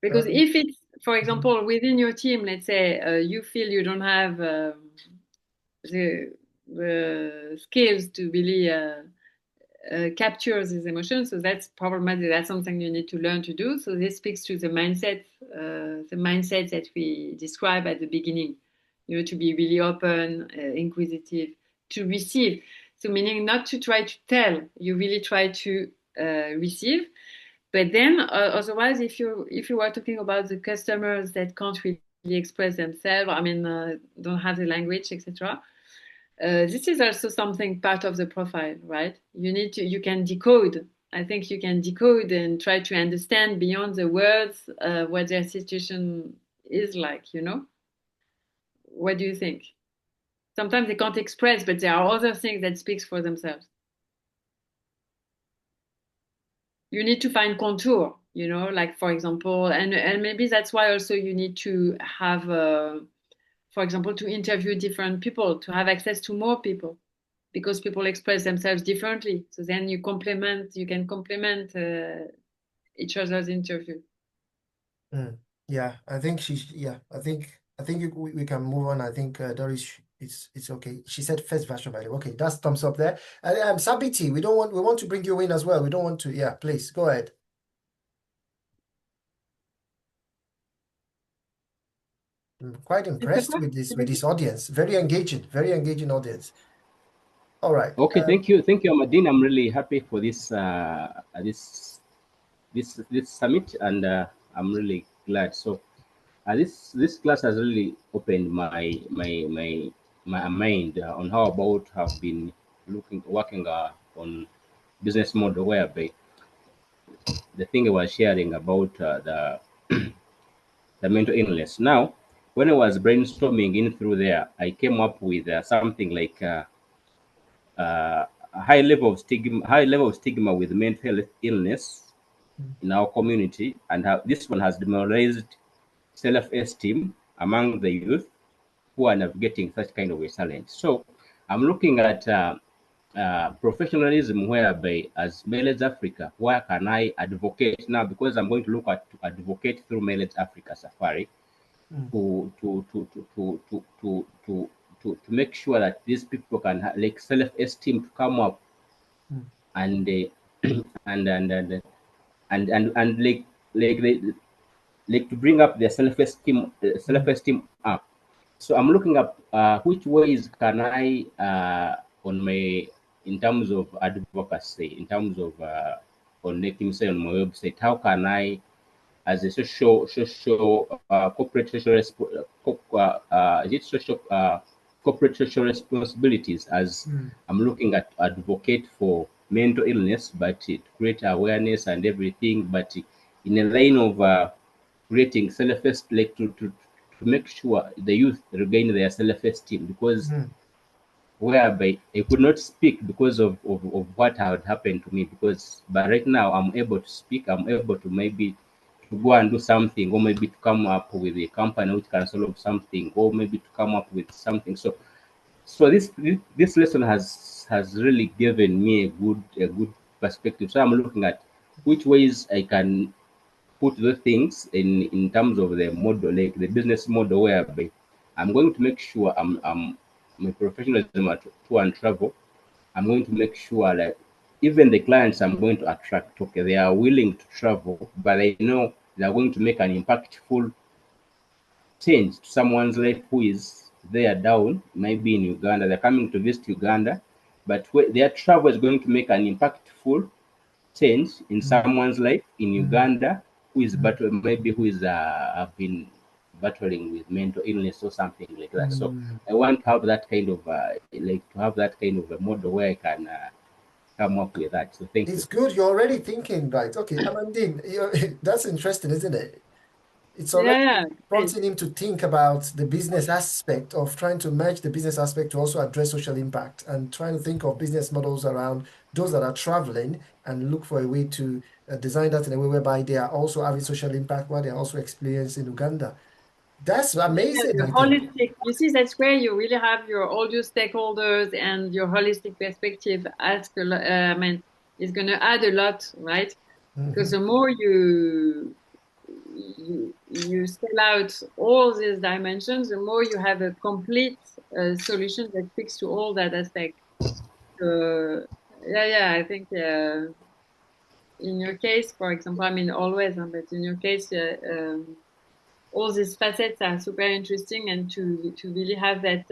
Because if it's, for example, within your team, let's say you feel you don't have the skills to really captures these emotions. So that's problematic. That's something you need to learn to do. So this speaks to the mindset that we described at the beginning. To be really open, inquisitive, to receive. So meaning not to try to tell, you really try to receive. But then otherwise, if you were talking about the customers that can't really express themselves, don't have the language, etc. This is also something part of the profile, right? You can decode. I think you can decode and try to understand beyond the words what their situation is like, What do you think? Sometimes they can't express, but there are other things that speaks for themselves. You need to find contour, like for example, and maybe that's why also you need to have, for example, to interview different people, to have access to more people, because people express themselves differently. So then you can complement each other's interview. Yeah, I think I think we can move on. I think Doris, it's okay. She said first version, by the way. Okay, that's thumbs up there. And Sabiti, we want to bring you in as well. We don't want to. Yeah, please go ahead. I'm quite impressed with this audience. Very engaging audience. All right. Okay, thank you, Amandine. I'm really happy for this this summit, and I'm really glad. So this class has really opened my mind on how about have been working on business model whereby the thing I was sharing about the mental illness. Now, when I was brainstorming in through there, I came up with something like a high level of stigma with mental health illness in our community, and how this one has demoralized self-esteem among the youth who are navigating such kind of a challenge. So I'm looking at professionalism whereby as Mileage Africa, where can I advocate now? Because I'm going to look at to advocate through Mileage Africa Safari to make sure that these people can have like self-esteem to come up and and like to bring up their self-esteem up. So I'm looking at which ways can I in terms of advocacy, in terms of on making say on my website, how can I as a corporate social corporate social responsibilities as I'm looking at advocate for mental illness, but to create awareness and everything, but in a line of creating self-esteem, like to make sure the youth regain their self-esteem, because whereby I could not speak because of what had happened to me, but right now I'm able to speak, I'm able to maybe to go and do something, or maybe to come up with a company which can solve something, or maybe to come up with something. So this lesson has really given me a good perspective. So I'm looking at which ways I can put those things in terms of the model, like the business model, whereby I'm going to make sure I'm my professionalism at tour and travel. I'm going to make sure that even the clients I'm going to attract, okay, they are willing to travel, but they know they are going to make an impactful change to someone's life who is there down, maybe in Uganda. They're coming to visit Uganda, but their travel is going to make an impactful change in someone's life in Uganda who is have been battling with mental illness or something like that. So I want to have that kind of a model where I can come up with that. So thank you. It's good. You're already thinking, right? Okay, Amandine, that's interesting, isn't it? It's already prompting him to think about the business aspect of trying to merge the business aspect to also address social impact, and trying to think of business models around those that are traveling and look for a way to design that in a way whereby they are also having social impact while they're also experiencing Uganda. That's amazing. Yeah, holistic. You see, that's where you really have all your stakeholders and your holistic perspective. It's going to add a lot, right? Because the more you spell out all these dimensions, the more you have a complete solution that speaks to all that aspect. Yeah, I think in your case, for example, I mean always, but in your case, all these facets are super interesting, and to really have that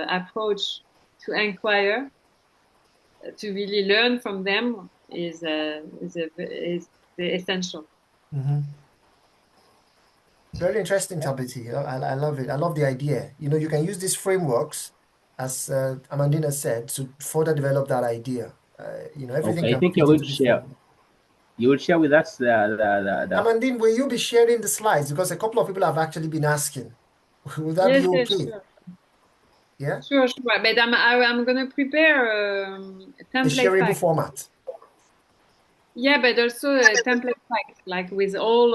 approach to inquire, to really learn from them is essential. Mm-hmm. Very interesting, Tabiti. I love it. I love the idea. You know, you can use these frameworks, as Amandina said, to further develop that idea. You know, everything Okay, I can think fit you're going into to this share. framework. You will share with us the Amandine, will you be sharing the slides? Because a couple of people have actually been asking. Will that be Yes, okay? sure. Yeah? Sure. But I'm gonna prepare A template shareable pack. format. Yeah, but also a template pack, like with all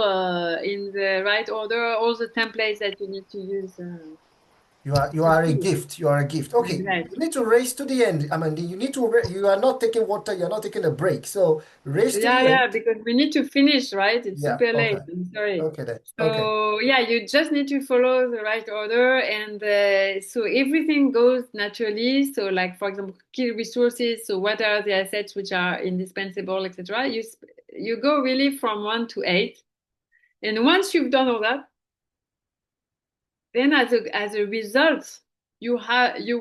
in the right order, all the templates that you need to use. You are To a see. gift. You are a gift. Okay, Exactly. you need to race to the end, Amandine. You need to. You are not taking water. You're not taking a break. So race to the Yeah, end. because we need to finish, right? It's Yeah. super Okay. late. I'm sorry. Okay then. Okay. So yeah, you just need to follow the right order, and so everything goes naturally. So like for example, key resources. So what are the assets which are indispensable, etc. You go really from 1 to 8, and once you've done all that, then as a result, you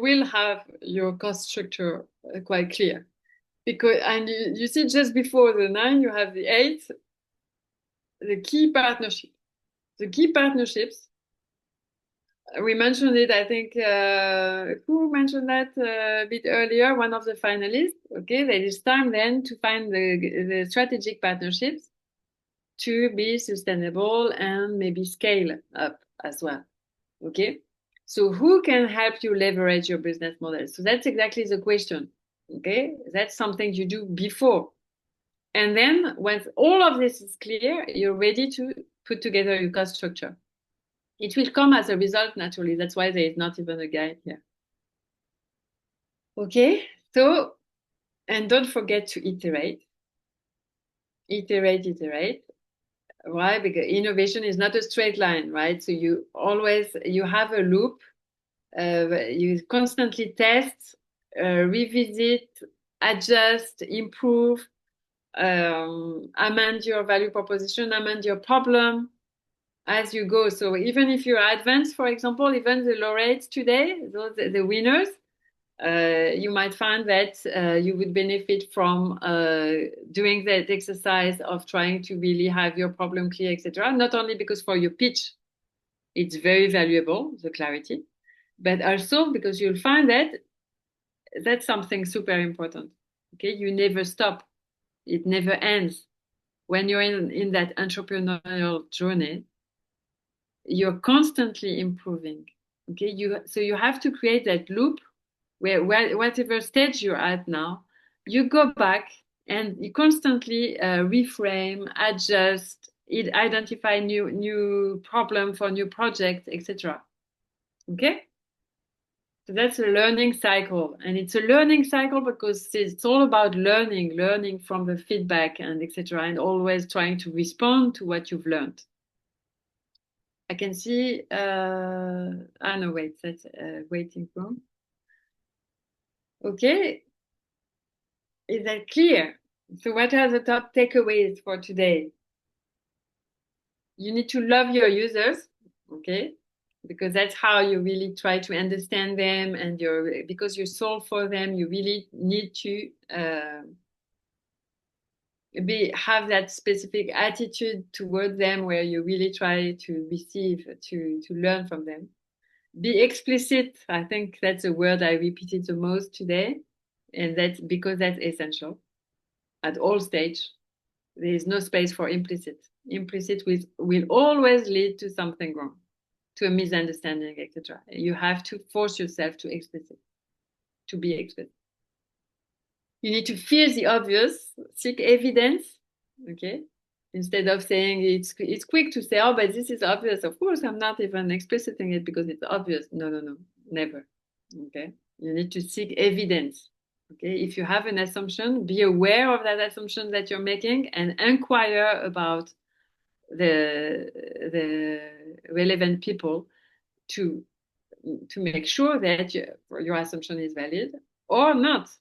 will have your cost structure quite clear. Because and you see just before the 9, you have the 8, the key partnership. The key partnerships, we mentioned it, I think, who mentioned that a bit earlier, one of the finalists. Okay, there is time then to find the strategic partnerships to be sustainable and maybe scale up as well. Okay, so who can help you leverage your business model? So that's exactly the question. Okay, that's something you do before. And then once all of this is clear, you're ready to put together your cost structure. It will come as a result naturally. That's why there is not even a guide here. Okay, so, and don't forget to iterate. Iterate. Why? Because innovation is not a straight line, right? So you have a loop. You constantly test, revisit, adjust, improve, amend your value proposition, amend your problem as you go. So even if you're advanced, for example, even the laureates today, the winners, you might find that you would benefit from doing that exercise of trying to really have your problem clear, etc. Not only because for your pitch, it's very valuable, the clarity, but also because you'll find that that's something super important. Okay, you never stop. It never ends. When you're in that entrepreneurial journey, you're constantly improving. Okay, so you have to create that loop where whatever stage you're at now, you go back and you constantly reframe, adjust, identify new problem for new projects, etc. Okay, so that's a learning cycle, and it's a learning cycle because it's all about learning from the feedback and etc. and always trying to respond to what you've learned. I can see, no, wait, that's a waiting room. Okay, is that clear? So what are the top takeaways for today? You need to love your users, okay? Because that's how you really try to understand them, and because you solve for them, you really need to have that specific attitude toward them where you really try to receive, to learn from them. Be explicit. I think that's a word I repeated the most today. And that's because that's essential at all stage. There is no space for implicit. Implicit will always lead to something wrong, to a misunderstanding, etc. You have to force yourself to be explicit. You need to fear the obvious, seek evidence, okay? Instead of saying it's quick to say, oh, but this is obvious. Of course, I'm not even expliciting it because it's obvious. No, never. Okay, you need to seek evidence. Okay, if you have an assumption, be aware of that assumption that you're making and inquire about the relevant people to make sure that your assumption is valid or not.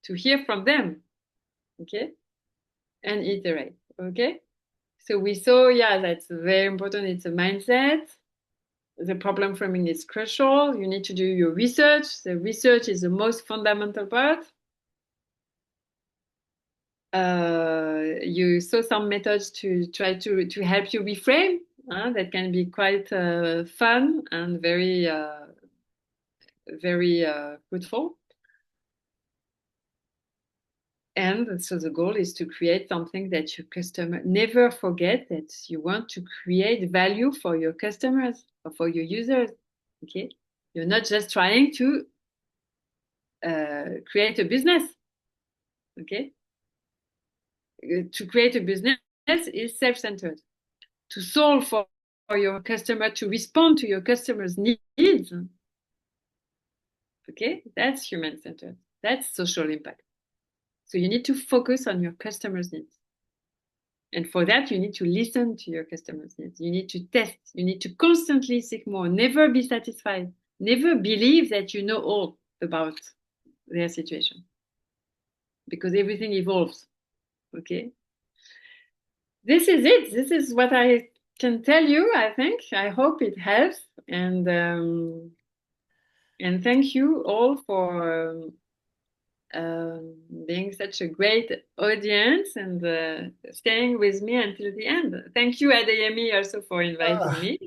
to hear from them, okay, and iterate, okay. So we saw, yeah, that's very important. It's a mindset. The problem framing is crucial. You need to do your research. The research is the most fundamental part. You saw some methods to try to help you reframe. That can be quite fun and very fruitful. And so the goal is to create something that your customer, never forget that you want to create value for your customers or for your users, okay? You're not just trying to create a business, okay? To create a business is self-centered. To solve for your customer, to respond to your customer's needs, okay? That's human-centered. That's social impact. So you need to focus on your customers' needs. And for that, you need to listen to your customers' needs. You need to test. You need to constantly seek more. Never be satisfied. Never believe that you know all about their situation. Because everything evolves. Okay? This is it. This is what I can tell you, I think. I hope it helps. And thank you all for being such a great audience and staying with me until the end. Thank you, Adeyemi, also for inviting me.